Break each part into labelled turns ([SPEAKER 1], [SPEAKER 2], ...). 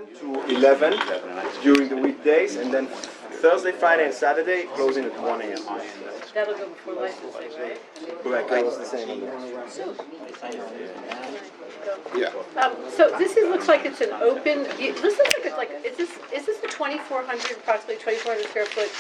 [SPEAKER 1] to 11 during the weekdays, and then Thursday, Friday, and Saturday closing at 1 a.m.
[SPEAKER 2] That'll go before licensing, right?
[SPEAKER 1] Correct, that was the same on there.
[SPEAKER 3] Yeah.
[SPEAKER 2] So this looks like it's an open, this looks like it's is this the 2,400, approximately 2,400 square foot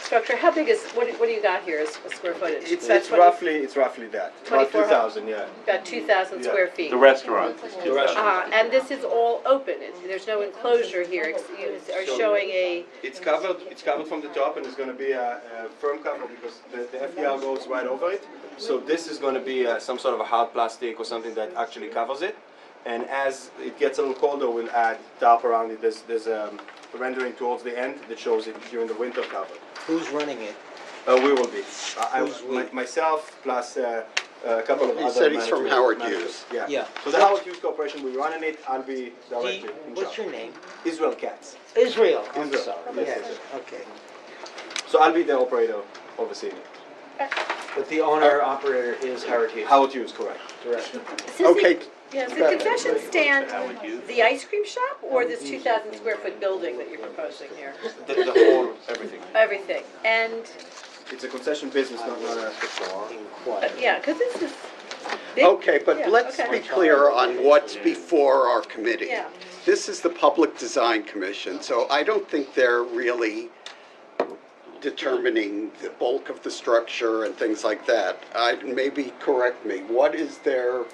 [SPEAKER 2] structure? How big is, what do you got here as a square footage?
[SPEAKER 1] It's
[SPEAKER 2] About
[SPEAKER 1] roughly that, about
[SPEAKER 2] 2,400.
[SPEAKER 1] 2,000, yeah.
[SPEAKER 2] About 2,000 square feet.
[SPEAKER 4] The restaurant.
[SPEAKER 1] The restaurant.
[SPEAKER 2] And this is all open, there's no enclosure here, you are showing a,
[SPEAKER 1] It's covered from the top, and it's going to be a firm cover because the FDR goes right over it. So this is going to be some sort of a hard plastic or something that actually covers it. And as it gets a little colder, we'll add tarp around it. There's a rendering towards the end that shows it during the winter cover.
[SPEAKER 5] Who's running it?
[SPEAKER 1] We will be.
[SPEAKER 5] Who's we?
[SPEAKER 1] Myself plus a couple of
[SPEAKER 3] He
[SPEAKER 1] other
[SPEAKER 3] said he's from
[SPEAKER 1] managers-
[SPEAKER 3] Howard
[SPEAKER 1] managers.
[SPEAKER 3] Hughes.
[SPEAKER 1] Yeah.
[SPEAKER 5] Yeah.
[SPEAKER 1] So the Howard Hughes Corporation, we're running it. I'll be
[SPEAKER 5] Do
[SPEAKER 1] directly
[SPEAKER 5] you-
[SPEAKER 1] in
[SPEAKER 5] What's
[SPEAKER 1] charge.
[SPEAKER 5] your name?
[SPEAKER 1] Israel Katz.
[SPEAKER 5] Israel. I'm
[SPEAKER 1] Israel.
[SPEAKER 5] sorry.
[SPEAKER 1] Yes,
[SPEAKER 5] Yes,
[SPEAKER 1] yes,
[SPEAKER 5] okay.
[SPEAKER 1] So I'll be the operator overseeing it.
[SPEAKER 6] But the owner-operator is Howard Hughes.
[SPEAKER 1] Howard Hughes, correct.
[SPEAKER 3] Okay,
[SPEAKER 2] is the concession stand the ice cream shop, or this 2,000 square foot building that you're proposing here?
[SPEAKER 1] The whole, everything.
[SPEAKER 2] Everything, and,
[SPEAKER 1] It's a concession business, not a...
[SPEAKER 2] yeah, because this is big.
[SPEAKER 3] okay, but
[SPEAKER 2] Yeah,
[SPEAKER 3] let's
[SPEAKER 2] okay.
[SPEAKER 3] be clear on what's before our committee.
[SPEAKER 2] Yeah.
[SPEAKER 3] This is the Public Design Commission, so I don't think they're really determining the bulk of the structure and things like that. Maybe correct me, what is their,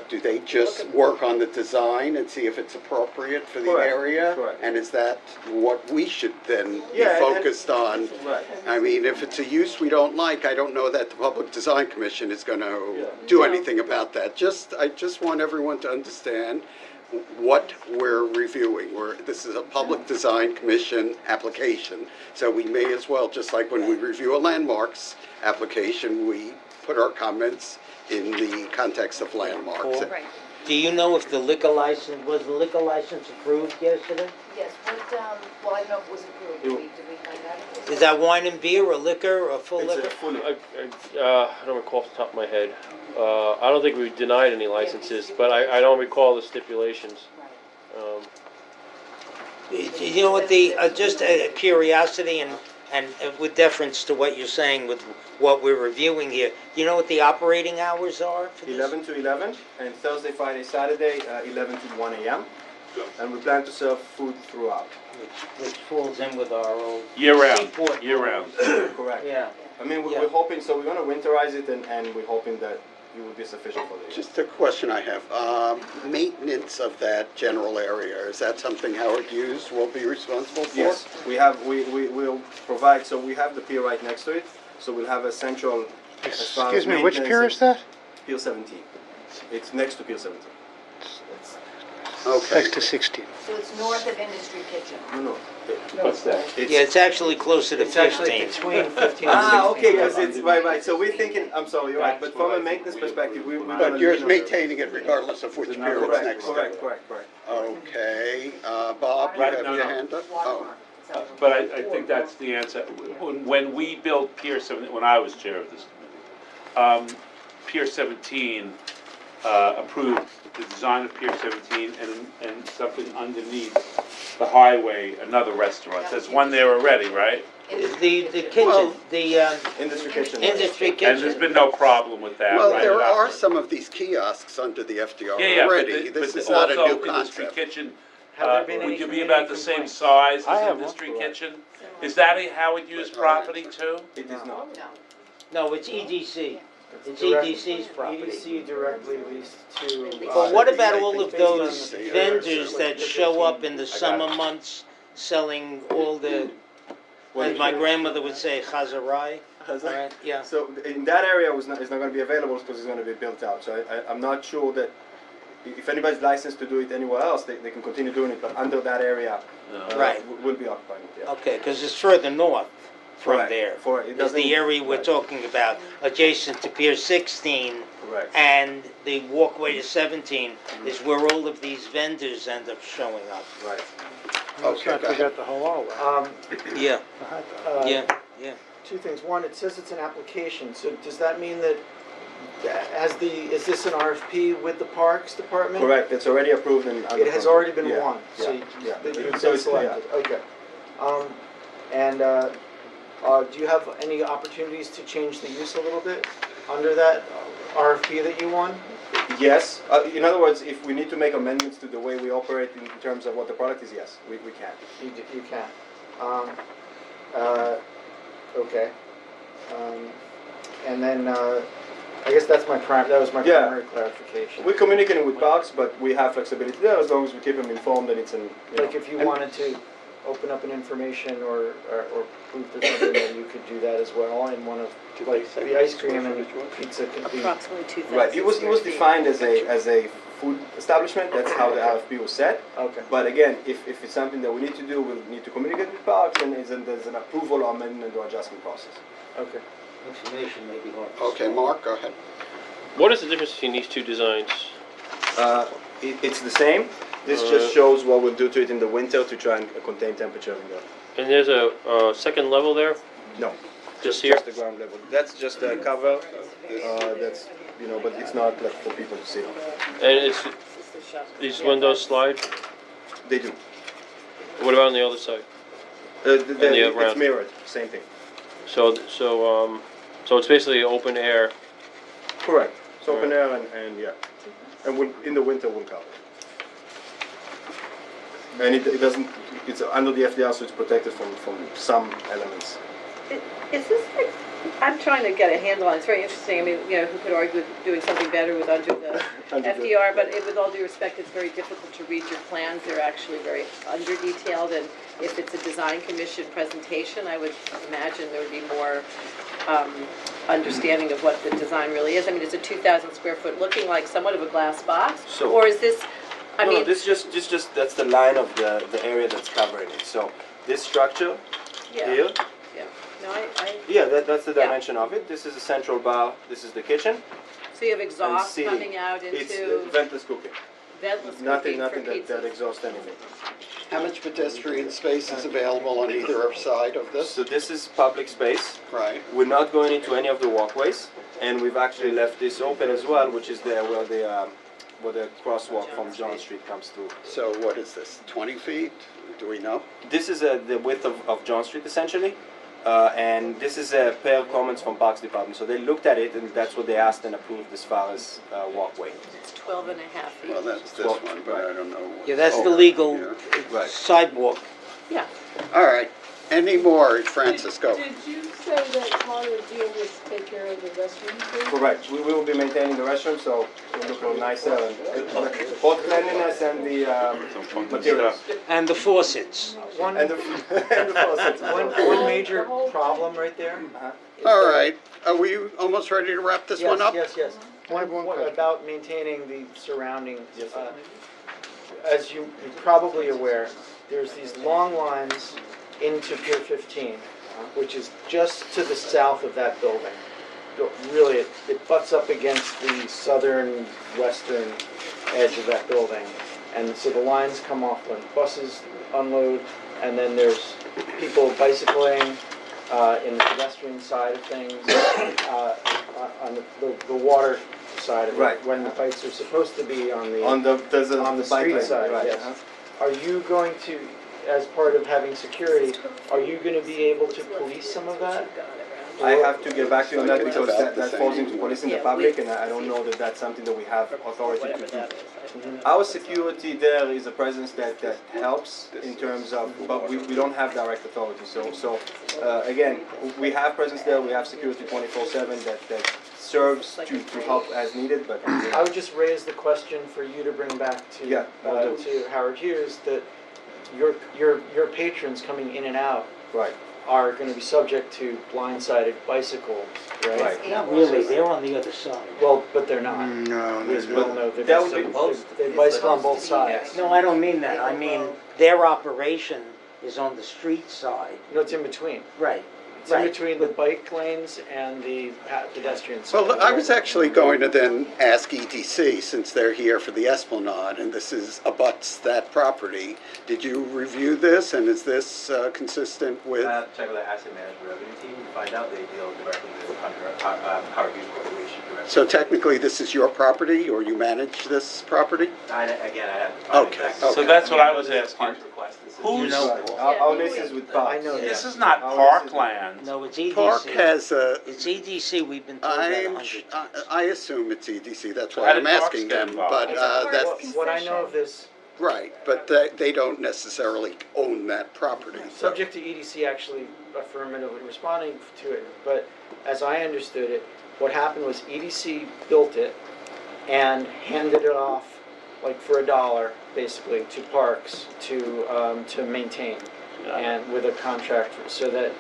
[SPEAKER 3] do they just work on the design and see if it's appropriate for the
[SPEAKER 1] Correct,
[SPEAKER 3] area?
[SPEAKER 1] correct.
[SPEAKER 3] And is that what we should then be
[SPEAKER 1] Yeah, and-
[SPEAKER 3] focused on?
[SPEAKER 1] Right.
[SPEAKER 3] I mean, if it's a use we don't like, I don't know that the Public Design Commission is going to
[SPEAKER 1] Yeah.
[SPEAKER 3] do anything about that. I just want everyone to understand what we're reviewing. This is a Public Design Commission application, so we may as well, just like when we review a landmarks application, we put our comments in the context of landmarks.
[SPEAKER 2] Right.
[SPEAKER 5] Do you know if the liquor license, was the liquor license approved yesterday?
[SPEAKER 7] Yes, but, well, I don't know if it was approved, did we find out?
[SPEAKER 5] Is that wine and beer or liquor or full
[SPEAKER 1] It's a
[SPEAKER 5] liquor?
[SPEAKER 1] fully...
[SPEAKER 8] I don't recall off the top of my head. I don't think we denied any licenses, but I don't recall the stipulations.
[SPEAKER 5] You know what, just a curiosity and with deference to what you're saying with what we're reviewing here, you know what the operating hours are for this?
[SPEAKER 1] 11 to 11, and Thursday, Friday, Saturday, 11 to 1 a.m. And we plan to serve food throughout.
[SPEAKER 5] Which falls in with our old
[SPEAKER 4] Year-round,
[SPEAKER 5] seaport.
[SPEAKER 4] year-round.
[SPEAKER 1] Correct.
[SPEAKER 5] Yeah.
[SPEAKER 1] I mean,
[SPEAKER 5] Yeah.
[SPEAKER 1] we're hoping, so we're going to winterize it, and we're hoping that it will be sufficient for the year.
[SPEAKER 3] Just a question I have, maintenance of that general area, is that something Howard Hughes will be responsible for?
[SPEAKER 1] Yes, we will provide, so we have the pier right next to it, so we'll have a central... as far as
[SPEAKER 9] Excuse me, which
[SPEAKER 1] maintenance
[SPEAKER 9] pier is that?
[SPEAKER 1] Pier 17. It's next to Pier 17.
[SPEAKER 3] Okay.
[SPEAKER 9] Next to 16.
[SPEAKER 7] So it's north of Industry Kitchen.
[SPEAKER 1] No.
[SPEAKER 4] What's that?
[SPEAKER 5] Yeah, it's actually closer to
[SPEAKER 6] It's actually
[SPEAKER 5] 15.
[SPEAKER 6] between 15 and 16.
[SPEAKER 1] Okay, because it's, right, so we're thinking, I'm sorry, you're right, but from a maintenance perspective, we're going
[SPEAKER 3] But
[SPEAKER 1] to...
[SPEAKER 3] you're maintaining it regardless of which pier it's next
[SPEAKER 1] Correct,
[SPEAKER 3] to?
[SPEAKER 1] correct, correct.
[SPEAKER 3] Okay, Bob, you
[SPEAKER 4] Right,
[SPEAKER 3] have
[SPEAKER 4] no,
[SPEAKER 3] your
[SPEAKER 4] no.
[SPEAKER 3] hand up? Oh.
[SPEAKER 4] But I think that's the answer. When we built Pier 17, when I was chair of this committee, Pier 17 approved the design of Pier 17 and something underneath the highway, another restaurant. There's one there already, right?
[SPEAKER 5] The kitchen,
[SPEAKER 3] Well-
[SPEAKER 5] the
[SPEAKER 1] Industry kitchen.
[SPEAKER 5] industry
[SPEAKER 4] And there's
[SPEAKER 5] kitchen.
[SPEAKER 4] been no problem with that,
[SPEAKER 3] Well,
[SPEAKER 4] right?
[SPEAKER 3] there are some of these kiosks under the FDR
[SPEAKER 4] Yeah,
[SPEAKER 3] already.
[SPEAKER 4] but
[SPEAKER 3] This is not a new
[SPEAKER 4] also Industry
[SPEAKER 3] concept.
[SPEAKER 4] Kitchen,
[SPEAKER 6] Have there been
[SPEAKER 4] would
[SPEAKER 6] any
[SPEAKER 4] you be about the same
[SPEAKER 6] complaints?
[SPEAKER 4] size
[SPEAKER 9] I
[SPEAKER 4] as
[SPEAKER 9] have one.
[SPEAKER 4] Industry Kitchen? Is that a Howard Hughes property too?
[SPEAKER 1] It is not.
[SPEAKER 5] No, it's EDC. It's
[SPEAKER 6] Direct-
[SPEAKER 5] EDC's property.
[SPEAKER 6] EDC directly leased to...
[SPEAKER 5] But what about
[SPEAKER 3] I
[SPEAKER 5] all
[SPEAKER 3] think
[SPEAKER 5] of
[SPEAKER 3] they
[SPEAKER 5] those
[SPEAKER 3] just say
[SPEAKER 5] vendors that show up in the
[SPEAKER 4] it.
[SPEAKER 5] summer months selling all the, as my grandmother would say, chazarai? Right, yeah.
[SPEAKER 1] So in that area, it's not going to be available because it's going to be built out. So I'm not sure that if anybody's licensed to do it anywhere else, they can continue doing it, but under that area,
[SPEAKER 5] Right.
[SPEAKER 1] we'll be occupying it, yeah.
[SPEAKER 5] Okay, because it's further north from
[SPEAKER 1] Correct.
[SPEAKER 5] there.
[SPEAKER 1] It
[SPEAKER 5] Is
[SPEAKER 1] doesn't-
[SPEAKER 5] the area we're
[SPEAKER 1] right.
[SPEAKER 5] talking about, adjacent to Pier 16,
[SPEAKER 1] Correct.
[SPEAKER 5] and the walkway to 17 is where all of these vendors end up showing up.
[SPEAKER 1] Right.
[SPEAKER 9] Let's
[SPEAKER 3] Okay,
[SPEAKER 9] not
[SPEAKER 3] go ahead.
[SPEAKER 9] forget the halal.
[SPEAKER 5] Yeah, yeah, yeah.
[SPEAKER 6] Two things. One, it says it's an application, so does that mean that is this an RFP with the Parks Department?
[SPEAKER 1] Correct, it's already approved and. under
[SPEAKER 6] It has
[SPEAKER 1] contract.
[SPEAKER 6] already been
[SPEAKER 1] Yeah,
[SPEAKER 6] won, so
[SPEAKER 1] yeah, yeah.
[SPEAKER 6] you've
[SPEAKER 1] So
[SPEAKER 6] been
[SPEAKER 1] it's-
[SPEAKER 6] selected,
[SPEAKER 1] yeah.
[SPEAKER 6] okay. And do you have any opportunities to change the use a little bit under that RFP that you won?
[SPEAKER 1] Yes, in other words, if we need to make amendments to the way we operate in terms of what the product is, yes, we can.
[SPEAKER 6] You can. Okay. And then, I guess that was my
[SPEAKER 1] Yeah.
[SPEAKER 6] primary clarification.
[SPEAKER 1] We're communicating with Parks, but we have flexibility there as long as we keep them informed that it's an,
[SPEAKER 6] Like if you
[SPEAKER 1] and-
[SPEAKER 6] wanted to open up an information or proof or something, then you could do that as well, and one of, like, the ice cream and pizza could be.
[SPEAKER 2] Approximately 2,000.
[SPEAKER 1] Right, it was
[SPEAKER 2] square feet.
[SPEAKER 1] defined as a food establishment, that's how the RFP was set.
[SPEAKER 6] Okay,
[SPEAKER 1] But again, if it's something that we need to do, we'll need to communicate with Parks, and there's an approval or amendment or adjustment process.
[SPEAKER 6] okay.
[SPEAKER 5] Information may be hard.
[SPEAKER 3] Okay, Mark, go ahead.
[SPEAKER 8] What is the difference between these two designs?
[SPEAKER 1] It's the same, this just shows what we'll do to it in the winter to try and contain temperature in there.
[SPEAKER 8] And there's a second level there,
[SPEAKER 1] No,
[SPEAKER 8] just here?
[SPEAKER 1] just the ground level. That's just a cover, that's, but it's not like for people to sit on.
[SPEAKER 8] And it's, these windows slide?
[SPEAKER 1] They do.
[SPEAKER 8] What about on the other side? the
[SPEAKER 1] It's
[SPEAKER 8] ground.
[SPEAKER 1] mirrored, same thing.
[SPEAKER 8] So it's basically open air.
[SPEAKER 1] Correct. It's open air and yeah. And in the winter we'll cover. And it doesn't, it's under the FDR, so it's protected from some elements.
[SPEAKER 2] Is this like, I'm trying to get a handle on it, it's very interesting, I mean, who could argue with doing something better with under the
[SPEAKER 1] Under the-
[SPEAKER 2] FDR, but with all due respect, it's very difficult to read your plans, they're actually very under-detailed, and if it's a design commission presentation, I would imagine there would be more understanding of what the design really is. I mean, it's a 2,000 square foot, looking like somewhat of a glass box,
[SPEAKER 1] So-
[SPEAKER 2] or is this, I
[SPEAKER 1] No,
[SPEAKER 2] mean,
[SPEAKER 1] this just that's the line of the area that's covering it. So this structure
[SPEAKER 2] yeah,
[SPEAKER 1] here,
[SPEAKER 2] yeah, no, I,
[SPEAKER 1] yeah, that's the
[SPEAKER 2] Yeah.
[SPEAKER 1] dimension of it. This is a central bar. This is the kitchen.
[SPEAKER 2] so you have exhaust
[SPEAKER 1] seating.
[SPEAKER 2] coming out
[SPEAKER 1] It's
[SPEAKER 2] into
[SPEAKER 1] ventless cooking.
[SPEAKER 2] ventless
[SPEAKER 1] Nothing
[SPEAKER 2] cooking for
[SPEAKER 1] that
[SPEAKER 2] pizzas.
[SPEAKER 1] exhausts anything.
[SPEAKER 3] How much pedestrian space is available on either side of this?
[SPEAKER 1] So this is public space.
[SPEAKER 3] Right.
[SPEAKER 1] We're not going into any of the walkways, and we've actually left this open as well, which is there where the crosswalk from John Street comes through.
[SPEAKER 3] So what is this, 20 feet? Do we know?
[SPEAKER 1] This is the width of John Street essentially, and this is per comments from Parks Department. So they looked at it, and that's what they asked and approved as far as walkway.
[SPEAKER 2] It's 12 and a half feet.
[SPEAKER 3] Well, that's this
[SPEAKER 1] Well,
[SPEAKER 3] one, but I don't know. what-
[SPEAKER 5] Yeah, that's the
[SPEAKER 3] Oh,
[SPEAKER 5] legal
[SPEAKER 3] yeah.
[SPEAKER 1] Right.
[SPEAKER 5] sidewalk.
[SPEAKER 2] Yeah,
[SPEAKER 3] All right. Any more, Francis, go.
[SPEAKER 10] Did you say that part of the deal was to take care of the restrooms?
[SPEAKER 1] Correct. We will be maintaining the restroom, so it will look a little nicer, and both cleanliness and the materials.
[SPEAKER 5] And the faucets.
[SPEAKER 6] One,
[SPEAKER 1] And the, and the faucets.
[SPEAKER 6] one major problem right there.
[SPEAKER 3] All right. Are we almost ready to wrap this one up?
[SPEAKER 6] Yes, yes, yes. One about maintaining the surroundings. As you're probably aware, there's these long lines into Pier 15, which is just to the south of that building. Really, it butts up against the southern, western edge of that building. And so the lines come off when buses unload, and then there's people bicycling in the pedestrian side of things, on the water side of it.
[SPEAKER 1] Right.
[SPEAKER 6] When the bikes are supposed to be on the
[SPEAKER 1] There's
[SPEAKER 6] on the
[SPEAKER 1] bike
[SPEAKER 6] street
[SPEAKER 1] lane,
[SPEAKER 6] side,
[SPEAKER 1] right,
[SPEAKER 6] yes. Are you going to, as part of having security, are you going to be able to police some of that?
[SPEAKER 1] I have to get back to you on that
[SPEAKER 3] It's
[SPEAKER 1] because
[SPEAKER 3] about the
[SPEAKER 1] that
[SPEAKER 3] same.
[SPEAKER 1] falls into policing the
[SPEAKER 2] Yeah,
[SPEAKER 1] public,
[SPEAKER 2] we-
[SPEAKER 1] and I don't know that that's something that we have authority
[SPEAKER 2] whatever
[SPEAKER 1] to
[SPEAKER 2] that
[SPEAKER 1] do.
[SPEAKER 2] is.
[SPEAKER 1] Our security there is a presence that helps in terms of, but we don't have direct authority. So again, we have presence there, we have security 24/7 that serves to help as needed, but
[SPEAKER 6] I would just raise the question for you to bring back
[SPEAKER 1] Yeah, will do.
[SPEAKER 6] to Howard Hughes, that your patrons coming in and out
[SPEAKER 1] right.
[SPEAKER 6] are going to be subject to blindsided bicycles, right?
[SPEAKER 1] Right.
[SPEAKER 5] Not really, they're on the other side.
[SPEAKER 6] Well, but they're not.
[SPEAKER 3] No,
[SPEAKER 6] As we all know,
[SPEAKER 1] That would be-
[SPEAKER 6] they bicycle on both sides.
[SPEAKER 5] No, I don't mean that. I mean, their operation is on the street side.
[SPEAKER 6] No, it's in between.
[SPEAKER 5] Right.
[SPEAKER 6] It's in
[SPEAKER 5] Right.
[SPEAKER 6] between the bike lanes and the pedestrians.
[SPEAKER 3] Well, I was actually going to then ask EDC, since they're here for the Esplanade, and this is abuts that property. Did you review this, and is this consistent with?
[SPEAKER 11] Check with the asset management revenue team to find out. They deal directly with Howard Hughes Corporation directly.
[SPEAKER 3] So technically, this is your property, or you manage this property?
[SPEAKER 11] Again, I have to find
[SPEAKER 3] Okay,
[SPEAKER 11] exactly.
[SPEAKER 3] okay.
[SPEAKER 4] So that's what I was asking.
[SPEAKER 11] Park request. This is-
[SPEAKER 4] Who's-
[SPEAKER 1] Our lease is with Parks.
[SPEAKER 6] I know that.
[SPEAKER 4] This is not
[SPEAKER 1] Our lease is with-
[SPEAKER 4] parkland.
[SPEAKER 5] No, it's EDC.
[SPEAKER 3] Park has a,
[SPEAKER 5] It's EDC, we've been told that a
[SPEAKER 3] I'm,
[SPEAKER 5] hundred times.
[SPEAKER 3] I assume it's EDC, that's
[SPEAKER 4] So
[SPEAKER 3] why
[SPEAKER 4] how did
[SPEAKER 3] I'm
[SPEAKER 4] Parks
[SPEAKER 3] asking
[SPEAKER 4] get
[SPEAKER 3] them,
[SPEAKER 4] involved?
[SPEAKER 3] but
[SPEAKER 2] It's a Parks
[SPEAKER 3] that's,
[SPEAKER 6] What I know of this,
[SPEAKER 3] right, but they don't necessarily own that property. so-
[SPEAKER 6] subject to EDC actually affirmatively responding to it, but as I understood it, what happened was EDC built it and handed it off, like for $1, basically, to Parks to maintain, and with a contract, so that,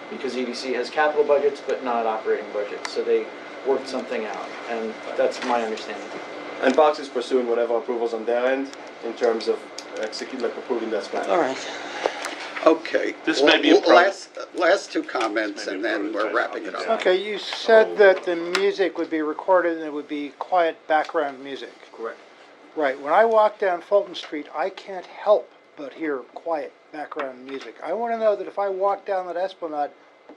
[SPEAKER 6] because EDC has capital budgets but not operating budgets, so they worked something out, and that's my understanding.
[SPEAKER 1] And Parks is pursuing whatever approvals on their end in terms of approving that plan.
[SPEAKER 5] All right.
[SPEAKER 3] Okay.
[SPEAKER 4] This may be a pro-
[SPEAKER 3] Last two comments, and then we're wrapping it up.
[SPEAKER 9] Okay, you said that the music would be recorded and it would be quiet background music.
[SPEAKER 1] Correct.
[SPEAKER 9] Right, when I walk down Fulton Street, I can't help but hear quiet background music. I want to know that if I walk down that Esplanade,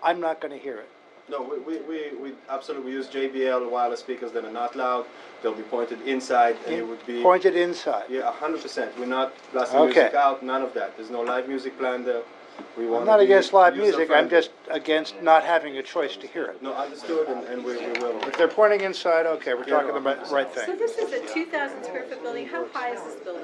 [SPEAKER 9] I'm not going to hear it.
[SPEAKER 1] No, we absolutely use JBL wireless speakers that are not loud. They'll be pointed inside, and it would be
[SPEAKER 9] Pointed inside.
[SPEAKER 1] yeah, 100%. We're not blasting
[SPEAKER 9] Okay.
[SPEAKER 1] music out. None of that. There's no live music planned there. We
[SPEAKER 9] I'm
[SPEAKER 1] want
[SPEAKER 9] not
[SPEAKER 1] to be
[SPEAKER 9] against live music, I'm
[SPEAKER 1] user-friendly.
[SPEAKER 9] just against not having a choice to hear it.
[SPEAKER 1] No, understood, and we will.
[SPEAKER 9] If they're pointing inside, okay, we're talking about the right
[SPEAKER 2] So
[SPEAKER 9] thing.
[SPEAKER 2] this is a 2,000 square foot building, how high is this building?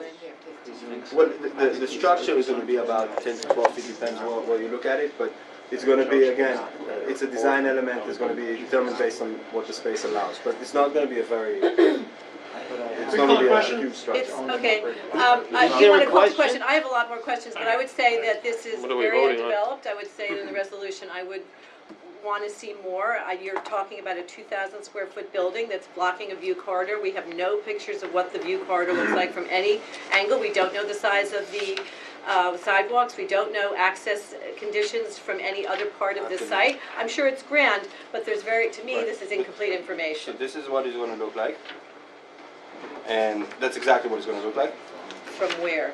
[SPEAKER 1] Well, the structure is going to be about 10 to 12 feet, depends where you look at it, but it's going to be, again, it's a design element, it's going to be determined based on what the space allows, but it's not going to be a very, it's not going to be a huge structure.
[SPEAKER 2] It's, okay,
[SPEAKER 5] Is
[SPEAKER 2] you
[SPEAKER 5] there
[SPEAKER 2] want
[SPEAKER 5] a
[SPEAKER 2] to call the
[SPEAKER 5] question?
[SPEAKER 2] question, I have a lot more questions, but I would say that this is
[SPEAKER 8] What are we
[SPEAKER 2] very
[SPEAKER 8] voting on?
[SPEAKER 2] undeveloped. I would say in the resolution, I would want to see more. You're talking about a 2,000 square foot building that's blocking a view corridor. We have no pictures of what the view corridor looks like from any angle. We don't know the size of the sidewalks. We don't know access conditions from any other part of this site. I'm sure it's grand, but there's to me, this is incomplete
[SPEAKER 1] So
[SPEAKER 2] information.
[SPEAKER 1] this is what it's going to look like, and that's exactly what it's going to look like,
[SPEAKER 2] From where?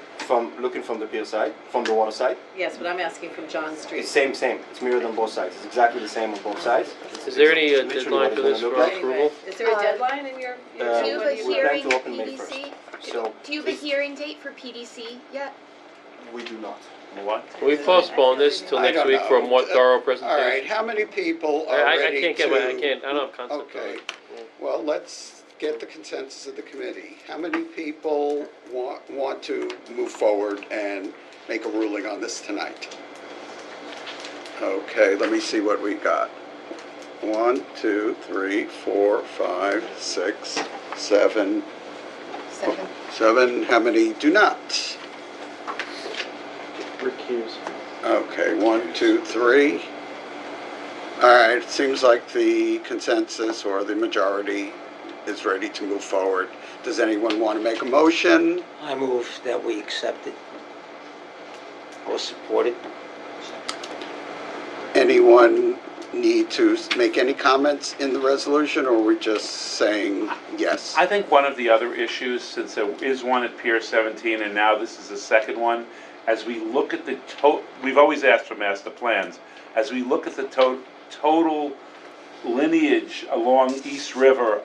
[SPEAKER 1] looking from the pier side, from the water side.
[SPEAKER 2] Yes, but I'm asking from John Street.
[SPEAKER 1] It's same, it's mirrored on both sides, it's exactly the same on both sides.
[SPEAKER 8] Is there any
[SPEAKER 1] It's literally
[SPEAKER 8] deadline
[SPEAKER 1] what
[SPEAKER 8] for
[SPEAKER 1] it's
[SPEAKER 8] this
[SPEAKER 1] gonna
[SPEAKER 8] for
[SPEAKER 1] look like.
[SPEAKER 8] approval?
[SPEAKER 2] Is there a deadline in your?
[SPEAKER 7] Do you have
[SPEAKER 1] we
[SPEAKER 7] a
[SPEAKER 1] plan
[SPEAKER 7] hearing,
[SPEAKER 1] to open May
[SPEAKER 7] PDC?
[SPEAKER 1] 1st. So
[SPEAKER 7] Do you have a hearing date for PDC yet?
[SPEAKER 1] we do not.
[SPEAKER 4] What?
[SPEAKER 8] We postpone this till
[SPEAKER 3] I
[SPEAKER 8] next
[SPEAKER 3] don't
[SPEAKER 8] week for a
[SPEAKER 3] know.
[SPEAKER 8] more thorough
[SPEAKER 3] All right,
[SPEAKER 8] presentation.
[SPEAKER 3] how many people are
[SPEAKER 8] I
[SPEAKER 3] ready
[SPEAKER 8] can't
[SPEAKER 3] to?
[SPEAKER 8] get I don't have concept of
[SPEAKER 3] Okay,
[SPEAKER 8] it.
[SPEAKER 3] well, let's get the consensus of the committee. How many people want to move forward and make a ruling on this tonight? Okay, let me see what we got. 1, 2, 3, 4, 5, 6, 7. 7, how many do not?
[SPEAKER 8] Recuse.
[SPEAKER 3] Okay, 1, 2, 3. All right, it seems like the consensus or the majority is ready to move forward. Does anyone want to make a motion?
[SPEAKER 5] I move that we accept it or support it.
[SPEAKER 3] Anyone need to make any comments in the resolution, or are we just saying yes?
[SPEAKER 4] I think one of the other issues, since there is one at Pier 17 and now this is the second one, as we look at the we've always asked for master plans, as we look at the total lineage along East River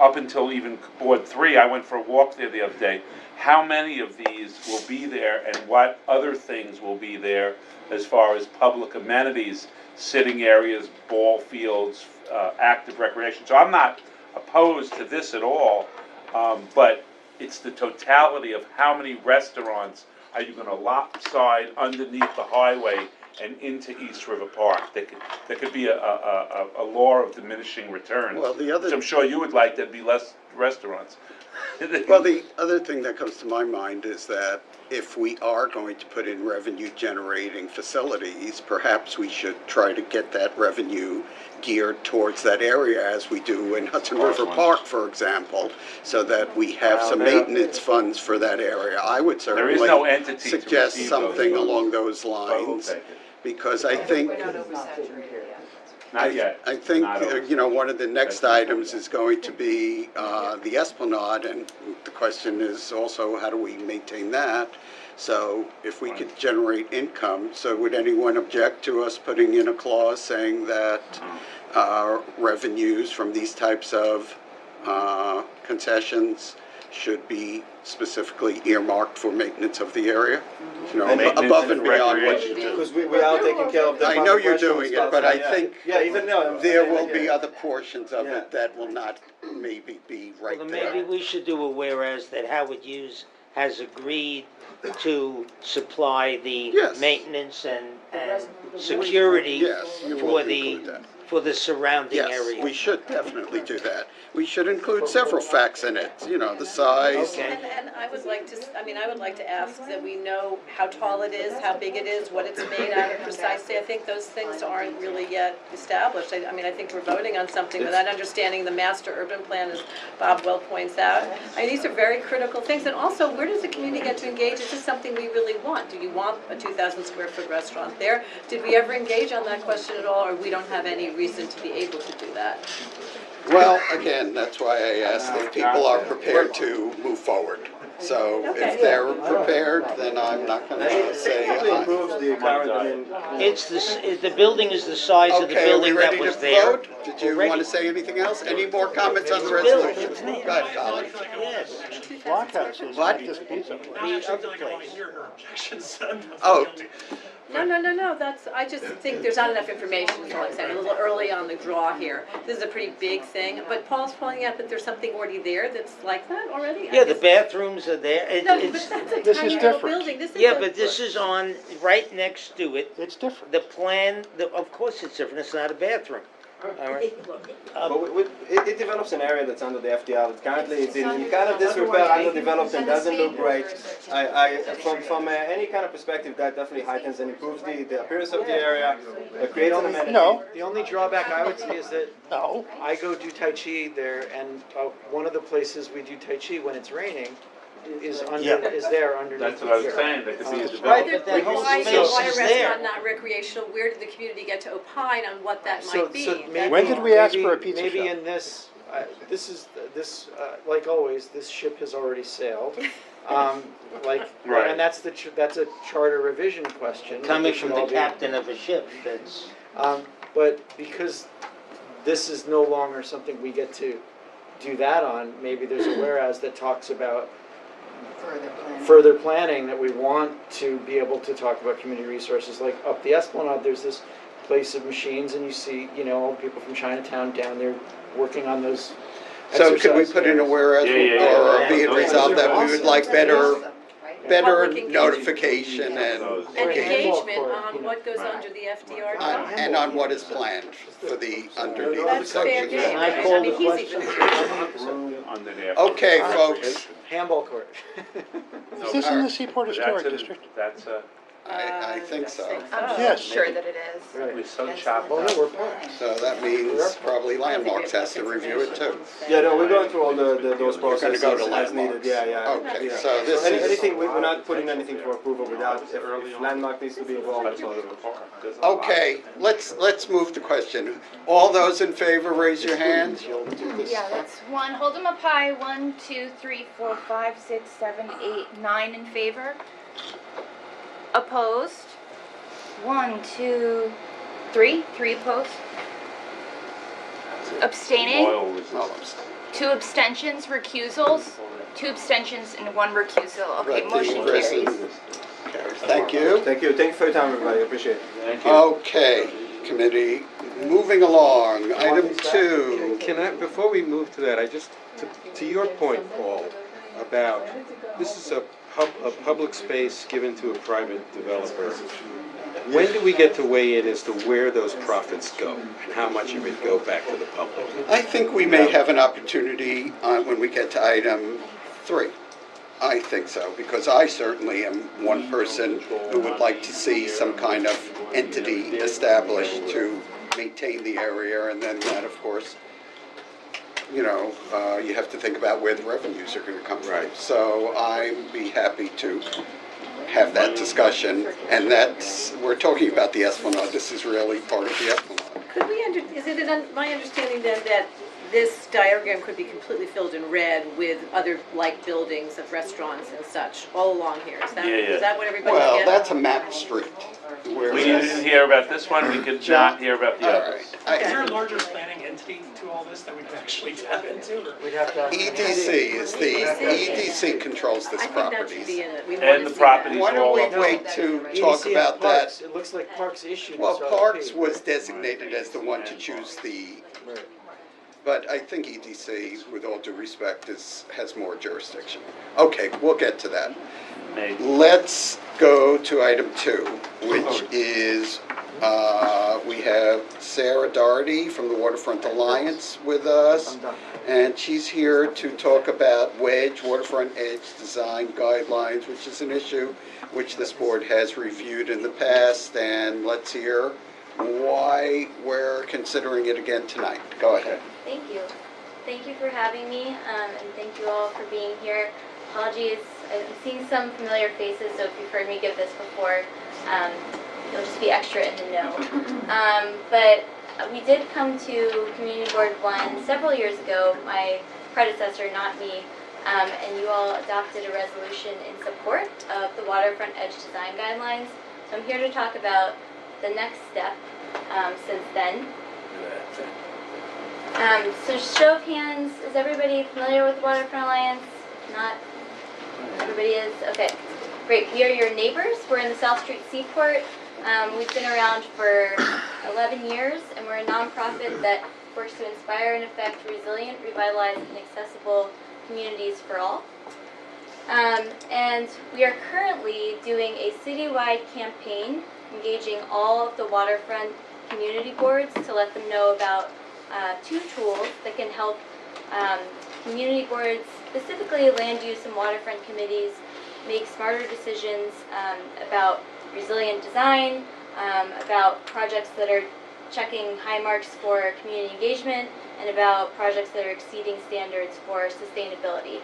[SPEAKER 4] up until even Board 3, I went for a walk there the other day, how many of these will be there and what other things will be there as far as public amenities, sitting areas, ball fields, active recreation. So I'm not opposed to this at all, but it's the totality of how many restaurants are you going to lopside underneath the highway and into East River Park? There could be a law of diminishing returns.
[SPEAKER 3] Well, the other-
[SPEAKER 4] which I'm sure you would like, there'd be less restaurants.
[SPEAKER 3] Well, the other thing that comes to my mind is that if we are going to put in revenue-generating facilities, perhaps we should try to get that revenue geared towards that area as we do in Hudson River Park, for example, so that we have some maintenance funds for that area. I would
[SPEAKER 4] There is
[SPEAKER 3] certainly
[SPEAKER 4] no entity to
[SPEAKER 3] suggest
[SPEAKER 4] receive those
[SPEAKER 3] something
[SPEAKER 4] funds.
[SPEAKER 3] along those
[SPEAKER 4] But we'll
[SPEAKER 3] lines.
[SPEAKER 4] take it.
[SPEAKER 3] because I think.
[SPEAKER 7] We're not oversaturated yet.
[SPEAKER 4] Not yet.
[SPEAKER 3] I think,
[SPEAKER 4] Not over.
[SPEAKER 3] you know, one of the next
[SPEAKER 4] That's
[SPEAKER 3] items is going to be the Esplanade, and the question is also, how do we maintain that? So if we could generate income, so would anyone object to us putting in a clause saying that revenues from these types of concessions should be specifically earmarked for maintenance of the area? You know,
[SPEAKER 4] Maintenance
[SPEAKER 3] above and
[SPEAKER 4] and
[SPEAKER 3] beyond what you
[SPEAKER 4] recreation.
[SPEAKER 3] do.
[SPEAKER 1] Because we are taking care of the.
[SPEAKER 3] I know
[SPEAKER 1] public
[SPEAKER 3] you're
[SPEAKER 1] restrooms
[SPEAKER 3] doing it,
[SPEAKER 1] stuff,
[SPEAKER 3] but I
[SPEAKER 1] yeah.
[SPEAKER 3] think
[SPEAKER 1] Yeah, even now.
[SPEAKER 3] there will be
[SPEAKER 1] yeah.
[SPEAKER 3] other portions of
[SPEAKER 1] Yeah.
[SPEAKER 3] it that will not maybe be right
[SPEAKER 5] Well, then
[SPEAKER 3] there.
[SPEAKER 5] maybe we should do a whereas that Howard Hughes has agreed to supply the
[SPEAKER 3] Yes.
[SPEAKER 5] maintenance and security
[SPEAKER 3] Yes, you will
[SPEAKER 5] for
[SPEAKER 3] include
[SPEAKER 5] the,
[SPEAKER 3] that.
[SPEAKER 5] for the surrounding
[SPEAKER 3] Yes,
[SPEAKER 5] area.
[SPEAKER 3] we should definitely do that. We should include several facts in it, you know, the size.
[SPEAKER 5] Okay.
[SPEAKER 2] And I would like to, I would like to ask that we know how tall it is, how big it is, what it's made out of precisely. I think those things aren't really yet established. I think we're voting on something without understanding the master urban plan, as Bob well points out. These are very critical things. And also, where does the community get to engage? Is this something we really want? Do you want a 2,000 square foot restaurant there? Did we ever engage on that question at all, or we don't have any reason to be able to do that?
[SPEAKER 3] Well, again, that's why I asked if people are prepared to move forward. So
[SPEAKER 2] Okay.
[SPEAKER 3] if they're prepared, then I'm not gonna say
[SPEAKER 1] It
[SPEAKER 3] aye.
[SPEAKER 1] improves the current,
[SPEAKER 5] It's the building is the size of the
[SPEAKER 3] Okay, are we
[SPEAKER 5] building that
[SPEAKER 3] ready to
[SPEAKER 5] was there.
[SPEAKER 3] vote? Did you
[SPEAKER 5] Already.
[SPEAKER 3] want to say anything else? Any more comments on the
[SPEAKER 5] Building,
[SPEAKER 3] resolution?
[SPEAKER 5] it's there.
[SPEAKER 3] Go ahead, Colin.
[SPEAKER 5] Yes,
[SPEAKER 9] Blockhouse is
[SPEAKER 3] What?
[SPEAKER 9] like this pizza place.
[SPEAKER 5] the other place.
[SPEAKER 3] Oh,
[SPEAKER 2] No, I just think there's not enough information, is all I'm saying, a little early on the draw here. This is a pretty big thing, but Paul's pointing out that there's something already there that's like that already? I
[SPEAKER 5] Yeah, the
[SPEAKER 2] guess-
[SPEAKER 5] bathrooms are there.
[SPEAKER 2] No,
[SPEAKER 5] It's,
[SPEAKER 2] but that's a
[SPEAKER 9] This is
[SPEAKER 2] tiny little
[SPEAKER 9] different.
[SPEAKER 2] building, this is
[SPEAKER 5] yeah,
[SPEAKER 2] a-
[SPEAKER 5] but this is on, right next to it.
[SPEAKER 9] It's different.
[SPEAKER 5] The plan, of course it's different, it's not a bathroom. All right.
[SPEAKER 1] but it develops an area that's under the FDR. Currently, it's in kind of disrepair, underdeveloped, and doesn't look great. From any kind of perspective, that definitely heightens and improves the appearance of the area, creates an amenity.
[SPEAKER 9] No,
[SPEAKER 6] The only drawback I would see is that
[SPEAKER 9] no.
[SPEAKER 6] I go do Tai Chi there, and one of the places we do Tai Chi when it's raining is there underneath.
[SPEAKER 4] That's what I was
[SPEAKER 6] here.
[SPEAKER 4] saying, there could be a
[SPEAKER 5] Right,
[SPEAKER 4] development.
[SPEAKER 5] but that whole
[SPEAKER 2] Why
[SPEAKER 5] space
[SPEAKER 2] is a
[SPEAKER 5] is there.
[SPEAKER 2] restaurant not recreational? Where did the community get to opine on what that might be?
[SPEAKER 9] When did we ask for a pizza
[SPEAKER 6] Maybe
[SPEAKER 9] shop?
[SPEAKER 6] in this, like always, this ship has already sailed.
[SPEAKER 4] Right.
[SPEAKER 6] And that's that's a charter revision question. that
[SPEAKER 5] Coming
[SPEAKER 6] we
[SPEAKER 5] from
[SPEAKER 6] should
[SPEAKER 5] the
[SPEAKER 6] all be-
[SPEAKER 5] captain of a ship, that's,
[SPEAKER 6] But because this is no longer something we get to do that on, maybe there's a whereas that talks about
[SPEAKER 7] Further planning.
[SPEAKER 6] further planning, that we want to be able to talk about community resources. Like up the Esplanade, there's this place of machines, and you see, people from Chinatown down there working on those
[SPEAKER 3] so could we
[SPEAKER 6] exercise
[SPEAKER 3] put in a
[SPEAKER 6] games.
[SPEAKER 3] whereas,
[SPEAKER 4] Yeah.
[SPEAKER 3] or be it resolved that we would like better
[SPEAKER 2] Public engagement.
[SPEAKER 3] notification and
[SPEAKER 2] And
[SPEAKER 3] engagement
[SPEAKER 2] engagement on what goes under the FDR.
[SPEAKER 3] and on what is planned for the underneath the
[SPEAKER 2] That's fair
[SPEAKER 3] section.
[SPEAKER 2] game.
[SPEAKER 5] I call the
[SPEAKER 2] he's
[SPEAKER 5] question.
[SPEAKER 4] Under there.
[SPEAKER 3] Okay, folks.
[SPEAKER 6] Handball court.
[SPEAKER 9] Is this in the Seaport
[SPEAKER 4] That's
[SPEAKER 9] Historic
[SPEAKER 4] a-
[SPEAKER 9] District?
[SPEAKER 4] That's a,
[SPEAKER 3] I think so.
[SPEAKER 7] I'm
[SPEAKER 9] Yes.
[SPEAKER 7] sure that it is.
[SPEAKER 6] Right.
[SPEAKER 4] we're so chopped
[SPEAKER 6] Oh,
[SPEAKER 4] up.
[SPEAKER 6] no, we're packed.
[SPEAKER 3] So that means probably Landmarks has to review it too.
[SPEAKER 1] Yeah, no, we're going through all those
[SPEAKER 3] You're gonna
[SPEAKER 1] processes
[SPEAKER 3] go to
[SPEAKER 1] as needed.
[SPEAKER 3] Landmarks.
[SPEAKER 1] Yeah.
[SPEAKER 3] Okay,
[SPEAKER 1] Yeah.
[SPEAKER 3] so this is,
[SPEAKER 1] Anything, we're not putting anything for approval without, if Landmark needs to be involved.
[SPEAKER 4] That's all over the park. There's a lot.
[SPEAKER 3] okay, let's move the question. All those in favor, raise your hands. You'll do this.
[SPEAKER 12] Yeah, that's one. Hold them up high. 1, 2, 3, 4, 5, 6, 7, 8, 9 in favor. Opposed. 1, 2, 3. 3 opposed. Abstaining.
[SPEAKER 4] Oil resistance.
[SPEAKER 12] 2 abstentions. Recusals. 2 abstentions and 1 recusal. Okay,
[SPEAKER 3] Right, the
[SPEAKER 12] motion
[SPEAKER 3] rest
[SPEAKER 12] carries.
[SPEAKER 3] Thank you.
[SPEAKER 1] Thank you for your time, everybody, appreciate it.
[SPEAKER 4] Thank you.
[SPEAKER 3] Okay, committee, moving along, item 2.
[SPEAKER 13] Can I, before we move to that, to your point, Paul, about, this is a public space given to a private developer. When do we get to weigh in as to where those profits go and how much of it go back to the public?
[SPEAKER 3] I think we may have an opportunity when we get to item 3. I think so, because I certainly am one person who would like to see some kind of entity established to maintain the area, and then that, of course, you have to think about where the revenues are going to come from.
[SPEAKER 13] Right.
[SPEAKER 3] So I'd be happy to have that discussion, and that's, we're talking about the Esplanade, this is really part of the Esplanade.
[SPEAKER 2] Could we, is it my understanding then that this diagram could be completely filled in red with other like buildings of restaurants and such all along here? Is that,
[SPEAKER 4] Yeah, yeah.
[SPEAKER 2] is that what everybody
[SPEAKER 3] Well,
[SPEAKER 2] gets?
[SPEAKER 3] that's a map street.
[SPEAKER 4] We didn't hear about this one, we could not hear about the
[SPEAKER 3] All
[SPEAKER 4] others.
[SPEAKER 3] right.
[SPEAKER 14] Is there a larger planning entity to all this that we could actually tap into? Or?
[SPEAKER 6] We'd have to ask.
[SPEAKER 3] EDC is the, EDC controls this
[SPEAKER 2] I think that should
[SPEAKER 3] properties.
[SPEAKER 2] be in it. We
[SPEAKER 4] And
[SPEAKER 2] want
[SPEAKER 4] the
[SPEAKER 2] to see
[SPEAKER 4] properties
[SPEAKER 2] that.
[SPEAKER 3] Why don't we
[SPEAKER 4] all over.
[SPEAKER 3] wait to
[SPEAKER 6] EDC
[SPEAKER 3] talk
[SPEAKER 6] and
[SPEAKER 3] about that?
[SPEAKER 6] Parks, it looks like Parks issued
[SPEAKER 3] Well,
[SPEAKER 6] this
[SPEAKER 3] Parks
[SPEAKER 6] RFP.
[SPEAKER 3] was designated as the one to choose the,
[SPEAKER 6] Right.
[SPEAKER 3] but I think EDC, with all due respect, has more jurisdiction. Okay, we'll get to that.
[SPEAKER 4] Maybe.
[SPEAKER 3] Let's go to item 2, which is, we have Sarah Doherty from the Waterfront Alliance with us.
[SPEAKER 6] I'm done.
[SPEAKER 3] And she's here to talk about wedge, waterfront edge design guidelines, which is an issue which this board has reviewed in the past. And let's hear why we're considering it again tonight. Go ahead.
[SPEAKER 15] Thank you. Thank you for having me, and thank you all for being here. Apologies, I'm seeing some familiar faces, so if you've heard me give this before, you'll just be extra in the know. But we did come to Community Board 1 several years ago, my predecessor, not me, and you all adopted a resolution in support of the Waterfront Edge Design Guidelines. So I'm here to talk about the next step since then. So show of hands, is everybody familiar with the Waterfront Alliance? Not? Everybody is? Okay, great. We are your neighbors. We're in the South Street Seaport. We've been around for 11 years, and we're a nonprofit that works to inspire and affect resilient, revitalized, and accessible communities for all. And we are currently doing a citywide campaign engaging all of the waterfront community boards to let them know about 2 tools that can help community boards, specifically land use and waterfront committees, make smarter decisions about resilient design, about projects that are checking high marks for community engagement, and about projects that are exceeding standards for sustainability.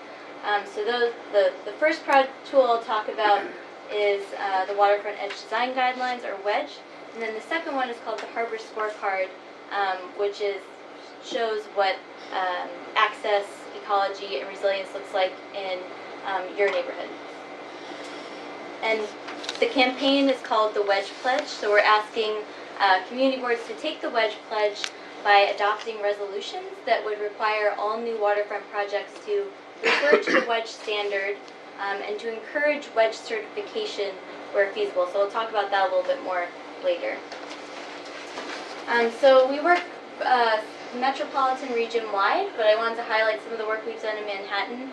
[SPEAKER 15] So the first tool I'll talk about is the Waterfront Edge Design Guidelines, or WEDGE, and then the second one is called the Harbor Scorecard, which shows what access, ecology, and resilience looks like in your neighborhood. And the campaign is called the Wedge Pledge, so we're asking community boards to take the Wedge Pledge by adopting resolutions that would require all new waterfront projects to refer to the Wedge standard and to encourage Wedge certification where feasible. So we'll talk about that a little bit more later. So we work metropolitan region-wide, but I wanted to highlight some of the work we've done in Manhattan.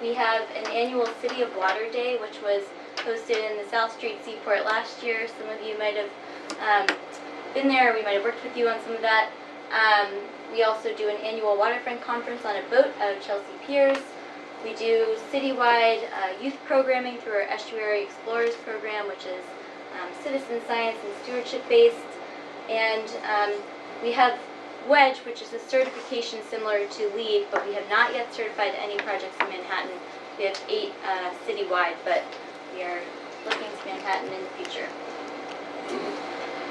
[SPEAKER 15] We have an annual City of Water Day, which was hosted in the South Street Seaport last year. Some of you might have been there. We might have worked with you on some of that. We also do an annual waterfront conference on a boat out of Chelsea Piers. We do citywide youth programming through our Estuary Explorers program, which is citizen science and stewardship based. And we have WEDGE, which is a certification similar to LEED, but we have not yet certified any projects in Manhattan. We have 8 citywide, but we are looking to Manhattan in the future.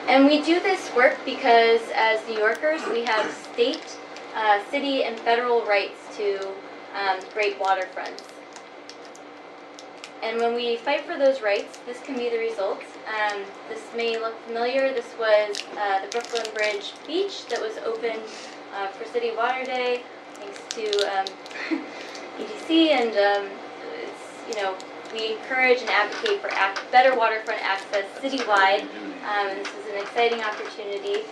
[SPEAKER 15] And we do this work because as New Yorkers, we have state, city, and federal rights to great waterfronts. And when we fight for those rights, this can be the result. This may look familiar. This was the Brooklyn Bridge Beach that was opened for City Water Day, thanks to EDC, and we encourage and advocate for better waterfront access citywide. And this is an exciting opportunity.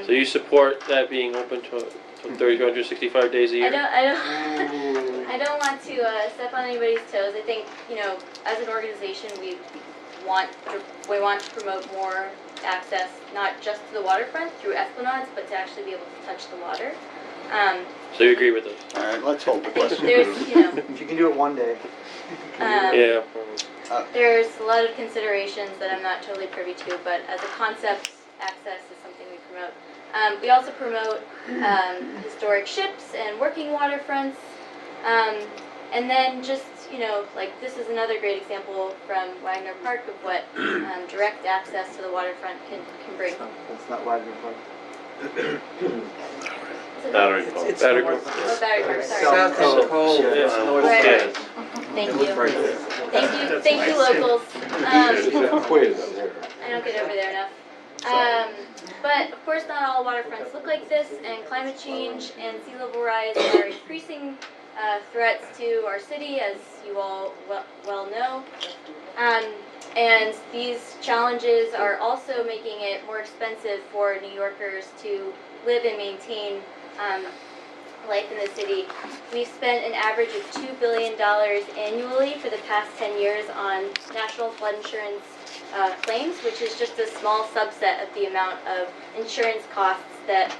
[SPEAKER 8] So you support that being open to 365 days a year?
[SPEAKER 15] I don't want to step on anybody's toes. I think, as an organization, we want to promote more access, not just to the waterfront through esplanades, but to actually be able to touch the water.
[SPEAKER 8] So you agree with us?
[SPEAKER 3] All right, let's hold the question.
[SPEAKER 15] There's,
[SPEAKER 6] If you can do it one day.
[SPEAKER 8] Yeah.
[SPEAKER 15] There's a lot of considerations that I'm not totally privy to, but as a concept, access is something we promote. We also promote historic ships and working waterfronts, and then just you know, like this is another great example from Wagner Park of what direct access to the waterfront can bring.
[SPEAKER 6] That's not Wagner Park.
[SPEAKER 8] Battery Park.
[SPEAKER 6] It's
[SPEAKER 8] Battery
[SPEAKER 6] north.
[SPEAKER 8] Park.
[SPEAKER 15] Oh, Battery Park, sorry.
[SPEAKER 6] South Cove.
[SPEAKER 8] Yeah.
[SPEAKER 6] North
[SPEAKER 15] Right.
[SPEAKER 6] Cove.
[SPEAKER 15] Thank
[SPEAKER 6] It looked
[SPEAKER 15] you.
[SPEAKER 6] right there.
[SPEAKER 15] Thank you, locals.
[SPEAKER 13] There's a quiz there.
[SPEAKER 15] I don't get over there enough. But of course, not all waterfronts look like this, and climate change and sea level rise are increasing threats to our city, as you all well know. And these challenges are also making it more expensive for New Yorkers to live and maintain life in the city. We've spent an average of $2 billion annually for the past 10 years on national flood insurance claims, which is just a small subset of the amount of insurance costs that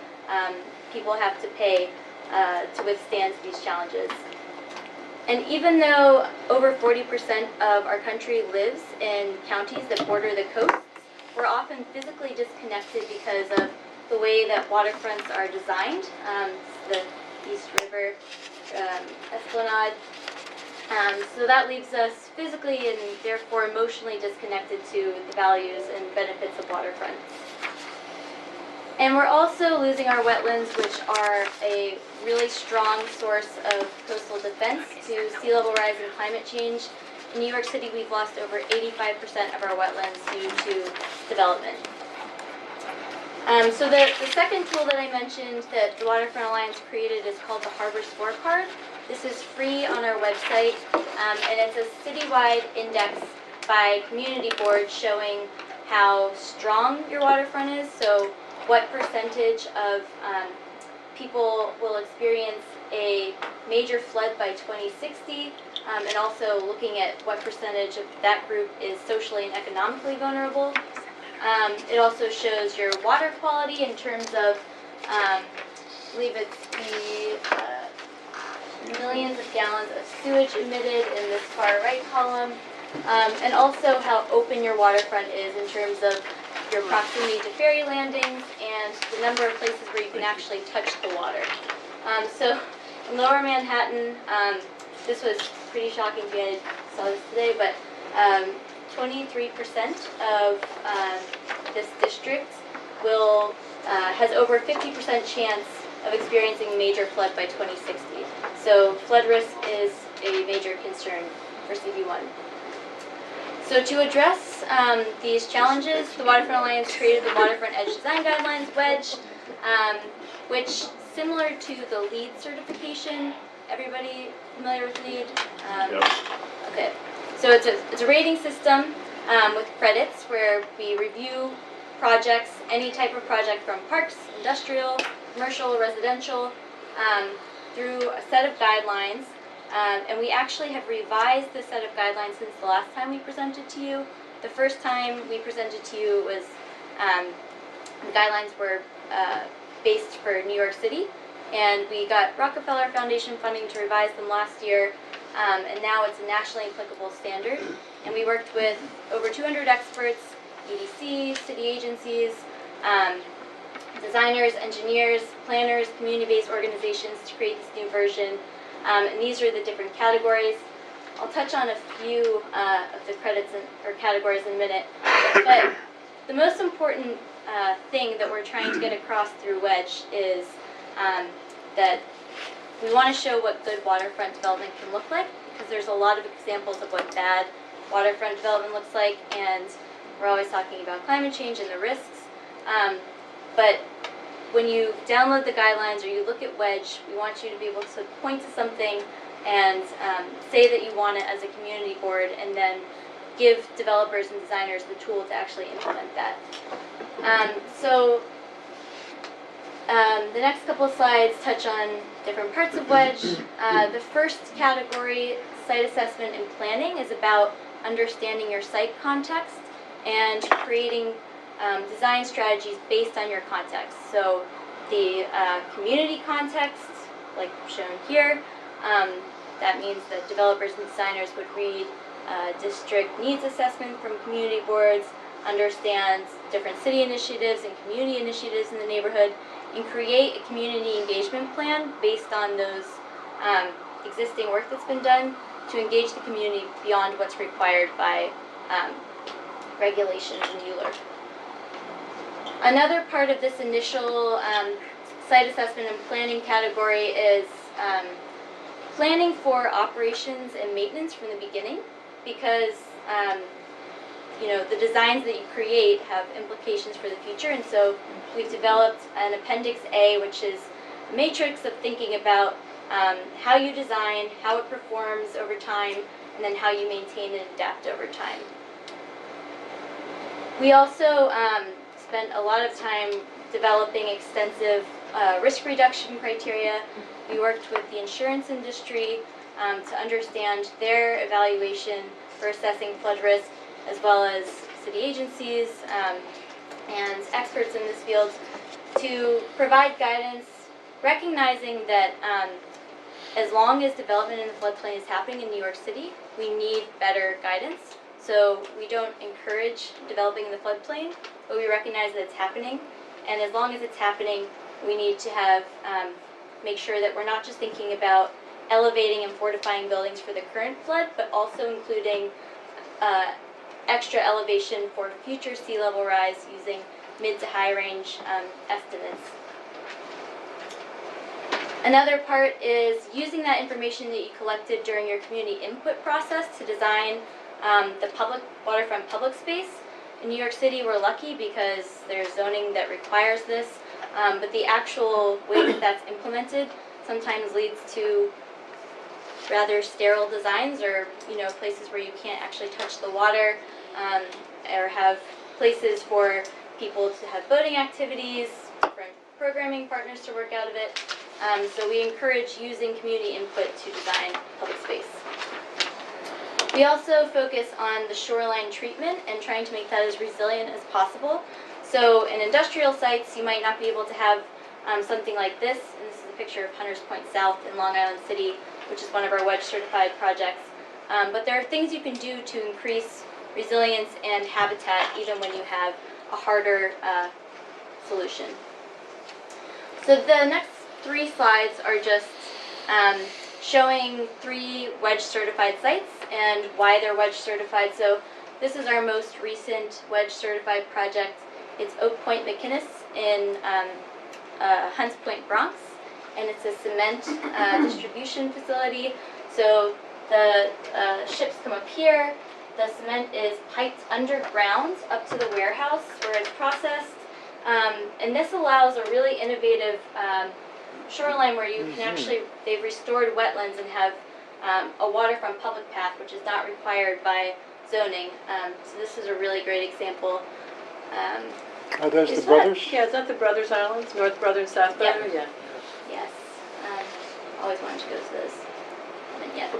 [SPEAKER 15] people have to pay to withstand these challenges. And even though over 40% of our country lives in counties that border the coasts, we're often physically disconnected because of the way that waterfronts are designed. The East River Esplanade. So that leaves us physically and therefore emotionally disconnected to the values and benefits of waterfronts. And we're also losing our wetlands, which are a really strong source of coastal defense to sea level rise and climate change. In New York City, we've lost over 85% of our wetlands due to development. So the second tool that I mentioned that the Waterfront Alliance created is called the Harbor Scorecard. This is free on our website, and it's a citywide index by community boards showing how strong your waterfront is, so what percentage of people will experience a major flood by 2060, and also looking at what percentage of that group is socially and economically vulnerable. It also shows your water quality in terms of, I believe it's the millions of gallons of sewage emitted in this far right column, and also how open your waterfront is in terms of your proximity to ferry landings and the number of places where you can actually touch the water. So in Lower Manhattan, this was pretty shocking if you guys saw this today, but 23% of this district has over 50% chance of experiencing a major flood by 2060. So flood risk is a major concern for CV1. So to address these challenges, the Waterfront Alliance created the Waterfront Edge Design Guidelines, WEDGE, which, similar to the LEED certification, everybody familiar with LEED? Okay. So it's a rating system with credits where we review projects, any type of project from parks, industrial, commercial, residential, through a set of guidelines. And we actually have revised this set of guidelines since the last time we presented to you. The first time we presented to you was the guidelines were based for New York City, and we got Rockefeller Foundation funding to revise them last year. And now it's a nationally applicable standard. And we worked with over 200 experts, EDC, city agencies, designers, engineers, planners, community-based organizations to create this new version. And these are the different categories. I'll touch on a few of the credits or categories in a minute. But the most important thing that we're trying to get across through WEDGE is that we want to show what good waterfront development can look like, because there's a lot of examples of what bad waterfront development looks like, and we're always talking about climate change and the risks. But when you download the guidelines or you look at WEDGE, we want you to be able to point to something and say that you want it as a community board, and then give developers and designers the tool to actually implement that. The next couple of slides touch on different parts of WEDGE. The first category, site assessment and planning, is about understanding your site context and creating design strategies based on your context. So the community context, like shown here, that means that developers and designers would read district needs assessment from community boards, understand different city initiatives and community initiatives in the neighborhood, and create a community engagement plan based on those existing work that's been done, to engage the community beyond what's required by regulations in ULURP. Another part of this initial site assessment and planning category is planning for operations and maintenance from the beginning, because you know, the designs that you create have implications for the future, and so we've developed an Appendix A, which is a matrix of thinking about how you design, how it performs over time, and then how you maintain and adapt over time. We also spent a lot of time developing extensive risk reduction criteria. We worked with the insurance industry to understand their evaluation for assessing flood risk, as well as city agencies and experts in this field, to provide guidance, recognizing that as long as development in the floodplain is happening in New York City, we need better guidance. So we don't encourage developing in the floodplain, but we recognize that it's happening. And as long as it's happening, we need to have make sure that we're not just thinking about elevating and fortifying buildings for the current flood, but also including extra elevation for future sea level rise using mid to high range estimates. Another part is using that information that you collected during your community input process to design the waterfront public space. In New York City, we're lucky because there's zoning that requires this, but the actual way that that's implemented sometimes leads to rather sterile designs, or places where you can't actually touch the water, or have places for people to have boating activities, different programming partners to work out of it. So we encourage using community input to design public space. We also focus on the shoreline treatment and trying to make that as resilient as possible. So in industrial sites, you might not be able to have something like this, and this is a picture of Hunters Point South in Long Island City, which is one of our WEDGE certified projects. But there are things you can do to increase resilience and habitat even when you have a harder solution. So the next 3 slides are just showing 3 WEDGE certified sites and why they're WEDGE certified. So this is our most recent WEDGE certified project. It's Oak Point McInnes in Hunts Point, Bronx, and it's a cement distribution facility. So the ships come up here, the cement is piped underground up to the warehouse where it's processed, and this allows a really innovative shoreline where you can actually, they've restored wetlands and have a waterfront public path, which is not required by zoning. So this is a really great example.
[SPEAKER 9] Are those the brothers?
[SPEAKER 2] Yeah, is that the Brothers Islands, North Brother and South Brother?
[SPEAKER 15] Yeah. Yes. Always wanted to go to those. Yeah.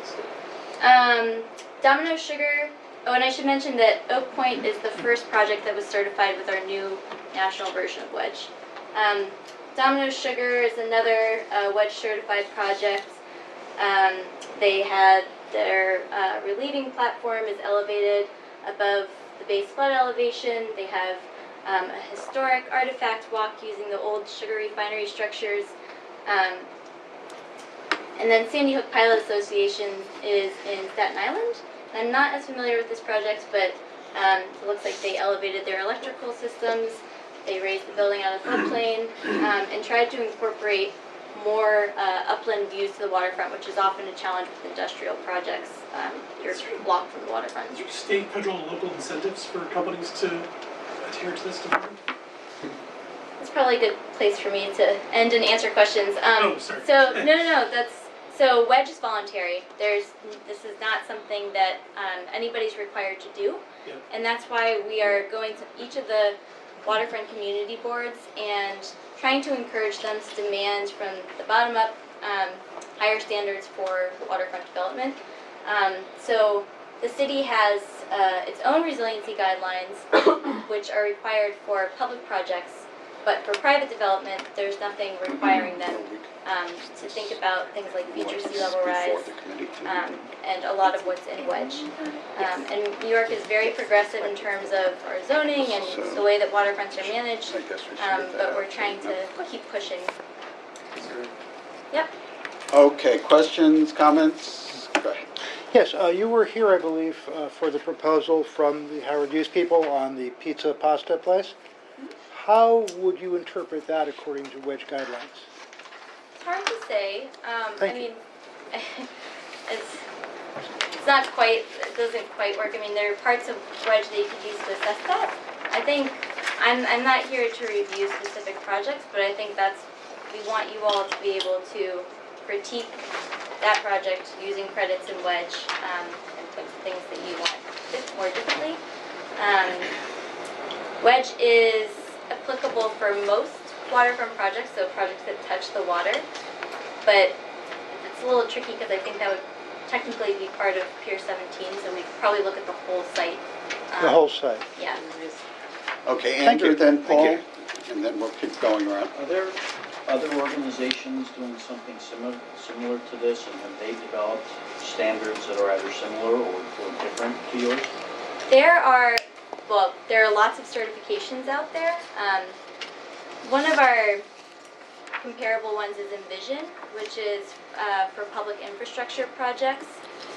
[SPEAKER 15] Domino Sugar. Oh, and I should mention that Oak Point is the first project that was certified with our new national version of WEDGE. Domino Sugar is another WEDGE certified project. They had their relieving platform is elevated above the base flood elevation. They have a historic artifact walk using the old sugar refinery structures. And then Sandy Hook Pilot Association is in Staten Island. I'm not as familiar with this project, but it looks like they elevated their electrical systems. They raised the building out of the floodplain and tried to incorporate more upland views to the waterfront, which is often a challenge with industrial projects. You're blocked from the waterfront.
[SPEAKER 14] Is there state, federal, and local incentives for companies to adhere to this development?
[SPEAKER 15] It's probably a good place for me to end and answer questions.
[SPEAKER 14] Oh, sorry.
[SPEAKER 15] So no, so WEDGE is voluntary. This is not something that anybody's required to do,
[SPEAKER 14] Yeah.
[SPEAKER 15] and that's why we are going to each of the waterfront community boards and trying to encourage them to demand from the bottom up higher standards for waterfront development. So the city has its own resiliency guidelines, which are required for public projects, but for private development, there's nothing requiring them to think about things like future sea level rise and a lot of what's in WEDGE. And New York is very progressive in terms of our zoning and the way that waterfronts are managed, but we're trying to keep pushing. Yep.
[SPEAKER 3] Okay, questions, comments? Go ahead.
[SPEAKER 9] Yes, you were here, I believe, for the proposal from the Howard Hughes people on the pizza pasta place. How would you interpret that according to wedge guidelines?
[SPEAKER 15] It's hard to say.
[SPEAKER 9] Thank
[SPEAKER 15] I
[SPEAKER 9] you.
[SPEAKER 15] mean, it's not quite, it doesn't quite work. I mean, there are parts of wedge that you could use to assess that. I think, I'm not here to review specific projects, but I think we want you all to be able to critique that project using credits in wedge, and put things that you want more differently. Wedge is applicable for most waterfront projects, so projects that touch the water, but it's a little tricky because I think that would technically be part of Pier 17, so we could probably look at the whole site.
[SPEAKER 9] The whole site.
[SPEAKER 15] Yeah.
[SPEAKER 3] Okay,
[SPEAKER 9] Thank
[SPEAKER 3] Andrew,
[SPEAKER 9] you.
[SPEAKER 3] then
[SPEAKER 9] Thank
[SPEAKER 3] Paul,
[SPEAKER 9] you.
[SPEAKER 3] and then we'll keep going around.
[SPEAKER 16] Are there other organizations doing something similar to this, and have they developed standards that are either similar or different to yours?
[SPEAKER 15] There are lots of certifications out there. One of our comparable ones is Envision, which is for public infrastructure projects,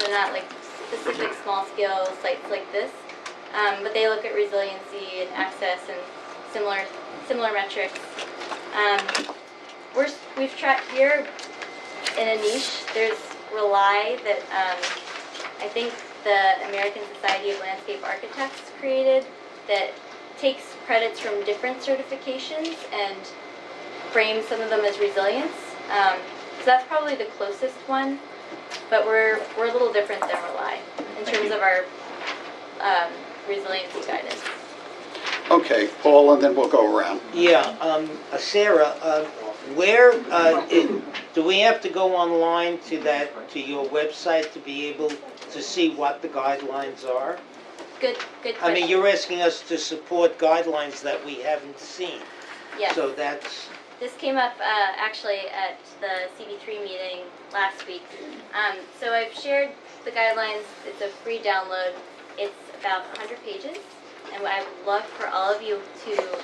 [SPEAKER 15] so not like specific small scale sites like this, but they look at resiliency and access and similar metrics. We've tried here in a niche. There's Rely that I think the American Society of Landscape Architects created that takes credits from different certifications and frames some of them as resilience. So that's probably the closest one, but we're a little different than Rely in terms of our resiliency guidance.
[SPEAKER 3] Okay, Paul, and then we'll go around.
[SPEAKER 5] Yeah, Sarah, where, do we have to go online to your website to be able to see what the guidelines are?
[SPEAKER 15] Good question.
[SPEAKER 5] I mean, you're asking us to support guidelines that we haven't seen.
[SPEAKER 15] Yes.
[SPEAKER 5] So that's,
[SPEAKER 15] This came up actually at the CB3 meeting last week. So I've shared the guidelines. It's a free download. It's about 100 pages, and I would love for all of you to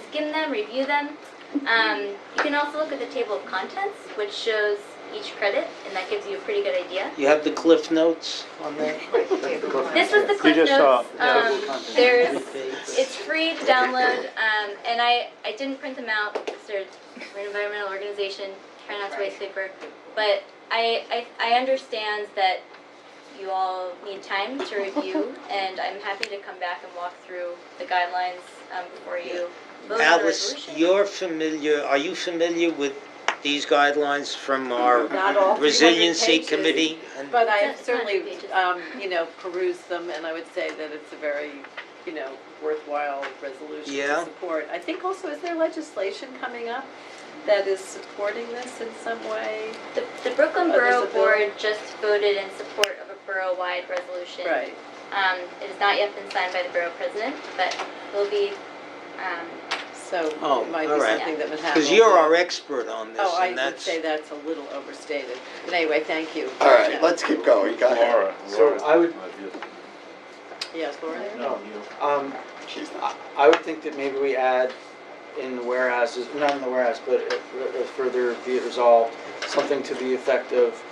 [SPEAKER 15] skim them, review them. You can also look at the table of contents, which shows each credit, and that gives you a pretty good idea.
[SPEAKER 5] you have the Cliff Notes on there?
[SPEAKER 15] This was the Cliff
[SPEAKER 9] just saw,
[SPEAKER 15] Notes. It's free to download, and I didn't print them out because we're an environmental organization, try not to waste paper. But I understand that you all need time to review, and I'm happy to come back and walk through the guidelines before you vote on the
[SPEAKER 5] Alice,
[SPEAKER 15] resolution.
[SPEAKER 5] are you familiar with these guidelines from our
[SPEAKER 2] Not all 300
[SPEAKER 5] resiliency
[SPEAKER 2] pages,
[SPEAKER 5] committee?
[SPEAKER 2] But I
[SPEAKER 15] It's 100
[SPEAKER 2] certainly,
[SPEAKER 15] pages.
[SPEAKER 2] perused them, and I would say that it's a very, worthwhile resolution
[SPEAKER 5] Yeah.
[SPEAKER 2] to support. I think also, is there legislation coming up that is supporting this in some way?
[SPEAKER 15] The Brooklyn
[SPEAKER 2] Oh, there's
[SPEAKER 15] Borough
[SPEAKER 2] a bill?
[SPEAKER 15] Board just voted in support of a borough-wide resolution.
[SPEAKER 2] Right.
[SPEAKER 15] It has not yet been signed by the borough president, but will be.
[SPEAKER 2] So
[SPEAKER 5] Oh,
[SPEAKER 2] it might
[SPEAKER 5] all
[SPEAKER 2] be
[SPEAKER 5] right.
[SPEAKER 2] something that would happen.
[SPEAKER 5] Because you're our expert on this,
[SPEAKER 2] Oh, I
[SPEAKER 5] and
[SPEAKER 2] would
[SPEAKER 5] that's,
[SPEAKER 2] say that's a little overstated. But anyway, thank you.
[SPEAKER 3] All right, let's keep going. Go ahead.
[SPEAKER 4] Laura.
[SPEAKER 6] So I would,
[SPEAKER 2] Yes, Laura?
[SPEAKER 11] No, you.
[SPEAKER 3] She's not.
[SPEAKER 6] I would think that maybe we add in the whereas, not in the whereas, but further be it resolved, something to the effect of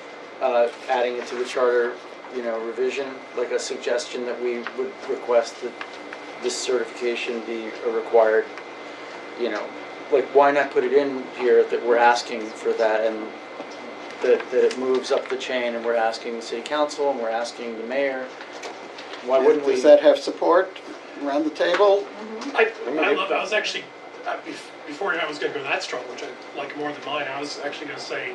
[SPEAKER 6] adding it to the charter, revision, like a suggestion that we would request that this certification be a required, like why not put it in here that we're asking for that, and that it moves up the chain, and we're asking the city council, and we're asking the mayor. Why wouldn't we?
[SPEAKER 3] Does that have support around the table?
[SPEAKER 14] I love, I was actually, before I was gonna go that strong, which I like more than mine, I was actually gonna say,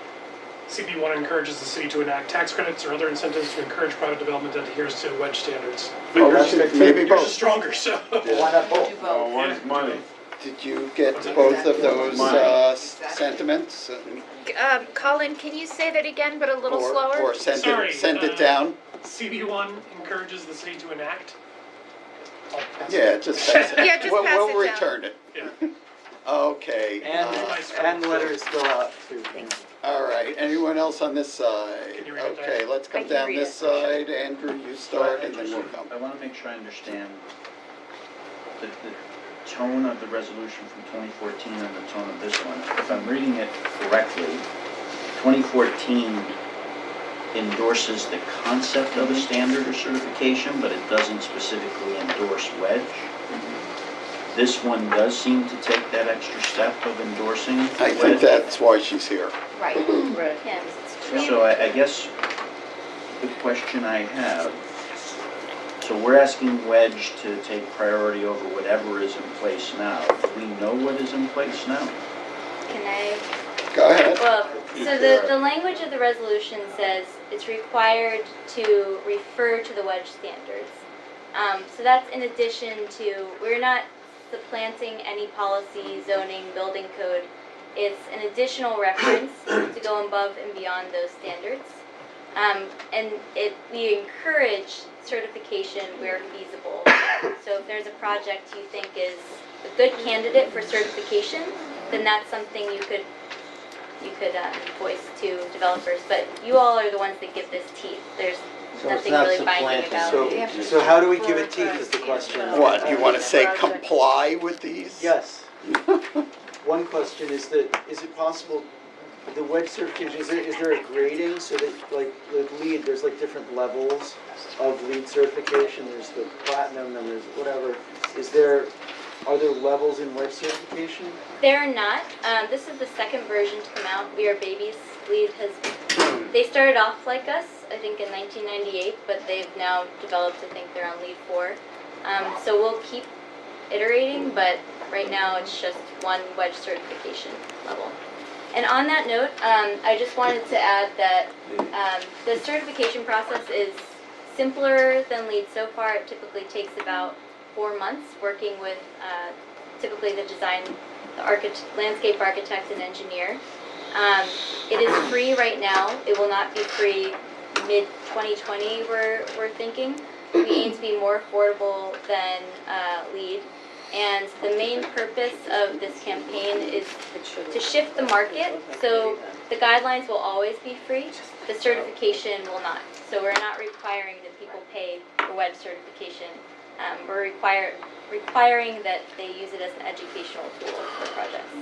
[SPEAKER 14] CB1 encourages the city to enact tax credits or other incentives to encourage private development that adheres to wedge standards.
[SPEAKER 3] Oh, maybe
[SPEAKER 14] Yours is
[SPEAKER 3] both.
[SPEAKER 14] stronger, so.
[SPEAKER 6] Why not both?
[SPEAKER 2] Do both.
[SPEAKER 4] One's money.
[SPEAKER 3] Did you get both of those sentiments?
[SPEAKER 12] Colin, can you say that again, but a little
[SPEAKER 3] Or-
[SPEAKER 12] slower?
[SPEAKER 3] Or send
[SPEAKER 14] Sorry,
[SPEAKER 3] it down?
[SPEAKER 14] CB1 encourages the city to enact. I'll pass it.
[SPEAKER 3] Yeah, just pass it.
[SPEAKER 12] Yeah, just
[SPEAKER 3] We'll-
[SPEAKER 12] pass it
[SPEAKER 3] We'll
[SPEAKER 12] down.
[SPEAKER 3] return it.
[SPEAKER 14] Yeah.
[SPEAKER 3] Okay.
[SPEAKER 6] And the letter is still out too.
[SPEAKER 3] All right, anyone else on this side?
[SPEAKER 14] Can you read it,
[SPEAKER 3] Okay,
[SPEAKER 14] Diane?
[SPEAKER 3] let's
[SPEAKER 12] I
[SPEAKER 3] come
[SPEAKER 12] can
[SPEAKER 3] down
[SPEAKER 12] read
[SPEAKER 3] this
[SPEAKER 12] it.
[SPEAKER 3] side. Andrew, you start, and then we'll come.
[SPEAKER 16] I want to make sure I understand the tone of the resolution from 2014 and the tone of this one. If I'm reading it correctly, 2014 endorses the concept of a standard or certification, but it doesn't specifically endorse wedge. This one does seem to take that extra step of endorsing
[SPEAKER 3] I think
[SPEAKER 16] wedge.
[SPEAKER 3] that's why she's here.
[SPEAKER 15] Right.
[SPEAKER 2] Right.
[SPEAKER 15] Yes. We-
[SPEAKER 16] So I guess the question I have, so we're asking wedge to take priority over whatever is in place now. Do we know what is in place now?
[SPEAKER 15] Can I?
[SPEAKER 3] Go ahead.
[SPEAKER 15] Well, so the language of the resolution says it's required to refer to the wedge standards. So that's in addition to, we're not supplanting any policy, zoning, building code. It's an additional reference to go above and beyond those standards. And we encourage certification where feasible. So if there's a project you think is a good candidate for certification, then that's something you could voice to developers. But you all are the ones that give this teeth. There's
[SPEAKER 5] So it's
[SPEAKER 15] nothing
[SPEAKER 5] not
[SPEAKER 15] really binding
[SPEAKER 5] supplanting.
[SPEAKER 15] about it.
[SPEAKER 6] So how do we give it teeth is the question.
[SPEAKER 3] What, you want to say comply with these?
[SPEAKER 6] Yes. One question is that, is it possible, the wedge certification, is there a grading so that, like LEED, there's like different levels of LEED certification, there's the platinum and there's whatever. Are there levels in wedge certification?
[SPEAKER 15] They're not. This is the second version to come out. We Are Babies. LEED they started off like us, I think in 1998, but they've now developed, I think they're on LEED 4. So we'll keep iterating, but right now it's just one wedge certification level. And on that note, I just wanted to add that the certification process is simpler than LEED so far. It typically takes about 4 months working with typically the landscape architect and engineer. It is free right now. It will not be free mid-2020, we're thinking. We aim to be more affordable than LEED. And the main purpose of this campaign is to shift the market. So the guidelines will always be free. The certification will not. So we're not requiring that people pay for wedge certification. We're requiring that they use it as an educational tool for projects.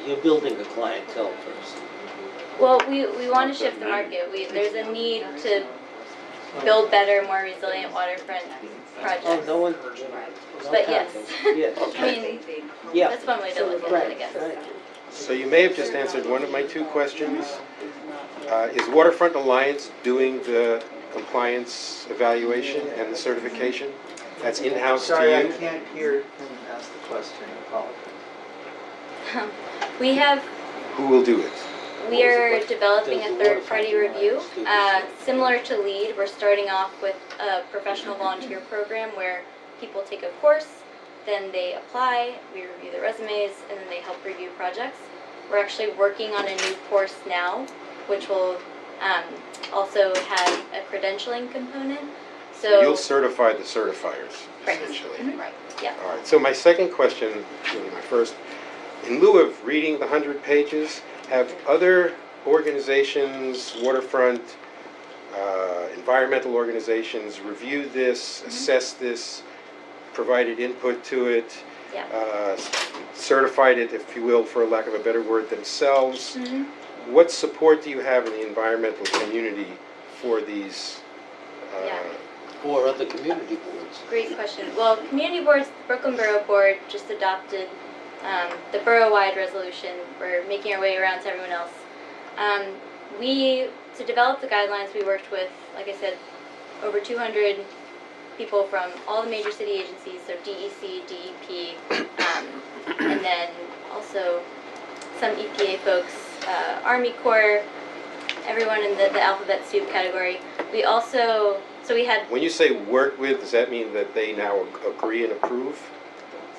[SPEAKER 5] You're building a clientele first.
[SPEAKER 15] Well, we want to shift the market. There's a need to build better, more resilient waterfront projects.
[SPEAKER 5] Oh, no one.
[SPEAKER 15] But yes,
[SPEAKER 5] Yes.
[SPEAKER 15] I mean,
[SPEAKER 5] Yeah.
[SPEAKER 15] that's one way to look at it, I guess.
[SPEAKER 5] Right.
[SPEAKER 13] So you may have just answered one of my two questions. Is Waterfront Alliance doing the compliance evaluation and the certification? That's in-house to
[SPEAKER 6] Sorry, I
[SPEAKER 13] you?
[SPEAKER 6] can't hear him ask the question, I apologize.
[SPEAKER 15] We have
[SPEAKER 13] Who will do it?
[SPEAKER 15] We are developing a third-party review. Similar to LEED, we're starting off with a professional volunteer program where people take a course, then they apply, we review their resumes, and then they help review projects. We're actually working on a new course now, which will also have a credentialing component. So
[SPEAKER 13] You'll certify the certifiers,
[SPEAKER 15] Right.
[SPEAKER 13] essentially.
[SPEAKER 15] Right. Yeah.
[SPEAKER 13] All right, so my second question, really my first, in lieu of reading the 100 pages, have other organizations, waterfront, environmental organizations reviewed this, assessed this, provided input to it,
[SPEAKER 15] Yeah.
[SPEAKER 13] certified it, if you will, for lack of a better word, themselves?
[SPEAKER 15] Mhm.
[SPEAKER 13] What support do you have in the environmental community for these?
[SPEAKER 15] Yeah.
[SPEAKER 5] Or other community boards.
[SPEAKER 15] Great question. Well, community boards, the Brooklyn Borough Board just adopted the borough-wide resolution. We're making our way around to everyone else. To develop the guidelines, we worked with, like I said, over 200 people from all the major city agencies, so DEC, DEP, and then also some EPA folks, Army Corps, everyone in the alphabet soup category. We also, so we had,
[SPEAKER 13] When you say work with, does that mean that they now agree and approve?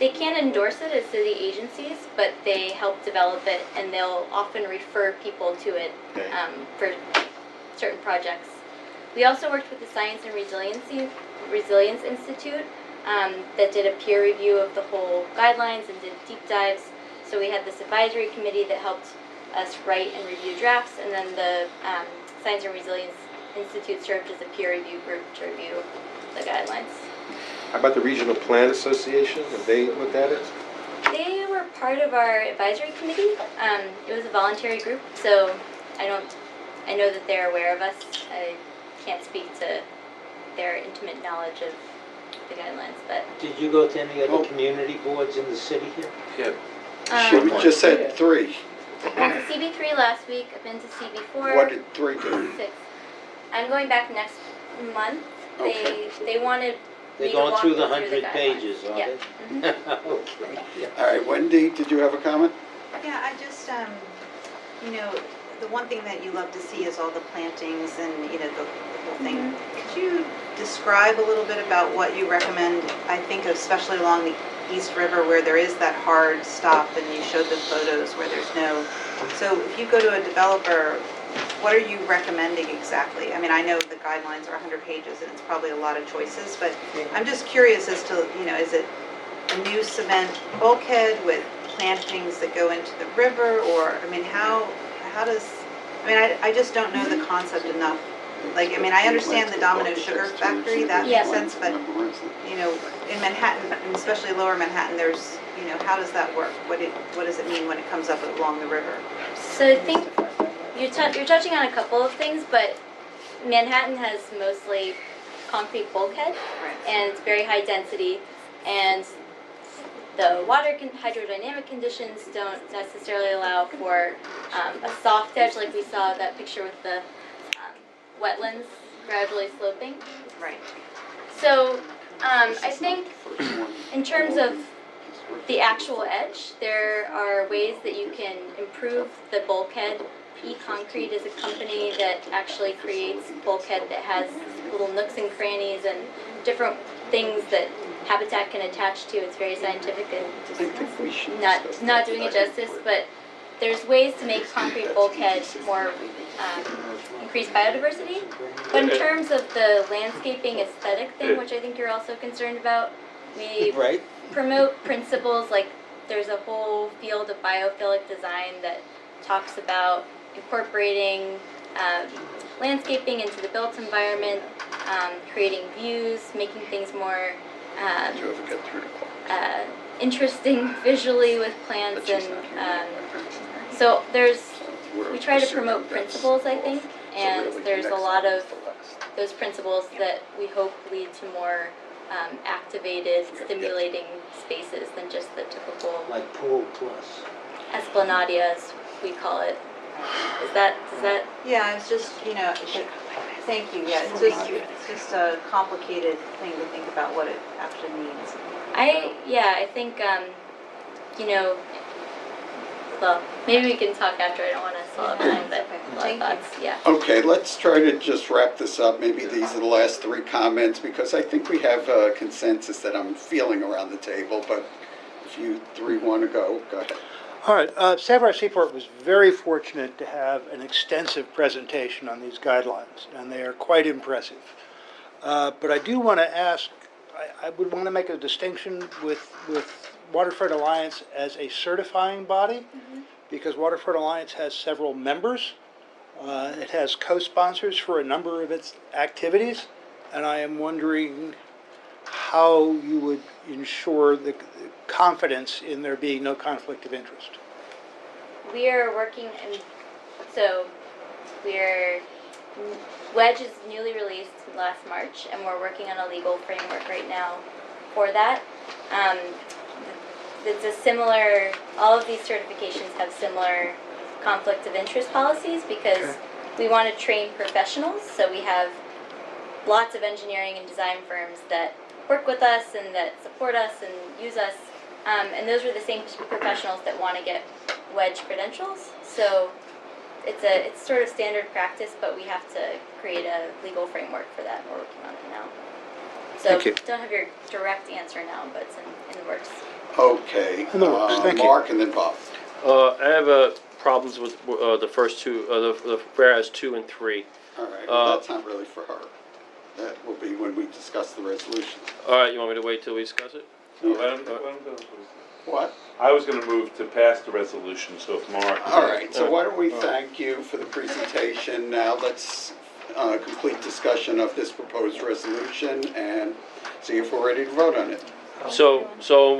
[SPEAKER 15] they can't endorse it as city agencies, but they help develop it, and they'll often refer people to it
[SPEAKER 13] Okay.
[SPEAKER 15] for certain projects. We also worked with the Science and Resilience Institute that did a peer review of the whole guidelines and did deep dives. So we had this advisory committee that helped us write and review drafts, and then the Science and Resilience Institute served as a peer review group to review the guidelines.
[SPEAKER 13] How about the Regional Plan Association? Have they looked at it?
[SPEAKER 15] They were part of our advisory committee. It was a voluntary group, so I know that they're aware of us I can't speak to their intimate knowledge of the guidelines, but.
[SPEAKER 5] Did you go to any other community boards in the city here?
[SPEAKER 4] Yeah.
[SPEAKER 3] We just said 3.
[SPEAKER 15] I've been to CB3 last week, I've been to CB4.
[SPEAKER 3] What did 3 do?
[SPEAKER 15] 6. I'm going back next month.
[SPEAKER 3] Okay.
[SPEAKER 15] They wanted
[SPEAKER 5] They're
[SPEAKER 15] me to
[SPEAKER 5] going
[SPEAKER 15] walk
[SPEAKER 5] through the
[SPEAKER 15] them
[SPEAKER 5] 100
[SPEAKER 15] guidelines.
[SPEAKER 5] pages, are
[SPEAKER 15] Yeah.
[SPEAKER 5] they? Okay.
[SPEAKER 3] All right, Wendy, did you have a comment?
[SPEAKER 17] Yeah, I just, you know, the one thing that you love to see is all the plantings and, you know, the whole thing. Could you describe a little bit about what you recommend? I think especially along the East River where there is that hard stop and you showed the photos where there's no. So if you go to a developer, what are you recommending exactly? I mean, I know the guidelines are 100 pages and it's probably a lot of choices, but I'm just curious as to, you know, is it a new cement bulkhead with plantings that go into the river, or, I mean, how does, I mean, I just don't know the concept enough. Like, I mean, I understand the Domino Sugar Factory, that makes sense, but, you know, in Manhattan, and especially lower Manhattan, there's, you know, how does that work? What does it mean when it comes up along the river?
[SPEAKER 15] So I think you're touching on a couple of things, but Manhattan has mostly concrete bulkhead, and it's very high density, and the water hydrodynamic conditions don't necessarily allow for a soft edge like we saw that picture with the wetlands gradually sloping.
[SPEAKER 17] Right.
[SPEAKER 15] So I think in terms of the actual edge, there are ways that you can improve the bulkhead. E-Concrete is a company that actually creates bulkhead that has little nooks and crannies and different things that Habitat can attach to. It's very scientific and just not doing it justice, but there's ways to make concrete bulkhead more increase biodiversity. But in terms of the landscaping aesthetic thing, which I think you're also concerned about, we promote principles like there's a whole field of biophilic design that talks about incorporating landscaping into the built environment, creating views, making things more interesting visually with plants, and so we try to promote principles, I think, and there's a lot of those principles that we hope lead to more activated, stimulating spaces than just the typical
[SPEAKER 5] Like Pool Plus.
[SPEAKER 15] esplanadia, as we call it. Does that?
[SPEAKER 17] Yeah, it's just, you know, thank you, yeah, it's just a complicated thing to think about what it actually means.
[SPEAKER 15] I think, you know, well, maybe we can talk after. I don't want to swallow up time, but a lot of thoughts, yeah.
[SPEAKER 3] Okay, let's try to just wrap this up. Maybe these are the last 3 comments, because I think we have a consensus that I'm feeling around the table, but if you 3 want to go ahead.
[SPEAKER 9] All right, Save Our Seaport was very fortunate to have an extensive presentation on these guidelines, and they are quite impressive. But I do want to ask, I would want to make a distinction with Waterfront Alliance as a certifying body, because Waterfront Alliance has several members. It has co-sponsors for a number of its activities, and I am wondering how you would ensure the confidence in there being no conflict of interest.
[SPEAKER 15] We are working, so Wedge is newly released last March, and we're working on a legal framework right now for that. It's a similar, all of these certifications have similar conflict of interest policies because we want to train professionals, so we have lots of engineering and design firms that work with us and that support us and use us, and those are the same professionals that want to get Wedge credentials. So it's sort of standard practice, but we have to create a legal framework for that, and we're working on it now. So
[SPEAKER 9] Thank you.
[SPEAKER 15] don't have your direct answer now, but it's in the works.
[SPEAKER 3] Okay,
[SPEAKER 9] Thank you.
[SPEAKER 3] Mark and then Bob.
[SPEAKER 8] I have problems with the first 2, the whereas 2 and 3.
[SPEAKER 3] All right, well, that's not really for her. That will be when we discuss the resolution.
[SPEAKER 8] All right, you want me to wait till we discuss it?
[SPEAKER 3] What?
[SPEAKER 4] I was going to move to pass the resolution, so if Mark...
[SPEAKER 3] All right, so why don't we thank you for the presentation. Now let's complete discussion of this proposed resolution and see if we're ready to vote on it.
[SPEAKER 8] So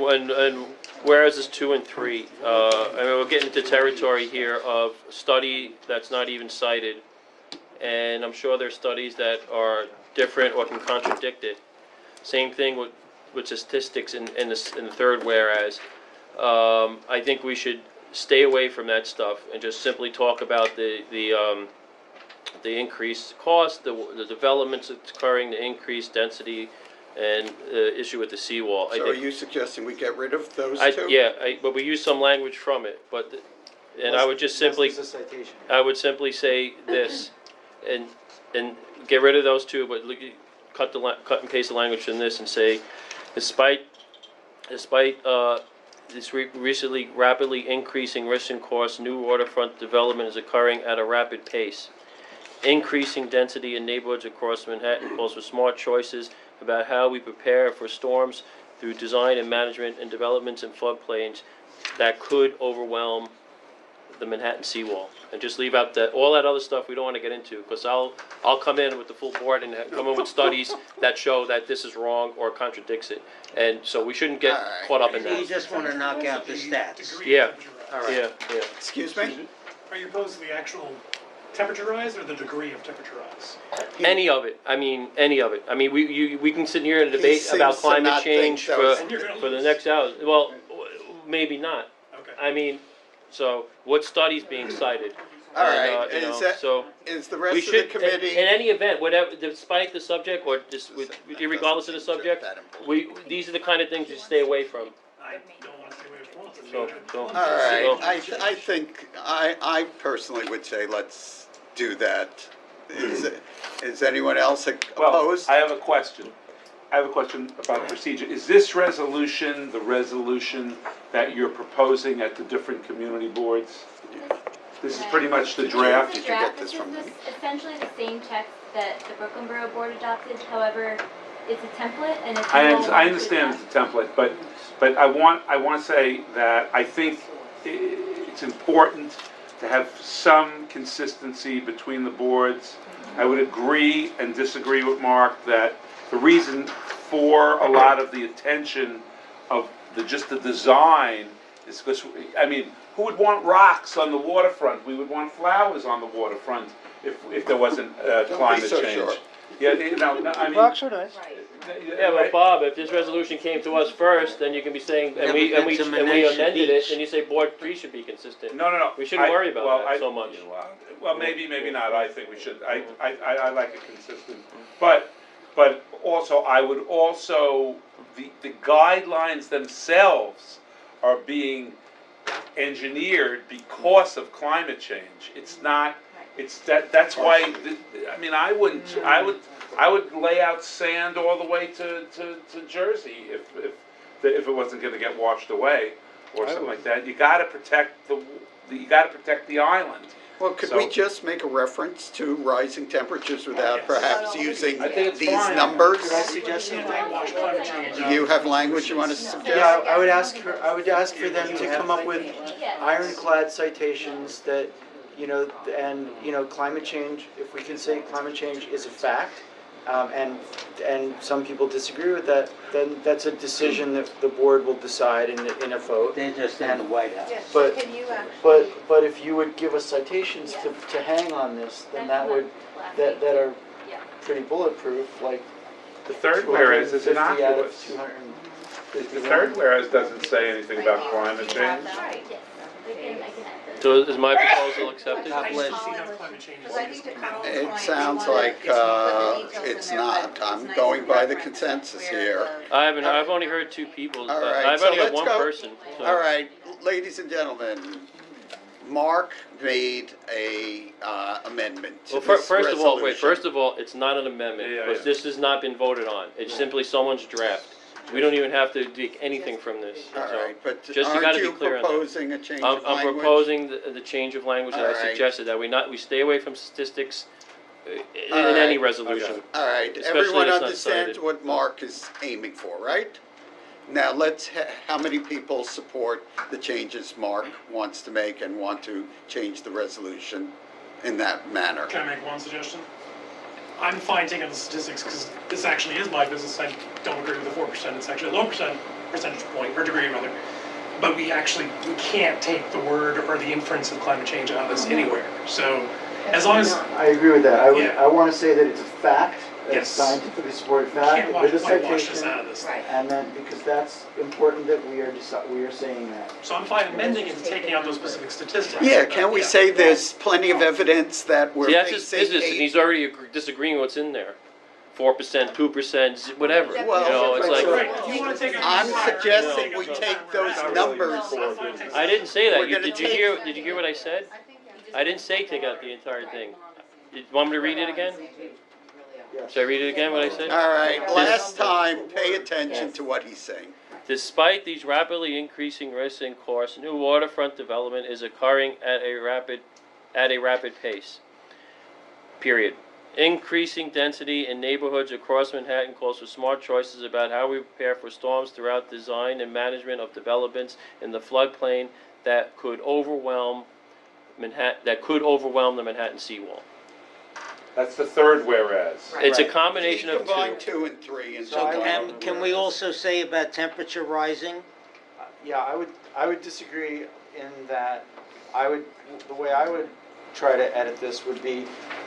[SPEAKER 8] and whereas it's 2 and 3, and we're getting into territory here of study that's not even cited, and I'm sure there's studies that are different or can contradict it. Same thing with statistics in the third whereas. I think we should stay away from that stuff and just simply talk about the increased cost, the developments that's occurring, the increased density, and the issue with the seawall.
[SPEAKER 3] So are you suggesting we get rid of those two?
[SPEAKER 8] Yeah, but we use some language from it, and I would just simply,
[SPEAKER 6] Unless there's a citation.
[SPEAKER 8] I would simply say this, and get rid of those two, but cut and paste the language from this and say, despite this recently rapidly increasing risk and cost, new waterfront development is occurring at a rapid pace. Increasing density in neighborhoods across Manhattan calls for smart choices about how we prepare for storms through design and management and developments in floodplains that could overwhelm the Manhattan seawall. And just leave out all that other stuff we don't want to get into, because I'll come in with the full board and come in with studies that show that this is wrong or contradicts it. And so we shouldn't get caught up in that.
[SPEAKER 5] You just want to knock out the stats.
[SPEAKER 8] Yeah,
[SPEAKER 5] All right.
[SPEAKER 8] yeah.
[SPEAKER 3] Excuse me?
[SPEAKER 14] Are you opposed to the actual temperature rise or the degree of temperature rise?
[SPEAKER 8] Any of it. I mean, any of it. I mean, we can sit here and
[SPEAKER 3] He
[SPEAKER 8] debate
[SPEAKER 3] seems
[SPEAKER 8] about
[SPEAKER 3] to
[SPEAKER 8] climate
[SPEAKER 3] not think
[SPEAKER 8] change
[SPEAKER 3] those-
[SPEAKER 8] for the next hour. Well, maybe not.
[SPEAKER 14] Okay.
[SPEAKER 8] I mean, so what study's being cited?
[SPEAKER 3] All
[SPEAKER 8] And,
[SPEAKER 3] right,
[SPEAKER 8] you know,
[SPEAKER 3] is that,
[SPEAKER 8] so
[SPEAKER 3] is the
[SPEAKER 8] we
[SPEAKER 3] rest of the
[SPEAKER 8] should, in
[SPEAKER 3] committee?
[SPEAKER 8] any event, whatever, despite the subject or just regardless of the subject, these are the kind of things you stay away from.
[SPEAKER 14] I don't want to stay away from it.
[SPEAKER 8] So.
[SPEAKER 3] All right, I think, I personally would say let's do that. Is anyone else
[SPEAKER 4] Well,
[SPEAKER 3] opposed?
[SPEAKER 4] I have a question. I have a question about the procedure. Is this resolution the resolution that you're proposing at the different community boards? This is pretty much the draft?
[SPEAKER 15] This is the draft. This is essentially the same text that the Brooklyn Borough Board adopted, however, it's a template and it's.
[SPEAKER 4] I understand it's a template, but I want to say that I think it's important to have some consistency between the boards. I would agree and disagree with Mark that the reason for a lot of the attention of just the design is because, I mean, who would want rocks on the waterfront? We would want flowers on the waterfront if there wasn't climate
[SPEAKER 3] so
[SPEAKER 4] change.
[SPEAKER 3] sure.
[SPEAKER 4] Yeah, no, I mean.
[SPEAKER 9] Rocks are nice.
[SPEAKER 8] Yeah, but Bob, if this resolution came to us first, then you can be saying, and we amended it, and you say Board 3 should be consistent.
[SPEAKER 4] No.
[SPEAKER 8] We shouldn't worry about that so much.
[SPEAKER 4] Well, maybe not. I think we should. I like it consistent. But also, I would also, the guidelines themselves are being engineered because of climate change. It's not, that's why, I mean, I would lay out sand all the way to Jersey if it wasn't gonna get washed away or something like that. You gotta protect the island.
[SPEAKER 3] Well, could
[SPEAKER 4] So-
[SPEAKER 3] we just make a reference to rising temperatures without perhaps using
[SPEAKER 4] I think it's
[SPEAKER 3] these
[SPEAKER 4] fine.
[SPEAKER 3] numbers?
[SPEAKER 6] Could I suggest something?
[SPEAKER 3] You have language you want to suggest?
[SPEAKER 6] Yeah, I would ask for them to come up with ironclad citations that, and, climate change, if we can say climate change is a fact, and some people disagree with that, then that's a decision that the board will decide in a vote.
[SPEAKER 5] They're just in the White House.
[SPEAKER 17] Yes,
[SPEAKER 6] But-
[SPEAKER 17] can you actually?
[SPEAKER 6] But if you would give us citations to hang on this, then that are pretty bulletproof, like
[SPEAKER 4] The third whereas is
[SPEAKER 6] 250 out of
[SPEAKER 4] innocuous.
[SPEAKER 6] 250.
[SPEAKER 4] The third whereas doesn't say anything about climate
[SPEAKER 17] Do you have
[SPEAKER 4] change.
[SPEAKER 17] that?
[SPEAKER 15] Yes, I can add that.
[SPEAKER 8] So is my proposal accepted?
[SPEAKER 14] I just don't see enough climate change.
[SPEAKER 17] Because I think to Colin's point,
[SPEAKER 3] It
[SPEAKER 17] we
[SPEAKER 3] sounds
[SPEAKER 17] wanna
[SPEAKER 3] like
[SPEAKER 17] put the details in
[SPEAKER 3] it's
[SPEAKER 17] there,
[SPEAKER 3] not.
[SPEAKER 17] but it's
[SPEAKER 3] I'm
[SPEAKER 17] nice
[SPEAKER 3] going
[SPEAKER 17] to
[SPEAKER 3] by the
[SPEAKER 17] reference
[SPEAKER 3] consensus
[SPEAKER 17] where
[SPEAKER 3] here.
[SPEAKER 8] I've only heard two people.
[SPEAKER 3] All right,
[SPEAKER 8] I've
[SPEAKER 3] so
[SPEAKER 8] only had
[SPEAKER 3] let's
[SPEAKER 8] one
[SPEAKER 3] go.
[SPEAKER 8] person. So.
[SPEAKER 3] All right, ladies and gentlemen, Mark made a amendment to
[SPEAKER 8] Well,
[SPEAKER 3] this
[SPEAKER 8] first of all,
[SPEAKER 3] resolution.
[SPEAKER 8] first of all, it's not an amendment,
[SPEAKER 4] Yeah,
[SPEAKER 8] because
[SPEAKER 4] yeah.
[SPEAKER 8] this has not been voted on. It's simply someone's draft. We don't even have to take anything from this.
[SPEAKER 3] All
[SPEAKER 8] So,
[SPEAKER 3] right, but
[SPEAKER 8] just you
[SPEAKER 3] aren't
[SPEAKER 8] gotta be
[SPEAKER 3] you
[SPEAKER 8] clear on that.
[SPEAKER 3] proposing a change
[SPEAKER 8] I'm
[SPEAKER 3] of language?
[SPEAKER 8] proposing the change of language that
[SPEAKER 3] All
[SPEAKER 8] I
[SPEAKER 3] right.
[SPEAKER 8] suggested, that we stay away from statistics in
[SPEAKER 3] All
[SPEAKER 8] any
[SPEAKER 3] right.
[SPEAKER 8] resolution.
[SPEAKER 3] All right,
[SPEAKER 8] Especially
[SPEAKER 3] everyone
[SPEAKER 8] if it's not
[SPEAKER 3] understands
[SPEAKER 8] cited.
[SPEAKER 3] what Mark is aiming for, right? Now, how many people support the changes Mark wants to make and want to change the resolution in that manner?
[SPEAKER 14] Can I make one suggestion? I'm fine taking the statistics because this actually is my business. I don't agree with the 4%. It's actually a low percentage point, or degree rather. But we can't take the word or the inference of climate change out of this anywhere. So As long as,
[SPEAKER 6] I agree with that.
[SPEAKER 14] Yeah.
[SPEAKER 6] I want to say that it's a fact,
[SPEAKER 14] Yes.
[SPEAKER 6] it's scientifically supported
[SPEAKER 14] you
[SPEAKER 6] fact,
[SPEAKER 14] can't
[SPEAKER 6] with a
[SPEAKER 14] whitewash this
[SPEAKER 6] citation.
[SPEAKER 14] out of this.
[SPEAKER 6] And then, because that's important that we are saying that.
[SPEAKER 14] So I'm fine amending it and taking out those specific statistics.
[SPEAKER 3] Yeah, can we
[SPEAKER 14] Yeah.
[SPEAKER 3] say there's plenty of evidence that we're
[SPEAKER 8] See, that's his
[SPEAKER 3] facing
[SPEAKER 8] business, and
[SPEAKER 3] a
[SPEAKER 8] he's already disagreeing what's in there. 4%, 2%, whatever, you
[SPEAKER 3] Well,
[SPEAKER 8] know, it's like,
[SPEAKER 14] Right, if you wanna take it.
[SPEAKER 3] I'm suggesting we take those numbers.
[SPEAKER 8] I didn't say
[SPEAKER 3] We're
[SPEAKER 8] that,
[SPEAKER 3] gonna
[SPEAKER 8] did you hear what I said? I didn't say take out the entire thing. You want me to read it again? Should I read it again, what I said?
[SPEAKER 3] All right, last time, pay attention to what he's saying.
[SPEAKER 8] Despite these rapidly increasing risks and costs, new waterfront development is occurring at a rapid pace. Period. Increasing density in neighborhoods across Manhattan calls for smart choices about how we prepare for storms throughout design and management of developments in the floodplain that could overwhelm the Manhattan seawall.
[SPEAKER 4] That's the third whereas.
[SPEAKER 8] It's a
[SPEAKER 6] Right.
[SPEAKER 8] combination of
[SPEAKER 3] Combine
[SPEAKER 8] two.
[SPEAKER 3] 2 and 3 and
[SPEAKER 5] So
[SPEAKER 3] so on.
[SPEAKER 5] can we also say about temperature rising?
[SPEAKER 6] Yeah, I would disagree in that the way I would try to edit this would be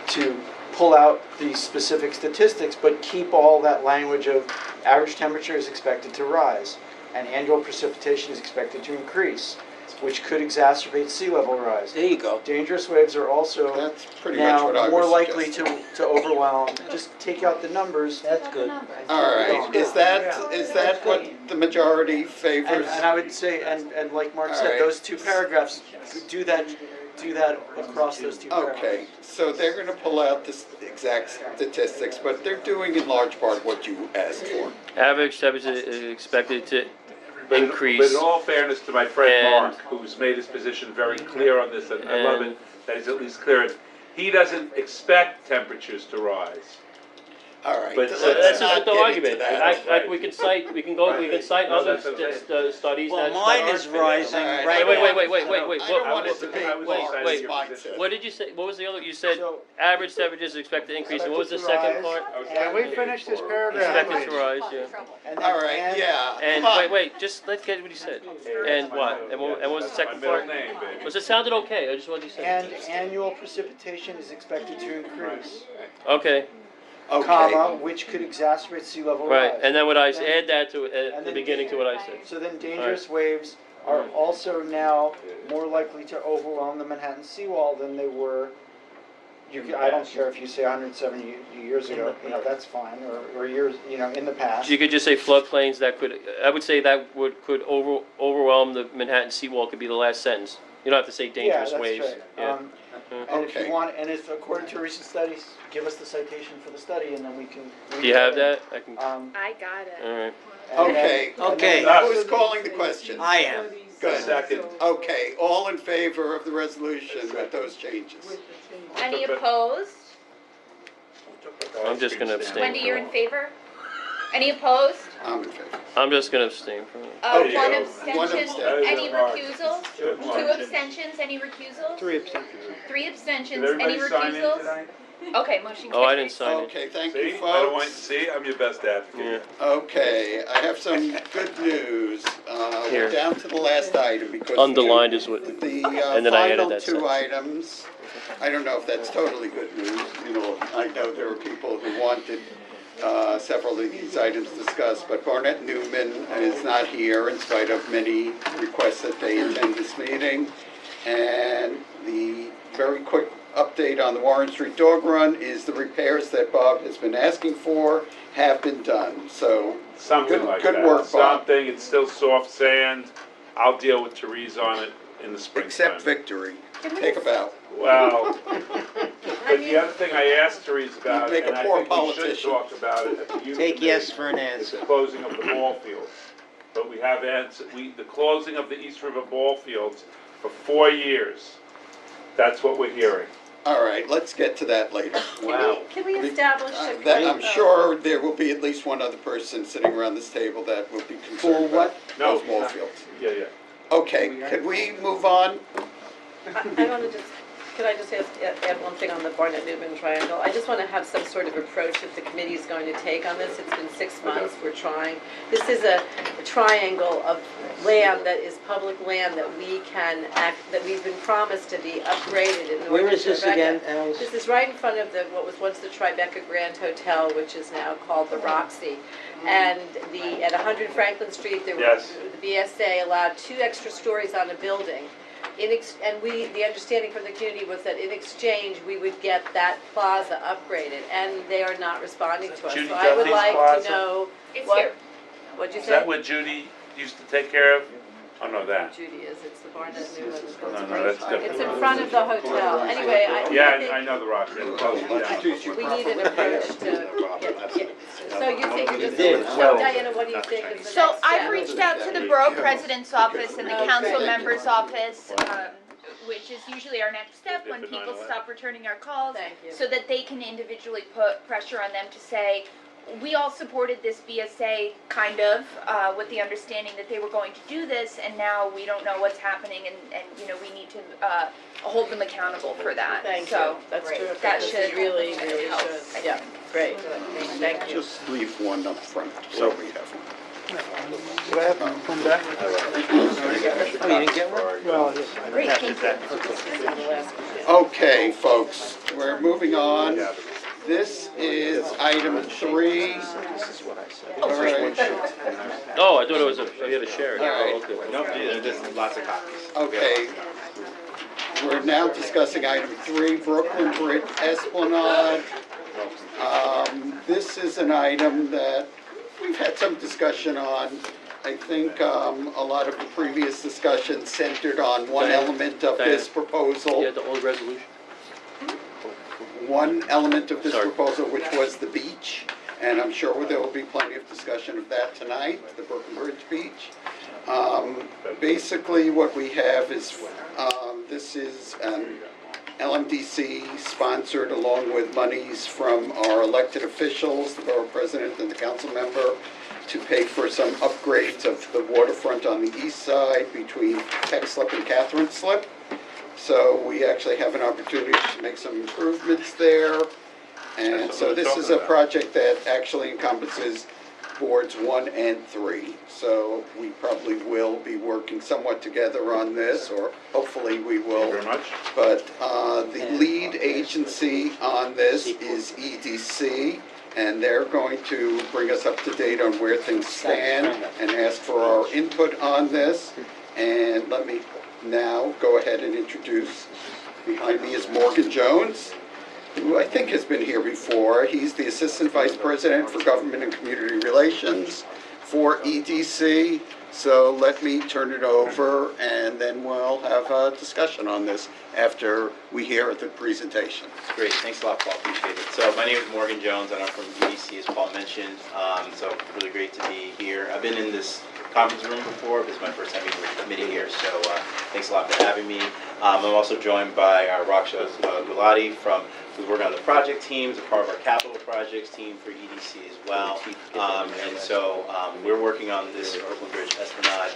[SPEAKER 6] to pull out the specific statistics, but keep all that language of average temperature is expected to rise and annual precipitation is expected to increase, which could exacerbate sea level rise.
[SPEAKER 5] There you go.
[SPEAKER 6] Dangerous waves are also
[SPEAKER 3] That's pretty much what I
[SPEAKER 6] now more
[SPEAKER 3] was
[SPEAKER 6] likely
[SPEAKER 3] suggesting.
[SPEAKER 6] to overwhelm. Just take out the numbers.
[SPEAKER 5] That's good.
[SPEAKER 3] All right, is that what the majority favors?
[SPEAKER 6] And I would say, and like Mark
[SPEAKER 3] All
[SPEAKER 6] said,
[SPEAKER 3] right.
[SPEAKER 6] those two paragraphs, do that across those two paragraphs.
[SPEAKER 3] Okay, so they're gonna pull out the exact statistics, but they're doing in large part what you asked for.
[SPEAKER 8] Average temperature is expected to
[SPEAKER 4] But
[SPEAKER 8] increase.
[SPEAKER 4] in all fairness to my friend
[SPEAKER 8] And-
[SPEAKER 4] Mark, who's made his position very clear on this, and I love it that he's at least clear it. He doesn't expect temperatures to rise.
[SPEAKER 3] All right,
[SPEAKER 4] But
[SPEAKER 3] let's
[SPEAKER 8] That's
[SPEAKER 3] not
[SPEAKER 8] just the
[SPEAKER 3] get
[SPEAKER 8] argument.
[SPEAKER 3] into that.
[SPEAKER 8] We can cite
[SPEAKER 4] No,
[SPEAKER 8] other
[SPEAKER 4] that's okay.
[SPEAKER 8] studies
[SPEAKER 5] Well,
[SPEAKER 8] that
[SPEAKER 5] mine
[SPEAKER 8] aren't
[SPEAKER 5] is
[SPEAKER 8] finished.
[SPEAKER 5] rising
[SPEAKER 3] All right.
[SPEAKER 5] right
[SPEAKER 8] Wait,
[SPEAKER 5] now.
[SPEAKER 8] wait.
[SPEAKER 3] I don't want it to be
[SPEAKER 4] I was
[SPEAKER 3] Mark's
[SPEAKER 4] deciding your
[SPEAKER 3] mindset.
[SPEAKER 4] position.
[SPEAKER 8] What did you say? What was the other? You said
[SPEAKER 6] So-
[SPEAKER 8] average temperatures are expected to increase. And what was the second part?
[SPEAKER 9] Can we finish this paragraph,
[SPEAKER 8] Expected
[SPEAKER 9] please?
[SPEAKER 8] to rise, yeah.
[SPEAKER 6] And then-
[SPEAKER 3] All right,
[SPEAKER 6] and-
[SPEAKER 3] yeah,
[SPEAKER 8] And
[SPEAKER 3] come on.
[SPEAKER 8] wait, just let's get what he said. And what? And what was the second
[SPEAKER 4] Middle
[SPEAKER 8] part?
[SPEAKER 4] name, baby.
[SPEAKER 8] Was it sounded okay? I just wanted to say.
[SPEAKER 6] And annual precipitation is expected to increase,
[SPEAKER 8] Okay,
[SPEAKER 6] comma, which could exacerbate sea level rise.
[SPEAKER 8] right. And then what I
[SPEAKER 6] Then-
[SPEAKER 8] add that to at
[SPEAKER 6] and
[SPEAKER 8] the
[SPEAKER 6] then-
[SPEAKER 8] beginning to what I said.
[SPEAKER 6] So then dangerous waves are also now more likely to overwhelm the Manhattan seawall than they were. I don't care if you say 170 years ago, that's fine, or years, in the past.
[SPEAKER 8] You could just say floodplains that could. I would say that could overwhelm the Manhattan seawall. Could be the last sentence. You don't have to say dangerous
[SPEAKER 6] Yeah,
[SPEAKER 8] waves.
[SPEAKER 6] that's
[SPEAKER 8] Yeah.
[SPEAKER 6] right. And if
[SPEAKER 3] Okay.
[SPEAKER 6] you want, and if according to recent studies, give us the citation for the study, and then we can.
[SPEAKER 8] Do you have that? I can.
[SPEAKER 12] I got it.
[SPEAKER 8] All right.
[SPEAKER 3] Okay.
[SPEAKER 5] Okay.
[SPEAKER 3] Who's calling the question?
[SPEAKER 5] I am.
[SPEAKER 3] Good.
[SPEAKER 4] Second.
[SPEAKER 3] Okay, all in favor of the resolution with those changes?
[SPEAKER 12] Any opposed?
[SPEAKER 8] I'm just gonna abstain.
[SPEAKER 12] Wendy, you're in favor? Any opposed?
[SPEAKER 3] I'm in favor.
[SPEAKER 8] I'm just gonna abstain from it.
[SPEAKER 3] Okay.
[SPEAKER 12] One
[SPEAKER 3] One
[SPEAKER 12] abstention,
[SPEAKER 3] abstention.
[SPEAKER 12] any recusals?
[SPEAKER 4] Good
[SPEAKER 12] Two
[SPEAKER 4] one.
[SPEAKER 12] abstentions, any recusals?
[SPEAKER 9] 3 abstentions.
[SPEAKER 12] Three
[SPEAKER 4] Did
[SPEAKER 12] abstentions, any
[SPEAKER 4] everybody sign in
[SPEAKER 12] recusals?
[SPEAKER 4] tonight?
[SPEAKER 12] Okay, motion
[SPEAKER 8] Oh, I
[SPEAKER 12] carries.
[SPEAKER 8] didn't sign it.
[SPEAKER 3] Okay, thank
[SPEAKER 4] See,
[SPEAKER 3] you,
[SPEAKER 4] I don't want,
[SPEAKER 3] folks.
[SPEAKER 4] see, I'm your best advocate.
[SPEAKER 8] Yeah.
[SPEAKER 3] Okay, I have some good news.
[SPEAKER 8] Here.
[SPEAKER 3] We're down to the last item because.
[SPEAKER 8] Underlined is what.
[SPEAKER 3] The
[SPEAKER 8] And then I added
[SPEAKER 3] final
[SPEAKER 8] that
[SPEAKER 3] two
[SPEAKER 8] sentence.
[SPEAKER 3] items, I don't know if that's totally good news. I know there are people who wanted several of these items discussed, but Barnett Newman is not here in spite of many requests that they attend this meeting. And the very quick update on the Warren Street Dog Run is the repairs that Bob has been asking for have been done, so.
[SPEAKER 4] Something
[SPEAKER 3] Good-
[SPEAKER 4] like
[SPEAKER 3] good
[SPEAKER 4] that.
[SPEAKER 3] work, Bob.
[SPEAKER 4] Something, it's still soft sand. I'll deal with Therese on it in the springtime.
[SPEAKER 3] Except victory. Take a bow.
[SPEAKER 4] Well, but the other thing I asked Therese about,
[SPEAKER 3] Make a
[SPEAKER 4] and I
[SPEAKER 3] poor
[SPEAKER 4] think we should
[SPEAKER 3] politician.
[SPEAKER 4] talk about it at the youth
[SPEAKER 5] Take
[SPEAKER 4] committee,
[SPEAKER 5] yes for an
[SPEAKER 4] is
[SPEAKER 5] answer.
[SPEAKER 4] the closing of the ball fields. But we have the closing of the East River ball fields for 4 years. That's what we're hearing.
[SPEAKER 3] All right, let's get to that later.
[SPEAKER 2] Can we establish a?
[SPEAKER 3] That, I'm sure there will be at least one other person sitting around this table that will be concerned about
[SPEAKER 4] No,
[SPEAKER 3] those ball fields.
[SPEAKER 4] Yeah, yeah.
[SPEAKER 3] Okay, could we move on?
[SPEAKER 2] I want to just, could I just add one thing on the Barnett Newman triangle? I just want to have some sort of approach that the committee is going to take on this. It's been 6 months, we're trying. This is a triangle of land that is public land that we can that we've been promised to be upgraded in order
[SPEAKER 5] Where is
[SPEAKER 2] to
[SPEAKER 5] this
[SPEAKER 2] Tribeca.
[SPEAKER 5] again, Alice?
[SPEAKER 2] This is right in front of what was once the Tribeca Grand Hotel, which is now called the Roxy. And at 100 Franklin Street,
[SPEAKER 4] Yes.
[SPEAKER 2] the BSA allowed 2 extra stories on a building. And the understanding from the community was that in exchange, we would get that plaza upgraded, and they are not responding to us.
[SPEAKER 4] Judy
[SPEAKER 2] So I would
[SPEAKER 4] Duffy's
[SPEAKER 2] like
[SPEAKER 4] Plaza?
[SPEAKER 2] to know
[SPEAKER 12] It's
[SPEAKER 2] what,
[SPEAKER 12] here.
[SPEAKER 2] what'd you
[SPEAKER 4] Is
[SPEAKER 2] say?
[SPEAKER 4] that what Judy used to take care of? Oh, no, that.
[SPEAKER 2] Judy is, it's the Barnett New One.
[SPEAKER 4] No, that's different.
[SPEAKER 2] It's in front of the hotel. Anyway, I
[SPEAKER 4] Yeah,
[SPEAKER 2] think
[SPEAKER 4] I know the rock. Yeah.
[SPEAKER 2] we need an approach to get, so you think you just,
[SPEAKER 5] did.
[SPEAKER 2] so Diana, what do you think is the next
[SPEAKER 12] So
[SPEAKER 2] step?
[SPEAKER 12] I've reached out to the borough president's office and the council member's office, which is usually our next step when people stop returning our calls.
[SPEAKER 2] Thank you.
[SPEAKER 12] So that they can individually put pressure on them to say, we all supported this BSA, kind of, with the understanding that they were going to do this, and now we don't know what's happening, and you know, we need to hold them accountable for that.
[SPEAKER 2] Thank
[SPEAKER 12] So
[SPEAKER 2] you, that's terrific.
[SPEAKER 12] that
[SPEAKER 2] This
[SPEAKER 12] should
[SPEAKER 2] really
[SPEAKER 12] help,
[SPEAKER 2] should,
[SPEAKER 12] I
[SPEAKER 2] yeah,
[SPEAKER 12] think.
[SPEAKER 2] great, thank you.
[SPEAKER 3] Just leave one up front, so we have one.
[SPEAKER 9] Do I have one back?
[SPEAKER 5] Oh, you didn't get one?
[SPEAKER 9] Well, yes, I
[SPEAKER 12] Great,
[SPEAKER 9] have
[SPEAKER 12] thank you.
[SPEAKER 3] Okay, folks, we're moving on. This is item 3. All right.
[SPEAKER 8] Oh, I thought it was I had to share it.
[SPEAKER 3] All right.
[SPEAKER 8] Oh, okay.
[SPEAKER 11] Nope, there's just lots of copies.
[SPEAKER 3] Okay. We're now discussing item 3, Brooklyn Bridge Esplanade. This is an item that we've had some discussion on. I think a lot of the previous discussion centered on one element of this proposal.
[SPEAKER 8] Yeah, the old resolution.
[SPEAKER 3] One element of this
[SPEAKER 8] Sorry.
[SPEAKER 3] proposal, which was the beach, and I'm sure there will be plenty of discussion of that tonight, the Brooklyn Bridge Beach. Basically, what we have is, this is LMDC sponsored along with monies from our elected officials, the borough president and the council member, to pay for some upgrades of the waterfront on the east side between Peck Slip and Catherine Slip. So we actually have an opportunity to make some improvements there. And so this is a project that actually encompasses boards 1 and 3. So we probably will be working somewhat together on this, or hopefully we will.
[SPEAKER 4] Very much.
[SPEAKER 3] But the lead agency on this is EDC, and they're going to bring us up to date on where things stand and ask for our input on this. And let me now go ahead and introduce, behind me is Morgan Jones, who I think has been here before. He's the Assistant Vice President for Government and Community Relations for EDC. So let me turn it over, and then we'll have a discussion on this after we hear the presentation.
[SPEAKER 11] Great, thanks a lot, Paul, appreciate it. So my name is Morgan Jones, and I'm from EDC, as Paul mentioned, so really great to be here. I've been in this conference room before, this is my first time meeting with the committee here, so thanks a lot for having me. I'm also joined by Raksha Gulati who's working on the project teams, a part of our capital projects team for EDC as well. And so we're working on this Brooklyn Bridge Esplanade.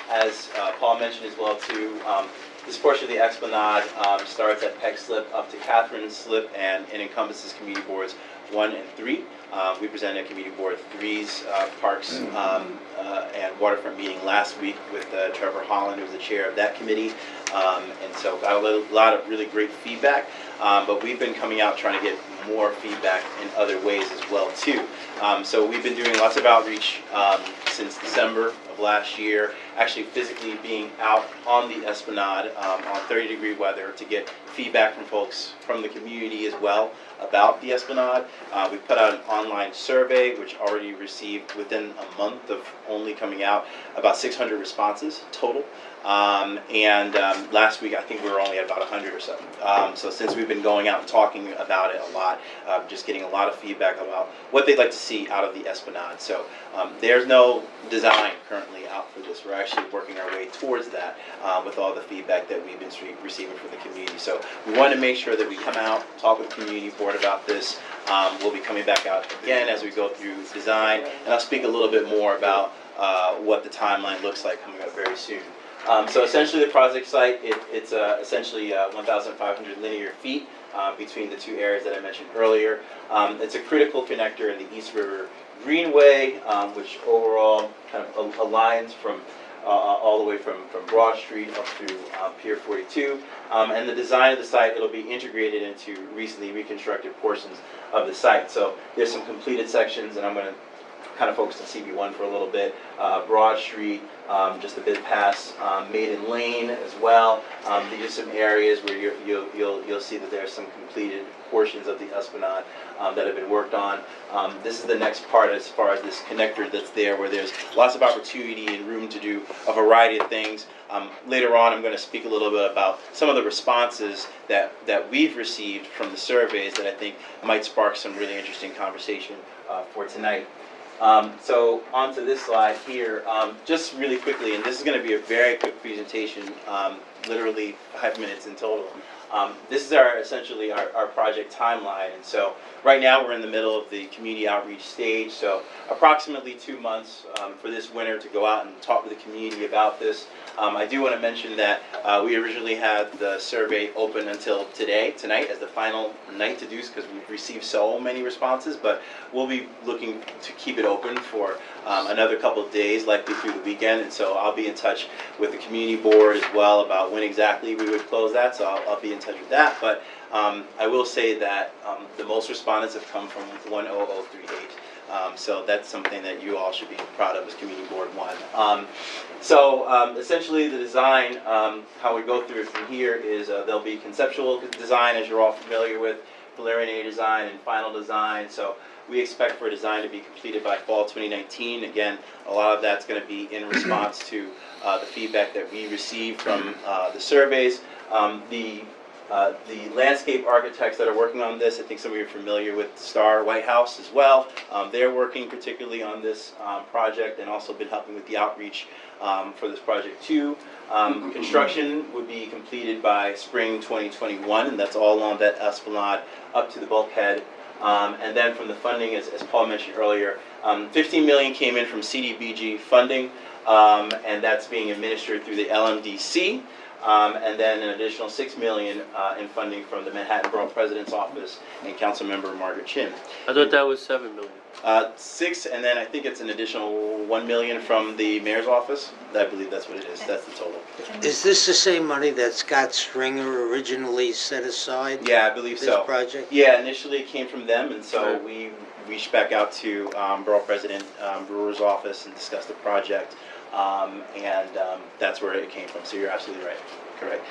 [SPEAKER 11] As Paul mentioned as well too, this portion of the Esplanade starts at Peck Slip up to Catherine Slip, and it encompasses community boards 1 and 3. We presented a community board 3's parks and waterfront meeting last week with Trevor Holland, who was the chair of that committee. And so got a lot of really great feedback, but we've been coming out trying to get more feedback in other ways as well too. So we've been doing lots of outreach since December of last year, actually physically being out on the Esplanade on 30-degree weather to get feedback from folks from the community as well about the Esplanade. We put out an online survey which already received, within a month of only coming out, about 600 responses total. Last week I think we were only at about 100 or so. So since we've been going out and talking about it a lot, just getting a lot of feedback about what they'd like to see out of the Esplanade. So there's no design currently out for this. We're actually working our way towards that with all the feedback that we've been receiving from the community. So we want to make sure that we come out, talk with the community board about this. We'll be coming back out again as we go through design, and I'll speak a little bit more about what the timeline looks like coming up very soon. So essentially the project site, it's essentially 1,500 linear feet between the two areas that I mentioned earlier. It's a critical connector in the East River Greenway, which overall kind of aligns from all the way from Broad Street up to Pier 42. And the design of the site, it'll be integrated into recently reconstructed portions of the site. So there's some completed sections, and I'm going to kind of focus on CB1 for a little bit. Broad Street, just a bit past Maiden Lane as well. These are some areas where you'll see that there's some completed portions of the Esplanade that have been worked on. This is the next part as far as this connector that's there, where there's lots of opportunity and room to do a variety of things. Later on, I'm going to speak a little bit about some of the responses that we've received from the surveys that I think might spark some really interesting conversation for tonight. So onto this slide here, just really quickly, and this is going to be a very quick presentation, literally 5 minutes in total. This is essentially our project timeline, and so right now we're in the middle of the community outreach stage, so approximately 2 months for this winter to go out and talk to the community about this. I do want to mention that we originally had the survey open until tonight as the final night to do, because we've received so many responses, but we'll be looking to keep it open for another couple of days, likely through the weekend, and so I'll be in touch with the community board as well about when exactly we would close that, so I'll be in touch with that. But I will say that the most respondents have come from 10038. So that's something that you all should be proud of as Community Board 1. Essentially the design, how we go through it from here is there'll be conceptual design, as you're all familiar with, preliminary design, and final design. So we expect for a design to be completed by fall 2019. Again, a lot of that's going to be in response to the feedback that we received from the surveys. The landscape architects that are working on this, I think some of you are familiar with Star White House as well. They're working particularly on this project and also been helping with the outreach for this project too. Construction would be completed by spring 2021, and that's all along that Esplanade up to the bulkhead. And then from the funding, as Paul mentioned earlier, 15 million came in from CDBG funding, and that's being administered through the LMDC. And then an additional $6 million in funding from the Manhattan Borough President's Office and Councilmember Margaret Chin.
[SPEAKER 8] I thought that was 7 million.
[SPEAKER 11] 6, and then I think it's an additional $1 million from the mayor's office. I believe that's what it is. That's the total.
[SPEAKER 5] Is this the same money that Scott Stringer originally set aside?
[SPEAKER 11] Yeah, I believe
[SPEAKER 5] this
[SPEAKER 11] so.
[SPEAKER 5] Project?
[SPEAKER 11] Yeah, initially it came from them, and so we reached back out to Borough President Brewer's office and discussed the project. That's where it came from, so you're absolutely right, correct.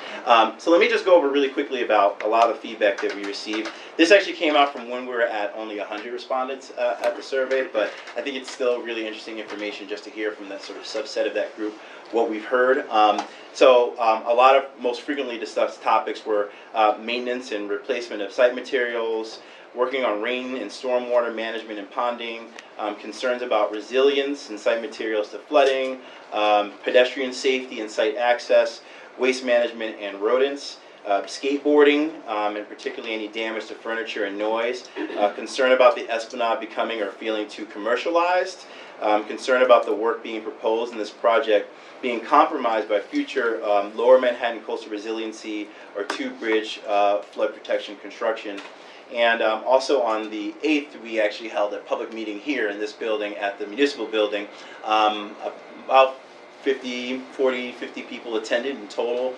[SPEAKER 11] So let me just go over really quickly about a lot of feedback that we received. This actually came out from when we were at only 100 respondents at the survey, but I think it's still really interesting information just to hear from that sort of subset of that group what we've heard. A lot of most frequently discussed topics were maintenance and replacement of site materials, working on rain and stormwater management and ponding, concerns about resilience and site materials to flooding, pedestrian safety and site access, waste management and rodents, skateboarding, and particularly any damage to furniture and noise, concern about the Esplanade becoming or feeling too commercialized, concern about the work being proposed in this project being compromised by future Lower Manhattan Coastal Resiliency or two-bridge flood protection construction. And also on the 8th, we actually held a public meeting here in this building at the municipal building. About 50 people attended in total.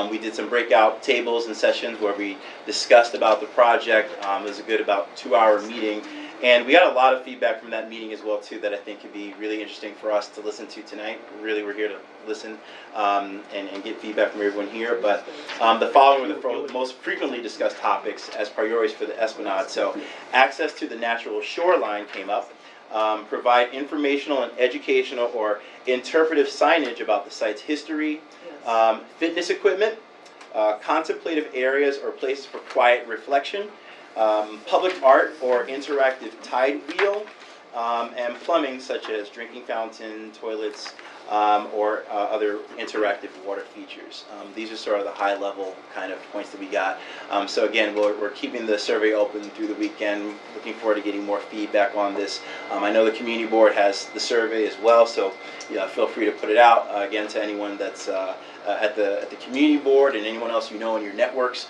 [SPEAKER 11] We did some breakout tables and sessions where we discussed about the project. It was a good about 2-hour meeting. And we got a lot of feedback from that meeting as well too that I think could be really interesting for us to listen to tonight. Really, we're here to listen and get feedback from everyone here. But the following were the most frequently discussed topics as priorities for the Esplanade. So access to the natural shoreline came up. Provide informational and educational or interpretive signage about the site's history, fitness equipment, contemplative areas or places for quiet reflection, public art or interactive tide wheel, and plumbing such as drinking fountain, toilets, or other interactive water features. These are sort of the high-level kind of points that we got. So again, we're keeping the survey open through the weekend, looking forward to getting more feedback on this. I know the community board has the survey as well, so feel free to put it out again to anyone that's at the community board and anyone else you know in your networks.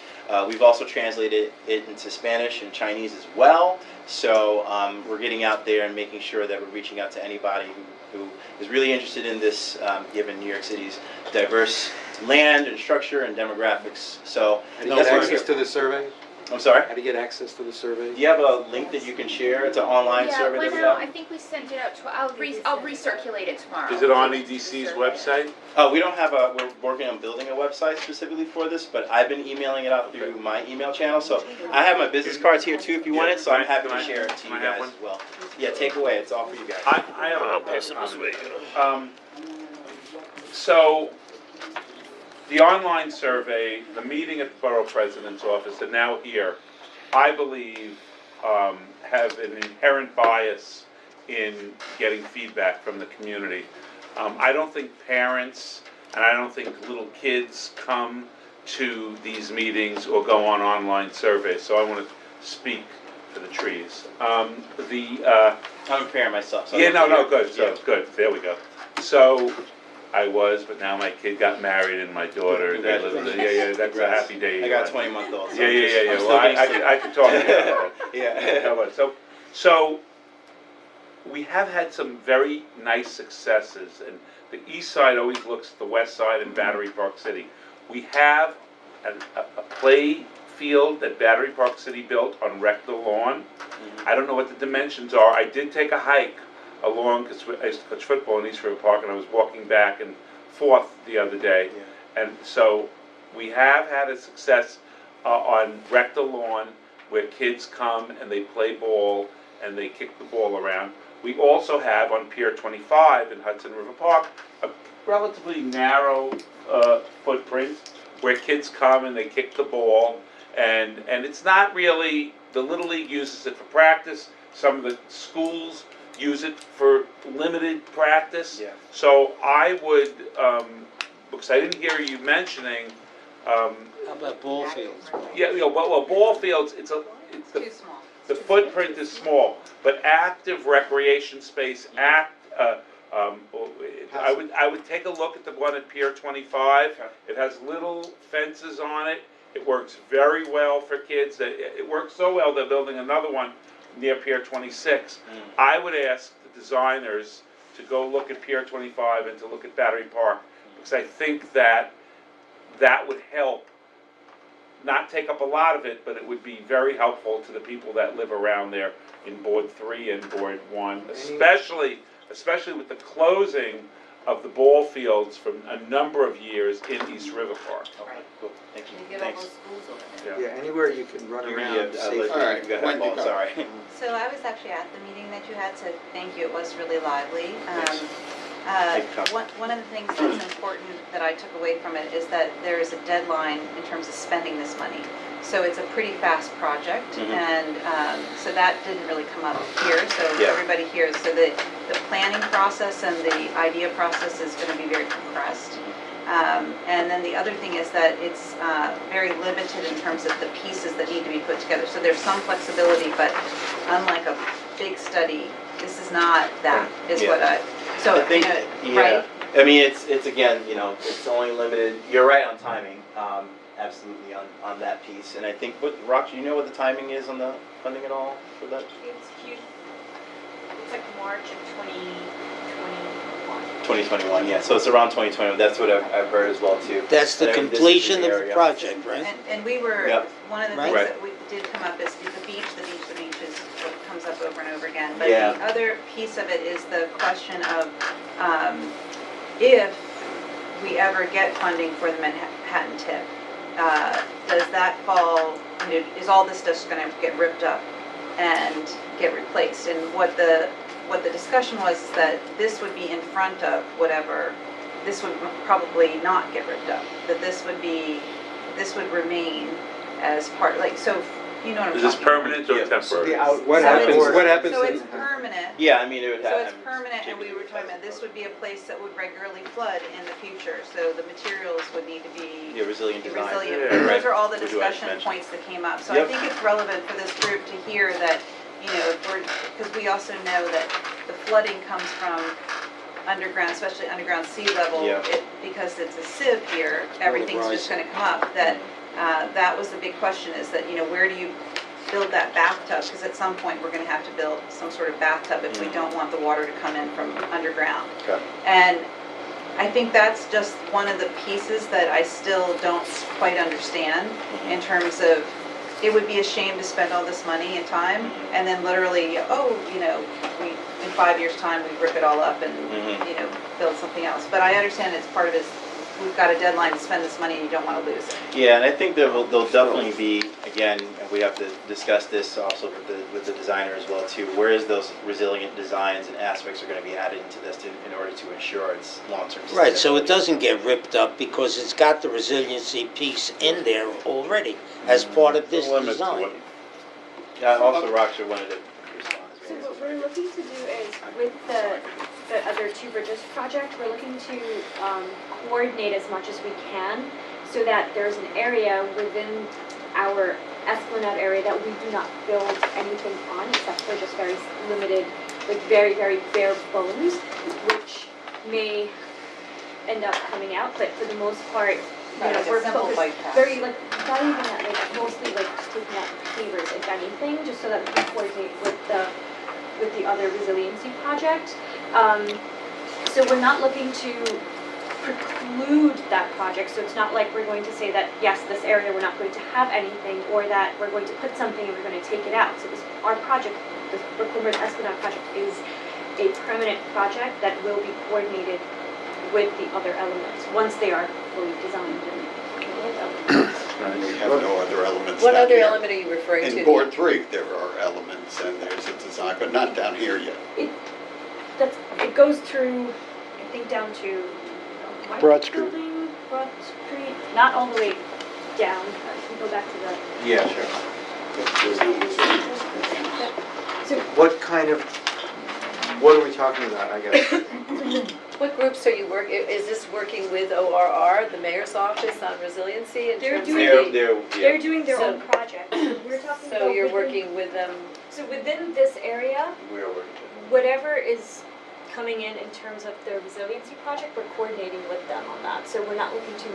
[SPEAKER 11] We've also translated it into Spanish and Chinese as well, so we're getting out there and making sure that we're reaching out to anybody who who is really interested in this, given New York City's diverse land and structure and demographics. So
[SPEAKER 13] How do you
[SPEAKER 11] that's
[SPEAKER 13] get
[SPEAKER 11] why we're
[SPEAKER 13] access
[SPEAKER 11] here.
[SPEAKER 13] to the survey?
[SPEAKER 11] I'm sorry?
[SPEAKER 13] How do you get access to the survey?
[SPEAKER 11] Do you have a link that you can share? It's an online
[SPEAKER 12] Yeah,
[SPEAKER 11] survey
[SPEAKER 12] it
[SPEAKER 11] that
[SPEAKER 12] went
[SPEAKER 11] we
[SPEAKER 12] out, I
[SPEAKER 11] have?
[SPEAKER 12] think we sent it out to, I'll recirculate it tomorrow.
[SPEAKER 4] Is it on EDC's website?
[SPEAKER 11] We don't have we're working on building a website specifically for this, but I've been emailing it out through my email channel. So I have my business cards here too if you want it, so I'm happy to share it to you guys as well. Yeah, take away, it's all for you guys.
[SPEAKER 4] I have a comment. So, the online survey, the meeting at the Borough President's office, and now here, I believe, have an inherent bias in getting feedback from the community. I don't think parents and I don't think little kids come to these meetings or go on online surveys, so I want to speak for the trees.
[SPEAKER 11] I'm a parent myself, so.
[SPEAKER 4] Yeah, no, good, so, good, there we go. So, I was, but now my kid got married and my daughter, they live, yeah, that's a happy day.
[SPEAKER 11] I got a 20-month-old. So
[SPEAKER 4] Yeah, well, I could talk about that.
[SPEAKER 11] Yeah.
[SPEAKER 4] So, we have had some very nice successes, and the east side always looks at the west side in Battery Park City. We have a play field that Battery Park City built on Rector Lawn. I don't know what the dimensions are. I did take a hike along, because I used to coach football in East River Park, and I was walking back and forth the other day. And so we have had a success on Rector Lawn where kids come and they play ball and they kick the ball around. We also have on Pier 25 in Hudson River Park a relatively narrow footprint where kids come and they kick the ball, and it's not really, the Little League uses it for practice, some of the schools use it for limited practice.
[SPEAKER 11] Yeah.
[SPEAKER 4] So I would, because I didn't hear you mentioning,
[SPEAKER 5] How about ball fields?
[SPEAKER 4] yeah, well, ball fields, it's
[SPEAKER 17] Too small.
[SPEAKER 4] the footprint is small, but active recreation space, I would take a look at the one at Pier 25. It has little fences on it. It works very well for kids. It works so well they're building another one near Pier 26. I would ask the designers to go look at Pier 25 and to look at Battery Park, because I think that would help, not take up a lot of it, but it would be very helpful to the people that live around there in Board 3 and Board 1, especially with the closing of the ball fields for a number of years in East River Park.
[SPEAKER 11] Okay, cool, thank you.
[SPEAKER 17] You get all those schools over there.
[SPEAKER 6] Yeah, anywhere you can run around safely.
[SPEAKER 11] All right, go ahead, Paul, sorry.
[SPEAKER 17] So I was actually at the meeting that you had, so thank you, it was really lively. One of the things that's important that I took away from it is that there is a deadline in terms of spending this money. So it's a pretty fast project, and so that didn't really come up here, so everybody here, so the planning process and the idea process is going to be very compressed. And then the other thing is that it's very limited in terms of the pieces that need to be put together. So there's some flexibility, but unlike a big study, this is not that, is what so,
[SPEAKER 11] I think,
[SPEAKER 17] right?
[SPEAKER 11] I mean, it's again, it's only limited, you're right on timing, absolutely on that piece. And I think, Rox, do you know what the timing is on the funding at all for that?
[SPEAKER 15] It's like March of 2021.
[SPEAKER 11] 2021, yeah, so it's around 2021, that's what I've heard as well too.
[SPEAKER 5] That's the
[SPEAKER 11] And I mean, this is
[SPEAKER 5] completion
[SPEAKER 11] the
[SPEAKER 5] of the
[SPEAKER 11] area.
[SPEAKER 5] project, right?
[SPEAKER 17] And we were, one of the things
[SPEAKER 11] Right.
[SPEAKER 17] that we did come up is the beach is what comes up over and over again. But
[SPEAKER 11] Yeah.
[SPEAKER 17] the other piece of it is the question of if we ever get funding for the Manhattan tip, does that fall, is all this stuff going to get ripped up and get replaced? And what the discussion was is that this would be in front of whatever, this would probably not get ripped up, that this would remain as part, like, so, you know what I'm
[SPEAKER 4] Is
[SPEAKER 17] talking
[SPEAKER 4] this permanent or temporary?
[SPEAKER 13] What happens
[SPEAKER 17] So
[SPEAKER 13] in-
[SPEAKER 17] it's permanent.
[SPEAKER 11] Yeah, I mean, it would
[SPEAKER 17] So
[SPEAKER 11] have.
[SPEAKER 17] it's permanent, and we were talking about, this would be a place that would regularly flood in the future, so the materials would need to be
[SPEAKER 11] Yeah, resilient design.
[SPEAKER 17] resilient.
[SPEAKER 11] Yeah,
[SPEAKER 17] Those
[SPEAKER 11] right.
[SPEAKER 17] are all the
[SPEAKER 11] Which I
[SPEAKER 17] discussion
[SPEAKER 11] mentioned.
[SPEAKER 17] points that came up. So
[SPEAKER 11] Yep.
[SPEAKER 17] I think it's relevant for this group to hear that, if we're, because we also know that the flooding comes from underground, especially underground sea level.
[SPEAKER 11] Yeah.
[SPEAKER 17] Because it's a sieve here, everything's just gonna come up, that was the big question, is that, where do you build that bathtub, because at some point, we're gonna have to build some sort of bathtub if we don't want the water to come in from underground.
[SPEAKER 1] Okay.
[SPEAKER 17] And I think that's just one of the pieces that I still don't quite understand in terms of, it would be a shame to spend all this money and time, and then literally, in 5 years' time, we rip it all up and, build something else. But I understand it's part of his, we've got a deadline to spend this money and you don't want to lose it.
[SPEAKER 11] Yeah, and I think there'll definitely be, again, and we have to discuss this also with the designer as well too, where is those resilient designs and aspects are going to be added into this in order to ensure its long-term success.
[SPEAKER 5] Right, so it doesn't get ripped up because it's got the resiliency piece in there already as part of this design.
[SPEAKER 11] Yeah, also Roxor wanted to respond.
[SPEAKER 15] So what we're looking to do is, with the other two bridges project, we're looking to coordinate as much as we can so that there's an area within our Esplanade area that we do not build anything on except for just very limited, like very, very bare bones, which may end up coming out, but for the most part,
[SPEAKER 17] Like a
[SPEAKER 15] we're
[SPEAKER 17] simple
[SPEAKER 15] focused
[SPEAKER 17] bike path.
[SPEAKER 15] very, like, not even that, like, mostly like just taking out pavers, if anything, just so that we can coordinate with the other resiliency project. So we're not looking to preclude that project, so it's not like we're going to say that, yes, this area we're not going to have anything, or that we're going to put something and we're going to take it out. So our project, the Brooklyn Bridge Esplanade project, is a permanent project that will be coordinated with the other elements, once they are fully designed and
[SPEAKER 3] We have no other elements
[SPEAKER 2] What
[SPEAKER 3] down
[SPEAKER 2] other
[SPEAKER 3] here.
[SPEAKER 2] element are you referring to?
[SPEAKER 3] In Board 3, there are elements and there's a design, but not down here yet.
[SPEAKER 15] it goes through, I think, down to White
[SPEAKER 9] Broad Street.
[SPEAKER 15] Building, Broad Street, not all the way down. We go back to the.
[SPEAKER 11] Yeah, sure.
[SPEAKER 15] So
[SPEAKER 6] What are we talking about, I guess?
[SPEAKER 2] What groups are you is this working with ORR, the mayor's office on resiliency in
[SPEAKER 15] They're
[SPEAKER 2] terms
[SPEAKER 15] doing
[SPEAKER 2] of?
[SPEAKER 15] They're doing their
[SPEAKER 2] So-
[SPEAKER 15] own project. We're talking
[SPEAKER 2] So
[SPEAKER 15] about
[SPEAKER 2] you're
[SPEAKER 15] within-
[SPEAKER 2] working with them,
[SPEAKER 15] So within this area,
[SPEAKER 11] We're working.
[SPEAKER 15] whatever is coming in terms of their resiliency project, we're coordinating with them on that. So we're not looking to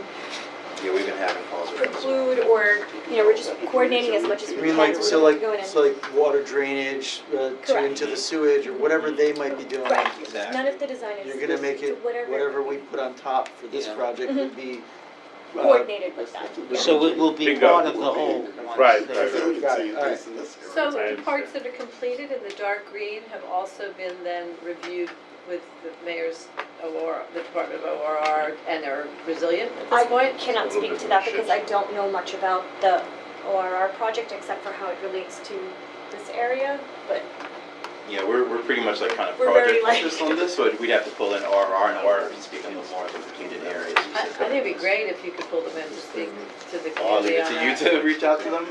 [SPEAKER 11] Yeah, we've been having calls with them.
[SPEAKER 15] preclude or, we're just coordinating as much as we
[SPEAKER 6] I
[SPEAKER 15] can.
[SPEAKER 6] mean, like,
[SPEAKER 15] So
[SPEAKER 6] so
[SPEAKER 15] we
[SPEAKER 6] like,
[SPEAKER 15] don't go in and-
[SPEAKER 6] so like water drainage to
[SPEAKER 15] Correct.
[SPEAKER 6] into the sewage or whatever they might be doing.
[SPEAKER 15] Right,
[SPEAKER 11] Exactly.
[SPEAKER 15] none of the designers.
[SPEAKER 6] You're gonna make it, whatever we put on top for this
[SPEAKER 11] Yeah.
[SPEAKER 6] project would be.
[SPEAKER 15] Coordinated with that.
[SPEAKER 5] So it will be
[SPEAKER 4] Bingo.
[SPEAKER 5] part of the whole. once
[SPEAKER 4] Right,
[SPEAKER 5] they're-
[SPEAKER 4] right.
[SPEAKER 6] Got it, all right.
[SPEAKER 2] so
[SPEAKER 4] I
[SPEAKER 2] the parts that are completed in the dark green have also been then reviewed with the mayor's OR, the Department of ORR, and are resilient at this
[SPEAKER 15] I
[SPEAKER 2] point?
[SPEAKER 15] cannot speak to that because I don't know much about the ORR project except for how it relates to this area, but
[SPEAKER 11] Yeah, we're pretty much like kind of
[SPEAKER 15] We're very,
[SPEAKER 11] project
[SPEAKER 15] like-
[SPEAKER 11] focused on this, so we'd have to pull in ORR, and ORR can speak on the more of the completed areas.
[SPEAKER 2] I think it'd be great if you could pull them in to speak to the
[SPEAKER 11] I'll leave
[SPEAKER 2] community
[SPEAKER 11] it
[SPEAKER 2] on
[SPEAKER 11] to
[SPEAKER 2] that.
[SPEAKER 11] you to reach out to them.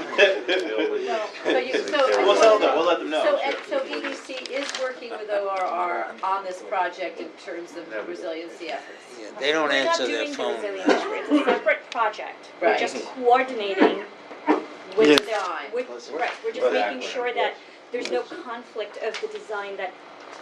[SPEAKER 2] So
[SPEAKER 11] We'll tell them, we'll let them know.
[SPEAKER 2] So EDC is working with ORR on this project in terms of resiliency efforts.
[SPEAKER 5] Yeah, they don't
[SPEAKER 15] we're not
[SPEAKER 5] answer their
[SPEAKER 15] doing the
[SPEAKER 5] phone.
[SPEAKER 15] resilience, it's a separate project. We're
[SPEAKER 2] Right.
[SPEAKER 15] just coordinating
[SPEAKER 9] Yeah.
[SPEAKER 15] with
[SPEAKER 2] Design.
[SPEAKER 15] right, we're just making sure that there's no conflict of the design that,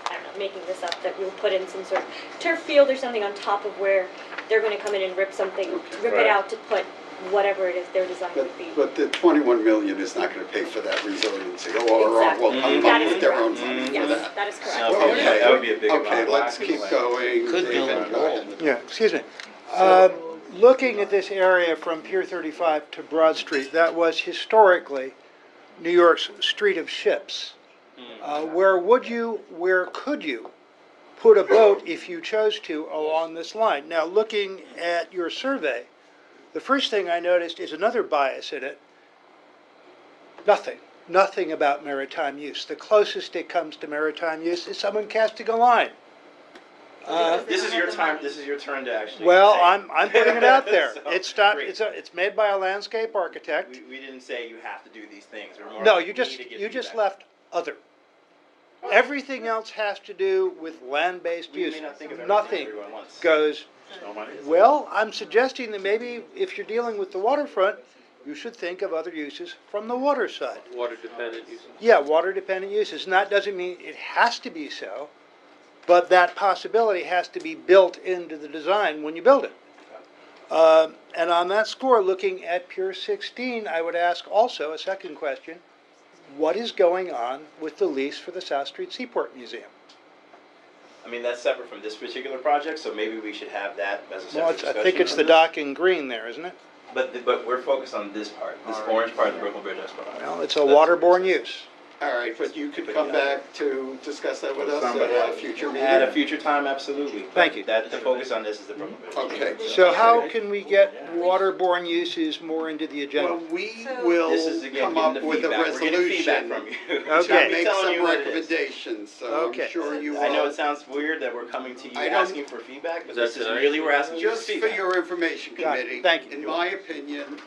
[SPEAKER 15] I don't know, making this up, that we'll put in some sort of turf field or something on top of where they're gonna come in and rip it
[SPEAKER 4] Right.
[SPEAKER 15] out to put whatever it is their design would be.
[SPEAKER 3] But the 21 million is not going to pay for that resiliency. ORR will come
[SPEAKER 15] That
[SPEAKER 3] up
[SPEAKER 15] is
[SPEAKER 3] with their own
[SPEAKER 15] correct.
[SPEAKER 3] money for
[SPEAKER 15] Yes,
[SPEAKER 3] that.
[SPEAKER 15] that is correct.
[SPEAKER 11] That would be- that would be a big amount.
[SPEAKER 3] Okay, let's keep going.
[SPEAKER 5] Could build
[SPEAKER 3] David,
[SPEAKER 5] a
[SPEAKER 3] go
[SPEAKER 5] wall.
[SPEAKER 3] ahead.
[SPEAKER 9] Yeah, excuse me. Looking at this area from Pier 35 to Broad Street, that was historically New York's street of ships. Where could you put a boat if you chose to along this line? Now, looking at your survey, the first thing I noticed is another bias in it. Nothing about maritime use. The closest it comes to maritime use is someone casting a line.
[SPEAKER 11] This is your time, this is your turn to actually.
[SPEAKER 9] Well,
[SPEAKER 11] say.
[SPEAKER 9] I'm putting it out there.
[SPEAKER 11] So,
[SPEAKER 9] It's
[SPEAKER 11] great.
[SPEAKER 9] it's made by a landscape architect.
[SPEAKER 11] We didn't say you have to do these things. We're more
[SPEAKER 9] No,
[SPEAKER 11] like,
[SPEAKER 9] you
[SPEAKER 11] we need to get
[SPEAKER 9] you just
[SPEAKER 11] feedback.
[SPEAKER 9] left other. Everything else has to do with land-based
[SPEAKER 11] We
[SPEAKER 9] use.
[SPEAKER 11] may not think of everything
[SPEAKER 9] Nothing
[SPEAKER 11] everyone wants.
[SPEAKER 9] goes,
[SPEAKER 4] So money.
[SPEAKER 9] well, I'm suggesting that maybe if you're dealing with the waterfront, you should think of other uses from the water side.
[SPEAKER 8] Water dependent uses.
[SPEAKER 9] Yeah, water-dependent uses, and that doesn't mean it has to be so, but that possibility has to be built into the design when you build it. And on that score, looking at Pier 16, I would ask also a second question. what is going on with the lease for the South Street Seaport Museum?
[SPEAKER 11] I mean, that's separate from this particular project, so maybe we should have that as a
[SPEAKER 9] Well,
[SPEAKER 11] separate
[SPEAKER 9] I
[SPEAKER 11] discussion.
[SPEAKER 9] think it's
[SPEAKER 11] on
[SPEAKER 9] the
[SPEAKER 11] this.
[SPEAKER 9] dock in green there, isn't it?
[SPEAKER 11] But we're focused on this part, this orange part of the Brooklyn Bridge Esplanade.
[SPEAKER 9] Well, it's a waterborne use.
[SPEAKER 3] All right, but you could come back to discuss that with us at a future meeting?
[SPEAKER 11] At a future time, absolutely.
[SPEAKER 9] Thank you.
[SPEAKER 11] That, the focus on this is the Brooklyn Bridge.
[SPEAKER 3] Okay.
[SPEAKER 9] So how can we get waterborne uses more into the agenda?
[SPEAKER 3] Well, we
[SPEAKER 17] So-
[SPEAKER 3] will
[SPEAKER 11] This is, again,
[SPEAKER 3] come
[SPEAKER 11] getting
[SPEAKER 3] up
[SPEAKER 11] the
[SPEAKER 3] with a
[SPEAKER 11] feedback. We're getting feedback
[SPEAKER 3] resolution.
[SPEAKER 11] from you.
[SPEAKER 9] Okay.
[SPEAKER 11] I'm
[SPEAKER 3] Make
[SPEAKER 11] telling
[SPEAKER 3] some
[SPEAKER 11] you what it is.
[SPEAKER 3] recommendations, so
[SPEAKER 9] Okay.
[SPEAKER 3] I'm sure you will.
[SPEAKER 11] I know it sounds weird that we're coming to you
[SPEAKER 3] I don't-
[SPEAKER 11] asking for feedback, but
[SPEAKER 8] Is that
[SPEAKER 11] this is
[SPEAKER 8] tonight?
[SPEAKER 11] really, we're asking you for
[SPEAKER 3] Just for
[SPEAKER 11] feedback.
[SPEAKER 3] your information,
[SPEAKER 9] Got it.
[SPEAKER 3] committee.
[SPEAKER 9] Thank you.
[SPEAKER 3] In my opinion,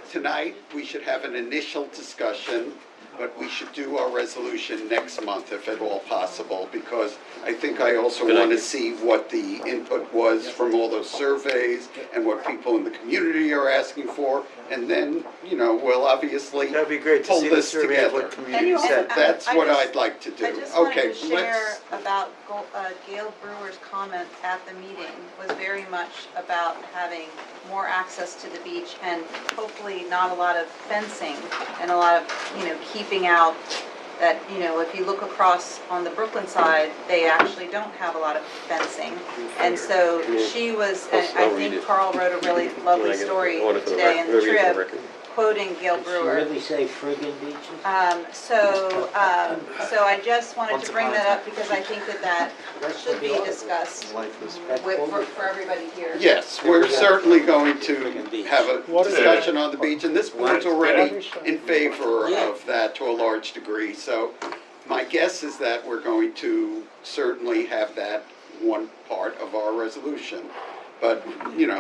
[SPEAKER 3] tonight, we should have an initial discussion, but we should do our resolution next month if at all possible, because I think I also
[SPEAKER 8] Good
[SPEAKER 3] want to
[SPEAKER 8] idea.
[SPEAKER 3] see what the input was from all those surveys and what people in the community are asking for, and then, you know, we'll obviously
[SPEAKER 6] That'd be great to
[SPEAKER 3] pull
[SPEAKER 6] see the
[SPEAKER 3] this
[SPEAKER 6] survey of
[SPEAKER 3] together.
[SPEAKER 6] what community
[SPEAKER 17] And-
[SPEAKER 6] said.
[SPEAKER 3] That's
[SPEAKER 17] I
[SPEAKER 3] what
[SPEAKER 17] just-
[SPEAKER 3] I'd like to do.
[SPEAKER 17] I just wanted
[SPEAKER 3] Okay,
[SPEAKER 17] to share
[SPEAKER 3] let's,
[SPEAKER 17] about Gail Brewer's comment at the meeting was very much about having more access to the beach and hopefully not a lot of fencing and a lot of, keeping out that, if you look across on the Brooklyn side, they actually don't have a lot of fencing. And so she was, and I think Carl wrote a really lovely story today in the Trib, quoting Gail
[SPEAKER 5] Did you
[SPEAKER 17] Brewer.
[SPEAKER 5] really say friggin' beaches?
[SPEAKER 17] So I just wanted to bring that up because I think that should be discussed for everybody here.
[SPEAKER 3] yes, we're certainly going to have a discussion on the beach, and this board's already in favor of that to a large degree. So my guess is that we're going to certainly have that one part of our resolution. But,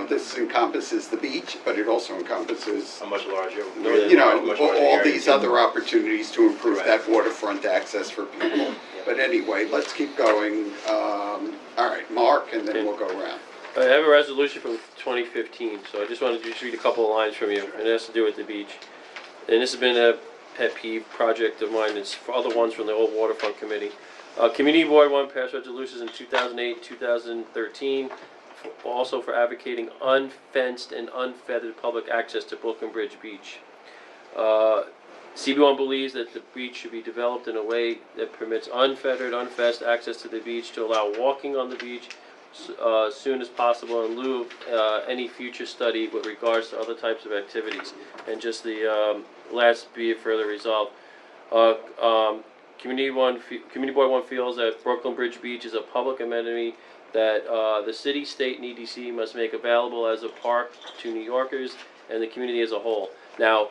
[SPEAKER 3] this encompasses the beach, but it also encompasses,
[SPEAKER 11] A much larger. much larger
[SPEAKER 3] all
[SPEAKER 11] area.
[SPEAKER 3] these other opportunities to improve that waterfront access for people. But anyway, let's keep going. All right, Mark, and then we'll go around.
[SPEAKER 8] I have a resolution from 2015, so I just wanted to just read a couple of lines from you, and it has to do with the beach. And this has been a pet peeve project of mine, it's for other ones from the old waterfront committee. Community Board 1 passed resolutions in 2008, 2013, also for advocating unfenced and unfeathered public access to Brooklyn Bridge Beach. CB1 believes that the beach should be developed in a way that permits unfettered, unfenced access to the beach to allow walking on the beach as soon as possible in lieu of any future study with regards to other types of activities. And just the last, be it further resolved. Community Board 1 feels that Brooklyn Bridge Beach is a public amenity that the city, state, and EDC must make available as a park to New Yorkers and the community as a whole. Now,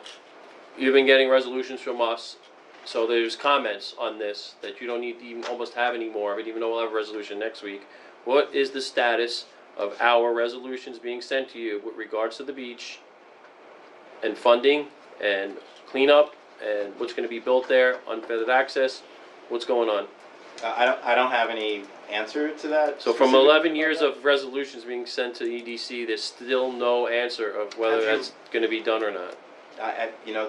[SPEAKER 8] you've been getting resolutions from us, so there's comments on this that you don't need to even almost have any more of it, even though we'll have a resolution next week. What is the status of our resolutions being sent to you with regards to the beach and funding and cleanup and what's gonna be built there, unfettered access? What's going on?
[SPEAKER 11] I don't have any answer to that.
[SPEAKER 8] So from
[SPEAKER 11] specific-
[SPEAKER 8] 11 years of resolutions being sent to EDC, there's still no answer of whether
[SPEAKER 11] Have you-
[SPEAKER 8] that's gonna be done or not.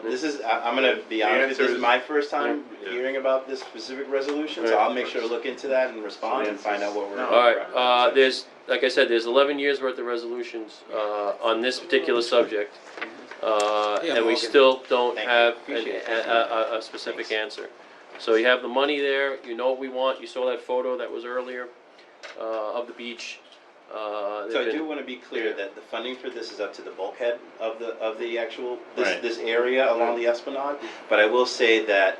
[SPEAKER 11] This is, I'm gonna be honest, with you, this is my first time hearing about this specific resolution, so
[SPEAKER 8] Right.
[SPEAKER 11] I'll make sure to look into that and respond and find out what we're.
[SPEAKER 8] All right, there's, like I said, there's 11 years worth of resolutions, on this particular subject. And we
[SPEAKER 3] Morgan.
[SPEAKER 8] still don't
[SPEAKER 11] Thank you.
[SPEAKER 8] have
[SPEAKER 11] Appreciate it.
[SPEAKER 8] a specific answer. So you have the money there, you know what we want, you saw that photo that was earlier, of the beach.
[SPEAKER 11] So I do want to be clear that the funding for this is up to the bulkhead of the actual, this area along the Esplanade. But I will say that,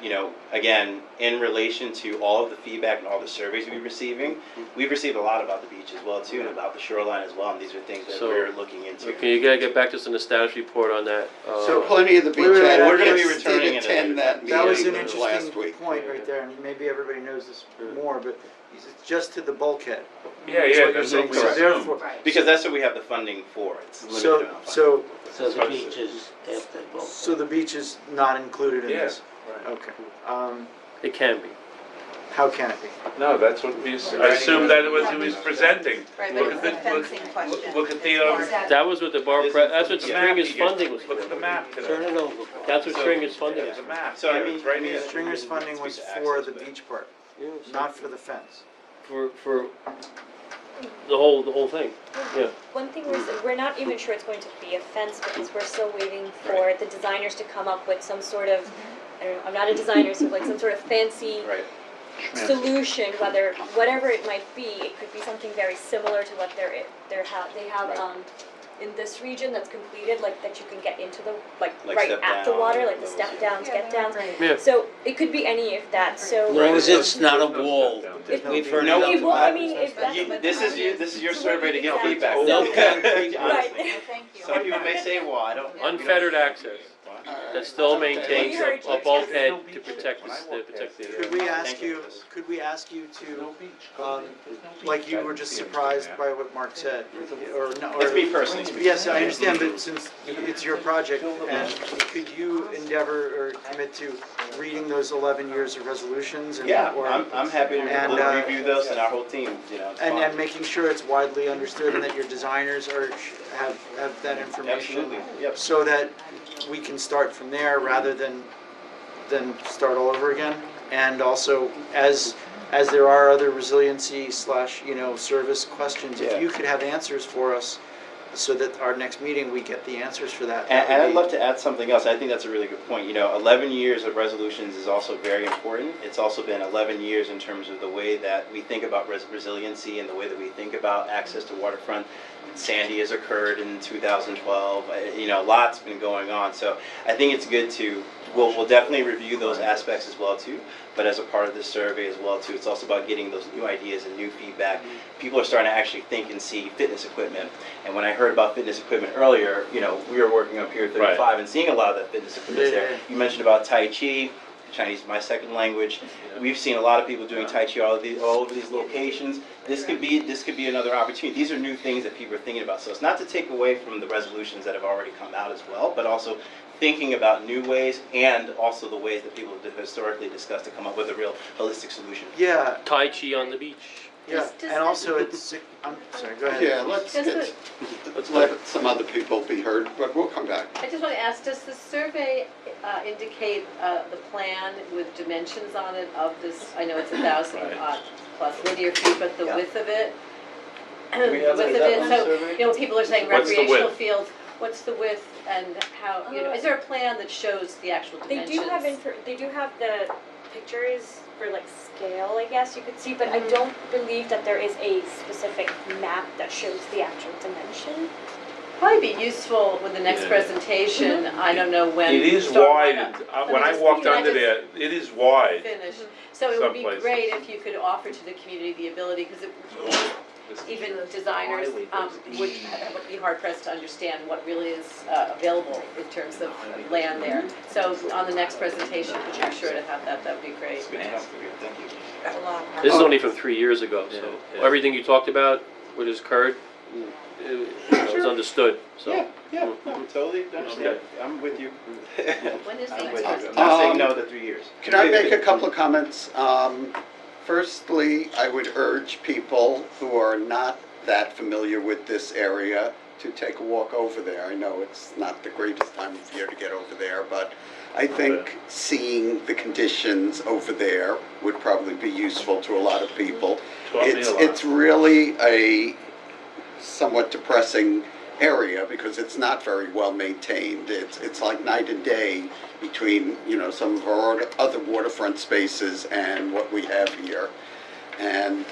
[SPEAKER 11] again, in relation to all of the feedback and all the surveys we've received a lot about the beach as well too, and about the shoreline as well, and these are things that
[SPEAKER 8] So,
[SPEAKER 11] we're looking into.
[SPEAKER 8] Can you get back to us on the status report on that?
[SPEAKER 3] So plenty of the beach
[SPEAKER 6] Wait, wait, wait,
[SPEAKER 11] we're gonna be
[SPEAKER 3] advocates
[SPEAKER 11] returning
[SPEAKER 3] did
[SPEAKER 11] in a
[SPEAKER 3] attend that
[SPEAKER 6] That was an
[SPEAKER 3] meeting last
[SPEAKER 6] interesting
[SPEAKER 3] week.
[SPEAKER 6] point right there, and maybe everybody knows this more, but it's just to the bulkhead.
[SPEAKER 4] Yeah,
[SPEAKER 6] That's
[SPEAKER 4] yeah,
[SPEAKER 6] what you're
[SPEAKER 4] that's
[SPEAKER 6] saying.
[SPEAKER 4] what
[SPEAKER 6] So
[SPEAKER 4] we're
[SPEAKER 6] therefore,
[SPEAKER 11] Because that's what we have the funding for, it's limited
[SPEAKER 6] so,
[SPEAKER 11] amount of funding.
[SPEAKER 6] so,
[SPEAKER 5] So the beach is after both.
[SPEAKER 6] so the beach is not included in
[SPEAKER 4] Yeah.
[SPEAKER 6] this? Okay.
[SPEAKER 8] It can be.
[SPEAKER 6] How can it be?
[SPEAKER 4] No, that's what we, I assumed that it was, he was presenting.
[SPEAKER 17] Right,
[SPEAKER 4] Look
[SPEAKER 17] but
[SPEAKER 4] at
[SPEAKER 17] it's
[SPEAKER 4] the,
[SPEAKER 17] a
[SPEAKER 4] look,
[SPEAKER 17] fencing question.
[SPEAKER 4] look at the,
[SPEAKER 17] It's more-
[SPEAKER 8] That was what the bar, that's what
[SPEAKER 11] The
[SPEAKER 8] Stringer's
[SPEAKER 4] map you get.
[SPEAKER 8] funding was for.
[SPEAKER 4] look at the map today.
[SPEAKER 5] Turn it over.
[SPEAKER 8] That's what Stringer's funding
[SPEAKER 4] There's
[SPEAKER 8] is
[SPEAKER 4] a map,
[SPEAKER 11] So, I
[SPEAKER 4] here,
[SPEAKER 11] mean,
[SPEAKER 4] it's right here.
[SPEAKER 6] Stringer's funding was for the beach part, not for the fence.
[SPEAKER 8] for the whole thing, yeah.
[SPEAKER 15] One thing we're not even sure it's going to be a fence because we're still waiting for the designers to come up with some sort of I don't know, I'm not a designer, so like some sort of fancy
[SPEAKER 11] Right.
[SPEAKER 15] solution, whatever it might be, it could be something very similar to what they have in this region that's completed, like that you can get into the
[SPEAKER 11] Like
[SPEAKER 15] right
[SPEAKER 11] step
[SPEAKER 15] at the
[SPEAKER 11] down,
[SPEAKER 15] water, like the
[SPEAKER 11] those,
[SPEAKER 15] step downs, get downs.
[SPEAKER 8] Yeah.
[SPEAKER 15] So it could be any of that. So
[SPEAKER 5] As long as it's not a wall.
[SPEAKER 15] It-
[SPEAKER 5] We've heard
[SPEAKER 11] No,
[SPEAKER 5] enough
[SPEAKER 15] well, I
[SPEAKER 5] about
[SPEAKER 15] mean, if that's what
[SPEAKER 11] This is
[SPEAKER 15] the
[SPEAKER 11] you,
[SPEAKER 15] plan
[SPEAKER 11] this is your
[SPEAKER 15] so
[SPEAKER 11] survey to get
[SPEAKER 15] exactly.
[SPEAKER 11] feedback.
[SPEAKER 5] No concrete.
[SPEAKER 11] Honestly.
[SPEAKER 17] Thank you.
[SPEAKER 11] Some people may say, well, I don't.
[SPEAKER 8] Unfettered access that still maintains
[SPEAKER 15] We heard
[SPEAKER 8] a
[SPEAKER 15] you.
[SPEAKER 8] bulkhead to protect the.
[SPEAKER 6] Could we ask
[SPEAKER 11] Thank
[SPEAKER 6] you, could we ask you to, like you were just surprised by what Mark said, or no, or?
[SPEAKER 11] That's me personally speaking.
[SPEAKER 6] Yes, I understand, but since it's your project, and could you endeavor or commit to reading those 11 years of resolutions? And
[SPEAKER 11] Yeah,
[SPEAKER 6] or-
[SPEAKER 11] I'm happy to
[SPEAKER 6] and,
[SPEAKER 11] review those and our whole team, you know, it's
[SPEAKER 6] And
[SPEAKER 11] fine.
[SPEAKER 6] making sure it's widely understood and that your designers have that information.
[SPEAKER 11] Absolutely, yep.
[SPEAKER 6] So that we can start from there rather than start all over again. And also, as there are other resiliency / service questions,
[SPEAKER 11] Yeah.
[SPEAKER 6] if you could have answers for us so that our next meeting, we get the answers for that.
[SPEAKER 11] And I'd love to add something else. I think that's a really good point. You know, 11 years of resolutions is also very important. It's also been 11 years in terms of the way that we think about resiliency and the way that we think about access to waterfront. Sandy has occurred in 2012. You know, a lot's been going on. So I think it's good to, we'll definitely review those aspects as well too. But as a part of this survey as well too, it's also about getting those new ideas and new feedback. People are starting to actually think and see fitness equipment. And when I heard about fitness equipment earlier, you know, we were working on Pier 35
[SPEAKER 8] Right.
[SPEAKER 11] and seeing a lot of that fitness equipment there. You mentioned about Tai Chi. Chinese is my second language. We've seen a lot of people doing Tai Chi all over these locations. This could be another opportunity. These are new things that people are thinking about. So it's not to take away from the resolutions that have already come out as well, but also thinking about new ways and also the ways that people have historically discussed to come up with a real holistic solution.
[SPEAKER 6] Yeah,
[SPEAKER 8] Tai Chi on the beach.
[SPEAKER 6] yeah, and also it's, I'm sorry, go ahead.
[SPEAKER 3] Yeah, let's let some other people be heard, but we'll come back.
[SPEAKER 2] I just want to ask, does the survey indicate the plan with dimensions on it of this, I know it's 1,000 plus linear feet, but the width of it?
[SPEAKER 11] Do we have
[SPEAKER 2] The width
[SPEAKER 11] that
[SPEAKER 2] of
[SPEAKER 11] on
[SPEAKER 2] it,
[SPEAKER 11] the
[SPEAKER 2] so,
[SPEAKER 11] survey?
[SPEAKER 2] you know, people are saying
[SPEAKER 8] What's the
[SPEAKER 2] recreational
[SPEAKER 8] width?
[SPEAKER 2] fields, what's the width and how, you know, is there a plan that shows the actual
[SPEAKER 15] They
[SPEAKER 2] dimensions?
[SPEAKER 15] do have the pictures for like scale, I guess you could see, but I don't believe that there is a specific map that shows the actual dimension.
[SPEAKER 2] Probably be useful with the next
[SPEAKER 4] Yeah.
[SPEAKER 2] presentation, I don't know when.
[SPEAKER 4] It is
[SPEAKER 2] start-
[SPEAKER 4] wide,
[SPEAKER 2] Let
[SPEAKER 4] and
[SPEAKER 2] me
[SPEAKER 4] when I
[SPEAKER 2] just-
[SPEAKER 4] walked
[SPEAKER 2] can I
[SPEAKER 4] under
[SPEAKER 2] just
[SPEAKER 4] there, it is wide.
[SPEAKER 2] Finish. So it would be
[SPEAKER 4] Someplace.
[SPEAKER 2] great if you could offer to the community the ability, because even designers would be hard pressed to understand what really is available in terms of land there. So on the next presentation, if you make sure to have that, that would be great.
[SPEAKER 11] Thank you.
[SPEAKER 17] That's a lot.
[SPEAKER 8] This is only from 3 years ago, so
[SPEAKER 4] Yeah.
[SPEAKER 8] everything you talked about, what has occurred, it was understood, so.
[SPEAKER 11] Yeah, no, totally understand. I'm with you.
[SPEAKER 2] When is the
[SPEAKER 11] I'm
[SPEAKER 2] next
[SPEAKER 11] with you. I'm
[SPEAKER 2] presentation?
[SPEAKER 11] not saying no to 3 years.
[SPEAKER 3] Can I make a couple of comments? Firstly, I would urge people who are not that familiar with this area to take a walk over there. I know it's not the greatest time of year to get over there, but I think seeing the conditions over there would probably be useful to a lot of people.
[SPEAKER 4] Taught me a lot.
[SPEAKER 3] It's really a somewhat depressing area because it's not very well maintained. It's like night and day between, you know, some of our other waterfront spaces and what we have here. And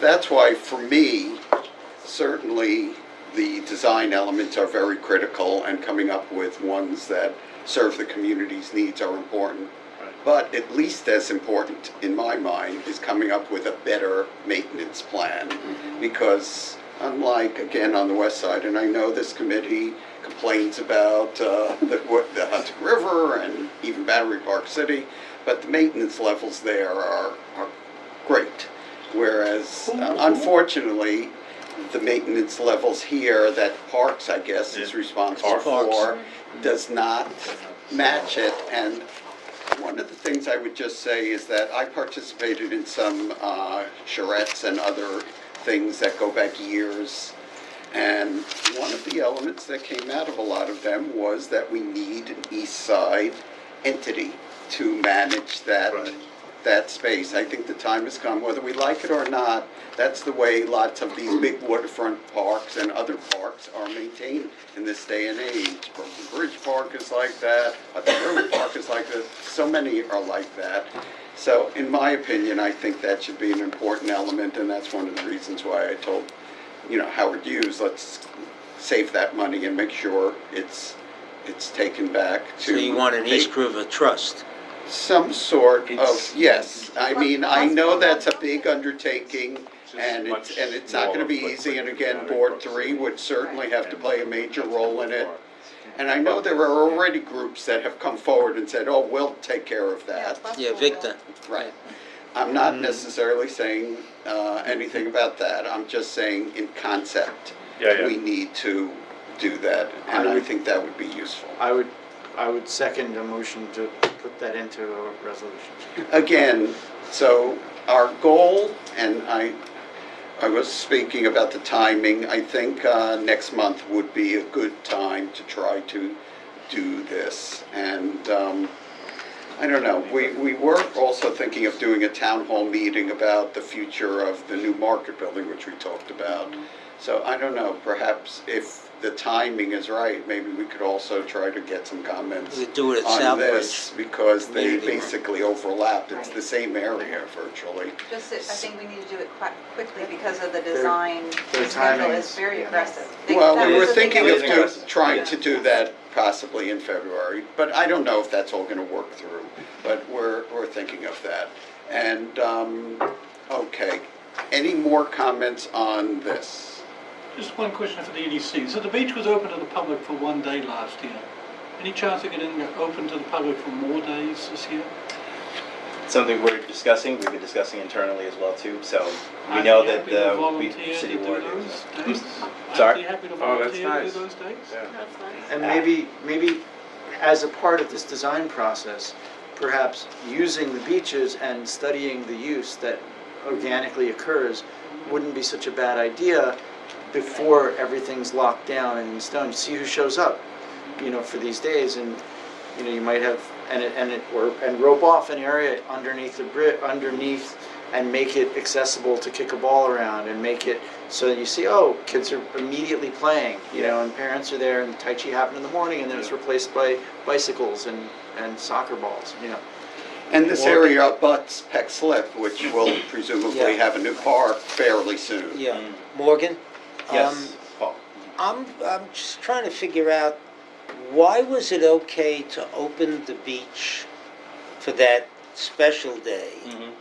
[SPEAKER 3] that's why, for me, certainly the design elements are very critical, and coming up with ones that serve the community's needs are important. But at least as important, in my mind, is coming up with a better maintenance plan. Because unlike, again, on the west side, and I know this committee complains about the Hudson River and even Battery Park City, but the maintenance levels there are great. Whereas, unfortunately, the maintenance levels here that Parks, I guess, is responsible for, does not match it. And one of the things I would just say is that I participated in some charrettes and other things that go back years. And one of the elements that came out of a lot of them was that we need an east side entity to manage that that space. I think the time has come, whether we like it or not, that's the way lots of these big waterfront parks and other parks are maintained in this day and age. Brooklyn Bridge Park is like that, Hudson River Park is like that, so many are like that. So in my opinion, I think that should be an important element, and that's one of the reasons why I told, Howard Hughes, let's save that money and make sure it's taken back to.
[SPEAKER 5] So you want an East River Trust?
[SPEAKER 3] Some sort of, yes. I mean, I know that's a big undertaking, and it's not gonna be easy, and again, Board 3 would certainly have to play a major role in it. And I know there are already groups that have come forward and said, oh, we'll take care of that.
[SPEAKER 5] Yeah, Victor.
[SPEAKER 3] Right. I'm not necessarily saying anything about that, I'm just saying in concept, we need to do that, and I think that would be useful.
[SPEAKER 6] I would second a motion to put that into a resolution.
[SPEAKER 3] Again, so our goal, and I was speaking about the timing, I think next month would be a good time to try to do this. And I don't know, we were also thinking of doing a town hall meeting about the future of the new market building, which we talked about. So I don't know, perhaps if the timing is right, maybe we could also try to get some comments
[SPEAKER 5] We do it at
[SPEAKER 3] on
[SPEAKER 5] Southbridge.
[SPEAKER 3] this, because they
[SPEAKER 5] Community Room.
[SPEAKER 3] basically overlap. It's the same area virtually.
[SPEAKER 17] Just, I think we need to do it quite quickly because of the design.
[SPEAKER 6] their
[SPEAKER 17] The schedule
[SPEAKER 6] timing
[SPEAKER 17] is
[SPEAKER 6] is-
[SPEAKER 17] very
[SPEAKER 6] yeah.
[SPEAKER 17] aggressive.
[SPEAKER 3] Well,
[SPEAKER 17] That
[SPEAKER 3] we
[SPEAKER 17] was
[SPEAKER 3] were
[SPEAKER 17] the thing
[SPEAKER 3] thinking
[SPEAKER 17] that
[SPEAKER 3] of
[SPEAKER 17] was-
[SPEAKER 3] trying to do that possibly in February, but I don't know if that's all gonna work through, but we're thinking of that. And, okay, any more comments on this?
[SPEAKER 18] Just one question for the EDC. So the beach was open to the public for one day last year. Any chance of getting it open to the public for more days this year?
[SPEAKER 11] Something we're discussing, we've been discussing internally as well too, so we
[SPEAKER 18] I'd
[SPEAKER 11] know
[SPEAKER 18] be
[SPEAKER 11] that
[SPEAKER 18] happy to
[SPEAKER 11] the
[SPEAKER 18] volunteer
[SPEAKER 11] city
[SPEAKER 18] to do
[SPEAKER 11] board
[SPEAKER 18] those
[SPEAKER 11] is.
[SPEAKER 18] days.
[SPEAKER 11] Sorry?
[SPEAKER 18] I'd be happy to
[SPEAKER 13] Oh, that's
[SPEAKER 18] volunteer to
[SPEAKER 13] nice.
[SPEAKER 18] do those days.
[SPEAKER 13] Yeah.
[SPEAKER 2] That's nice.
[SPEAKER 6] And maybe as a part of this design process, perhaps using the beaches and studying the use that organically occurs wouldn't be such a bad idea before everything's locked down and in stone. See who shows up, for these days, and you might have and rope off an area underneath underneath and make it accessible to kick a ball around, and make it so that you see, oh, kids are immediately playing, and parents are there, and Tai Chi happened in the morning, and then it's replaced by bicycles and soccer balls,
[SPEAKER 3] And this area abuts Peck Slip, which will presumably have a new park fairly soon.
[SPEAKER 5] Yeah. Morgan?
[SPEAKER 11] Yes, Paul.
[SPEAKER 5] I'm just trying to figure out, why was it okay to open the beach for that special day?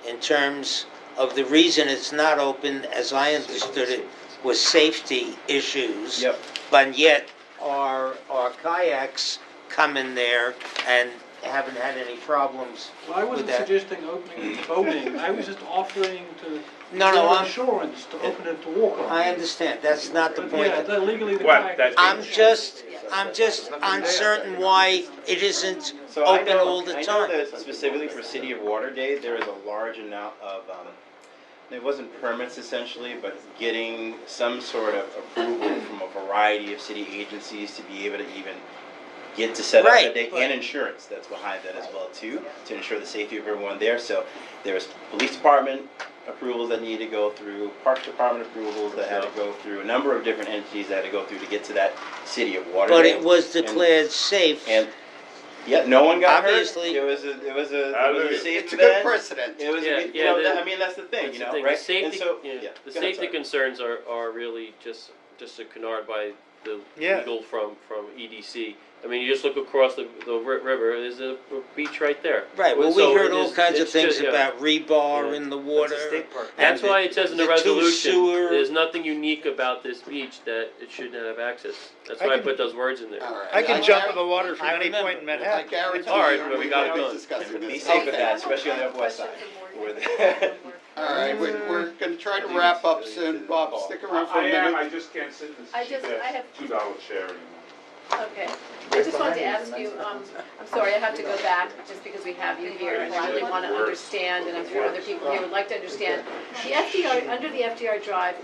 [SPEAKER 5] In terms of the reason it's not open, as I understood it, was safety issues.
[SPEAKER 11] Yep.
[SPEAKER 5] But yet our kayaks come in there and haven't had any problems
[SPEAKER 18] Well, I
[SPEAKER 5] with
[SPEAKER 18] wasn't
[SPEAKER 5] that.
[SPEAKER 18] suggesting opening the boating. I was just offering to
[SPEAKER 5] No,
[SPEAKER 18] give
[SPEAKER 5] I'm-
[SPEAKER 18] insurance to open it to walk on.
[SPEAKER 5] I understand, that's not the
[SPEAKER 18] But
[SPEAKER 5] point.
[SPEAKER 18] yeah, legally the
[SPEAKER 4] What,
[SPEAKER 18] kayak.
[SPEAKER 4] that's-
[SPEAKER 5] I'm just uncertain why it isn't
[SPEAKER 11] So I
[SPEAKER 5] open
[SPEAKER 11] know,
[SPEAKER 5] all the
[SPEAKER 11] I know
[SPEAKER 5] time.
[SPEAKER 11] that specifically for City of Water Day, there is a large amount of, it wasn't permits essentially, but getting some sort of approval from a variety of city agencies to be able to even get to set up
[SPEAKER 5] Right,
[SPEAKER 11] that day,
[SPEAKER 5] but-
[SPEAKER 11] and insurance that's behind that as well too, to ensure the safety of everyone there. So there's police department approvals that need to go through, park department approvals that had to go through, a number of different entities that had to go through to get to that City of Water
[SPEAKER 5] But
[SPEAKER 11] Day.
[SPEAKER 5] it was
[SPEAKER 11] And-
[SPEAKER 5] declared safe.
[SPEAKER 11] And, yeah, no one got
[SPEAKER 5] Obviously.
[SPEAKER 11] hurt. It was a
[SPEAKER 4] Hallelujah.
[SPEAKER 11] safe
[SPEAKER 3] It's a good
[SPEAKER 11] event.
[SPEAKER 3] precedent.
[SPEAKER 11] It was,
[SPEAKER 8] Yeah,
[SPEAKER 11] you
[SPEAKER 8] yeah,
[SPEAKER 11] know,
[SPEAKER 8] the-
[SPEAKER 11] that, I mean, that's the thing,
[SPEAKER 8] That's
[SPEAKER 11] you
[SPEAKER 8] the
[SPEAKER 11] know,
[SPEAKER 8] thing.
[SPEAKER 11] right?
[SPEAKER 8] The safety,
[SPEAKER 11] And so,
[SPEAKER 8] the
[SPEAKER 11] go ahead,
[SPEAKER 8] safety
[SPEAKER 11] sorry.
[SPEAKER 8] concerns are really just a canard by the
[SPEAKER 9] Yeah.
[SPEAKER 8] legal from EDC. I mean, you just look across the river. There's a beach right there.
[SPEAKER 5] Right, well, we
[SPEAKER 8] So
[SPEAKER 5] heard
[SPEAKER 8] it
[SPEAKER 5] all
[SPEAKER 8] is-
[SPEAKER 5] kinds of
[SPEAKER 8] it's
[SPEAKER 5] things
[SPEAKER 8] just- yeah.
[SPEAKER 5] about rebar
[SPEAKER 8] Yeah.
[SPEAKER 5] in the water.
[SPEAKER 8] That's
[SPEAKER 5] and
[SPEAKER 8] why it says in the
[SPEAKER 5] the two
[SPEAKER 8] resolution,
[SPEAKER 5] sewer-
[SPEAKER 8] there's nothing unique about this beach that it shouldn't have access. That's
[SPEAKER 9] I
[SPEAKER 8] why I
[SPEAKER 9] can-
[SPEAKER 8] put those words in there.
[SPEAKER 3] All right.
[SPEAKER 9] I can jump in the water from
[SPEAKER 5] I
[SPEAKER 9] any
[SPEAKER 5] remember.
[SPEAKER 9] point in
[SPEAKER 3] I
[SPEAKER 9] Manhattan.
[SPEAKER 3] guarantee
[SPEAKER 8] All right,
[SPEAKER 3] you,
[SPEAKER 8] but we got it
[SPEAKER 3] will be
[SPEAKER 8] done.
[SPEAKER 3] discussing
[SPEAKER 11] Be
[SPEAKER 3] this.
[SPEAKER 11] safe with that, especially on the upper west side. where the-
[SPEAKER 3] All right, we're gonna try to wrap up soon. Bob, stick around for a
[SPEAKER 4] I am,
[SPEAKER 3] minute.
[SPEAKER 4] I just can't sit in this
[SPEAKER 2] I have-
[SPEAKER 4] $2 chair anymore.
[SPEAKER 2] Okay, I just wanted to ask you, I'm sorry, I have to go back just because we have you here, and I really want to understand, and I'm sure other people here would like to understand. The FDR, under the FDR Drive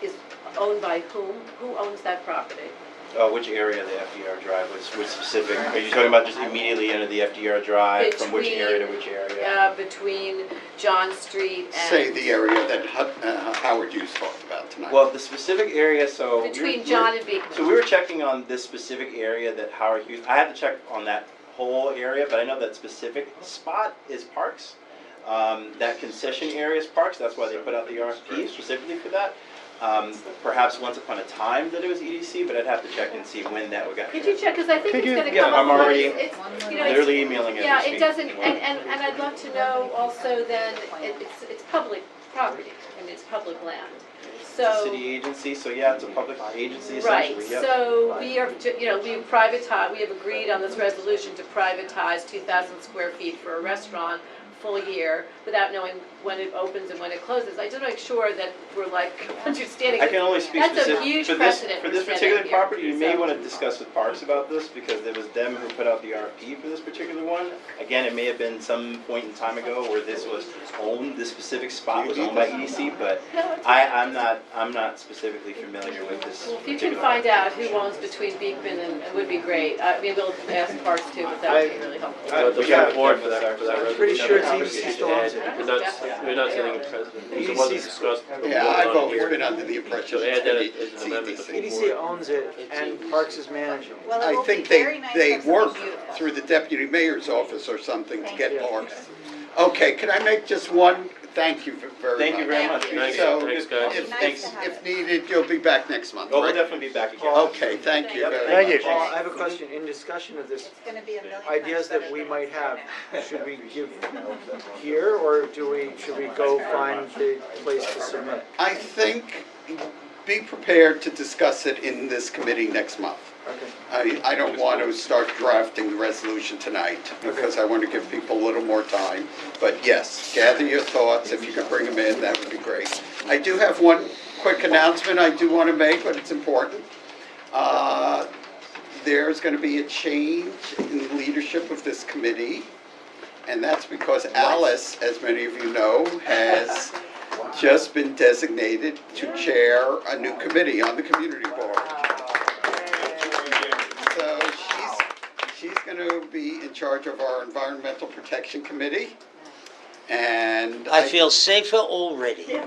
[SPEAKER 2] is owned by whom? Who owns that property?
[SPEAKER 11] Which area of the FDR drive, which specific, are you talking about just immediately under the FDR drive, from which area to which area?
[SPEAKER 2] Between John Street and.
[SPEAKER 3] Say the area that Howard Hughes talked about tonight.
[SPEAKER 11] Well, the specific area, so.
[SPEAKER 2] Between John and Beekman.
[SPEAKER 11] So we were checking on this specific area that Howard Hughes, I had to check on that whole area, but I know that specific spot is parks. That concession area is parks, that's why they put out the RFP specifically for that. Perhaps once upon a time that it was EDC, but I'd have to check and see when that would get.
[SPEAKER 2] Could you check, because I think it's gonna
[SPEAKER 11] Yeah,
[SPEAKER 2] come up.
[SPEAKER 11] I'm already
[SPEAKER 2] it's, you know,
[SPEAKER 11] literally emailing it.
[SPEAKER 2] Yeah,
[SPEAKER 11] this
[SPEAKER 2] it
[SPEAKER 11] week.
[SPEAKER 2] doesn't, and I'd love to know also then, it's public property, and it's public land.
[SPEAKER 11] It's a city agency, so yeah, it's a public agency
[SPEAKER 2] Right,
[SPEAKER 11] essentially, yep.
[SPEAKER 2] so we are, we privatize, we have agreed on this resolution to privatize 2,000 square feet for a restaurant full year without knowing when it opens and when it closes. I just want to make sure that we're like understanding.
[SPEAKER 11] I can only speak
[SPEAKER 2] That's a
[SPEAKER 11] specific,
[SPEAKER 2] huge
[SPEAKER 11] for this,
[SPEAKER 2] precedent
[SPEAKER 11] for this
[SPEAKER 2] we're
[SPEAKER 11] particular
[SPEAKER 2] setting here.
[SPEAKER 11] property, you may
[SPEAKER 2] So-
[SPEAKER 11] want to discuss with Parks about this, because it was them who put out the RFP for this particular one. Again, it may have been some point in time ago where this was owned, this specific spot was owned by EDC, but I'm not specifically familiar with this
[SPEAKER 2] Well, if you can
[SPEAKER 11] particular.
[SPEAKER 2] find out who owns between Beekman and, it would be great. I mean, we'll ask Parks too, but that would be really helpful.
[SPEAKER 8] But the
[SPEAKER 11] Yeah.
[SPEAKER 8] board for that
[SPEAKER 6] I'm pretty sure it's
[SPEAKER 8] resolution.
[SPEAKER 6] EDC still owns it.
[SPEAKER 8] We're not setting a precedent, because it wasn't discussed.
[SPEAKER 3] Yeah, I've always been under the impression
[SPEAKER 8] So
[SPEAKER 3] it's
[SPEAKER 8] add that
[SPEAKER 3] gonna be
[SPEAKER 8] as an amendment to the
[SPEAKER 6] EDC owns it, and Parks is managing it.
[SPEAKER 17] Well, it
[SPEAKER 3] I
[SPEAKER 17] will
[SPEAKER 3] think
[SPEAKER 17] be very nice to
[SPEAKER 3] they
[SPEAKER 17] have something
[SPEAKER 3] work
[SPEAKER 17] beautiful.
[SPEAKER 3] through the deputy mayor's office or something to get
[SPEAKER 6] you.
[SPEAKER 3] parks. Okay, can I make just one, thank you very much.
[SPEAKER 11] Thank you very much.
[SPEAKER 8] Thanks,
[SPEAKER 3] So,
[SPEAKER 8] thanks, guys.
[SPEAKER 3] if-
[SPEAKER 11] Thanks.
[SPEAKER 3] If needed, you'll be back next month,
[SPEAKER 11] Oh, we'll
[SPEAKER 3] right?
[SPEAKER 11] definitely be back again.
[SPEAKER 3] Okay, thank you very
[SPEAKER 9] Thank you.
[SPEAKER 3] much.
[SPEAKER 6] Paul, I have a question, in discussion of this,
[SPEAKER 17] It's gonna be a million times
[SPEAKER 6] ideas that
[SPEAKER 17] better
[SPEAKER 6] we
[SPEAKER 17] than
[SPEAKER 6] might
[SPEAKER 17] what's
[SPEAKER 6] have,
[SPEAKER 17] now.
[SPEAKER 6] should we give here, or should we go find the place to submit?
[SPEAKER 3] I think, be prepared to discuss it in this committee next month.
[SPEAKER 6] Okay.
[SPEAKER 3] I don't want to start drafting the resolution tonight, because I want to give people a little more time. But yes, gather your thoughts, if you could bring them in, that would be great. I do have one quick announcement I do want to make, but it's important. There's going to be a change in the leadership of this committee, and that's because Alice, as many of you know, has just been designated to chair a new committee on the community board. So she's going to be in charge of our Environmental Protection Committee. And
[SPEAKER 5] I feel safer already.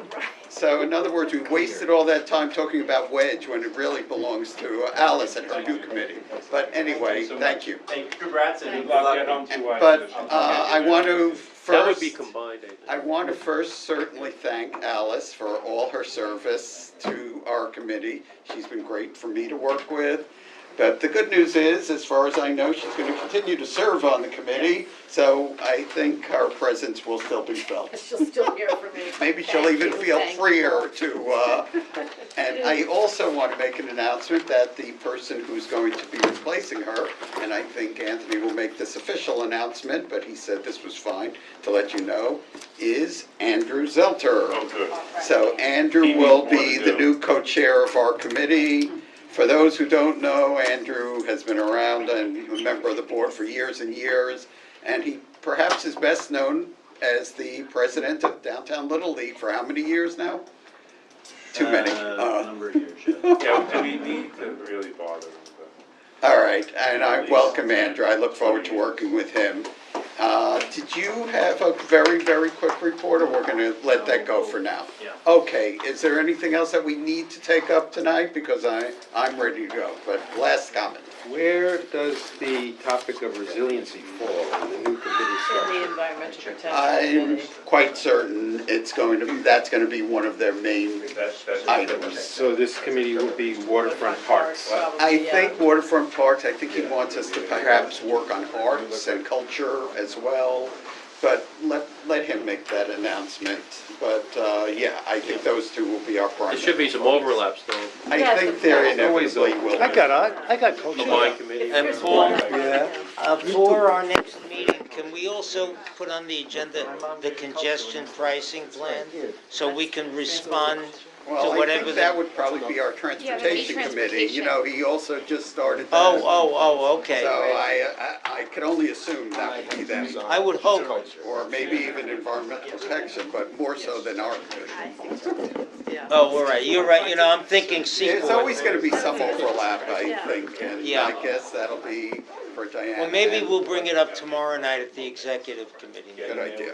[SPEAKER 3] so in other words, we wasted all that time talking about Wedge when it really belongs to Alice and her new committee. But anyway, thank you.
[SPEAKER 11] Thank you, congrats, and
[SPEAKER 4] Good
[SPEAKER 11] good
[SPEAKER 4] luck,
[SPEAKER 11] luck.
[SPEAKER 4] get home to wife.
[SPEAKER 3] But I want to
[SPEAKER 8] That would
[SPEAKER 3] first,
[SPEAKER 8] be combined, I think.
[SPEAKER 3] I want to first certainly thank Alice for all her service to our committee. She's been great for me to work with. But the good news is, as far as I know, she's going to continue to serve on the committee, so I think her presence will still be felt.
[SPEAKER 2] She'll still hear from me.
[SPEAKER 3] Maybe she'll
[SPEAKER 2] Thank
[SPEAKER 3] even
[SPEAKER 2] you,
[SPEAKER 3] feel
[SPEAKER 2] thank you.
[SPEAKER 3] freer to, and I also want to make an announcement that the person who's going to be replacing her, and I think Anthony will make this official announcement, but he said this was fine to let you know, is Andrew Zelter.
[SPEAKER 4] Oh, good.
[SPEAKER 3] So Andrew
[SPEAKER 4] He needs
[SPEAKER 3] will
[SPEAKER 4] more
[SPEAKER 3] be
[SPEAKER 4] to
[SPEAKER 3] the
[SPEAKER 4] do.
[SPEAKER 3] new co-chair of our committee. For those who don't know, Andrew has been around and a member of the board for years and years, and he perhaps is best known as the president of Downtown Little League for how many years now? Too many.
[SPEAKER 16] A number of years, yeah.
[SPEAKER 4] Yeah, we need to really bother him, but.
[SPEAKER 3] All right, and I welcome Andrew. I look forward to working with him. Did you have a very, very quick report, or we're going to let that go for now?
[SPEAKER 11] Yeah.
[SPEAKER 3] Okay, is there anything else that we need to take up tonight? Because I'm ready to go, but last comment.
[SPEAKER 13] Where does the topic of resiliency fall in the new committee
[SPEAKER 2] In
[SPEAKER 13] structure?
[SPEAKER 2] the environmental protection.
[SPEAKER 3] I'm quite certain that's going to be one of their main
[SPEAKER 4] That's
[SPEAKER 3] items.
[SPEAKER 13] So this committee will be waterfront parks.
[SPEAKER 3] I think waterfront parks, I think he wants us to perhaps work on arts and culture as well, but let him make that announcement. But, yeah, I think those two will be our
[SPEAKER 8] There
[SPEAKER 3] primary.
[SPEAKER 8] should be some overlaps though,
[SPEAKER 3] I think there inevitably will
[SPEAKER 9] I
[SPEAKER 3] be.
[SPEAKER 9] got culture.
[SPEAKER 8] combined committee.
[SPEAKER 5] And Paul,
[SPEAKER 9] Yeah.
[SPEAKER 5] for our next meeting, can we also put on the agenda the congestion pricing plan? So we can respond
[SPEAKER 3] Well, I
[SPEAKER 5] whatever
[SPEAKER 3] think
[SPEAKER 5] the-
[SPEAKER 3] that would probably be our transportation committee. You know, he also just started that.
[SPEAKER 5] Oh, okay.
[SPEAKER 3] So I could only assume that would be them.
[SPEAKER 5] I would hope.
[SPEAKER 3] Or maybe even environmental protection, but more so than our committee.
[SPEAKER 5] Oh, all right, you're right, you know, I'm thinking Seaport.
[SPEAKER 3] It's always gonna be some overlap, I think, and
[SPEAKER 5] Yeah.
[SPEAKER 3] I guess that'll be for Diana.
[SPEAKER 5] Well, maybe
[SPEAKER 3] and-
[SPEAKER 5] we'll bring it up tomorrow night at the executive committee meeting.
[SPEAKER 3] Good idea.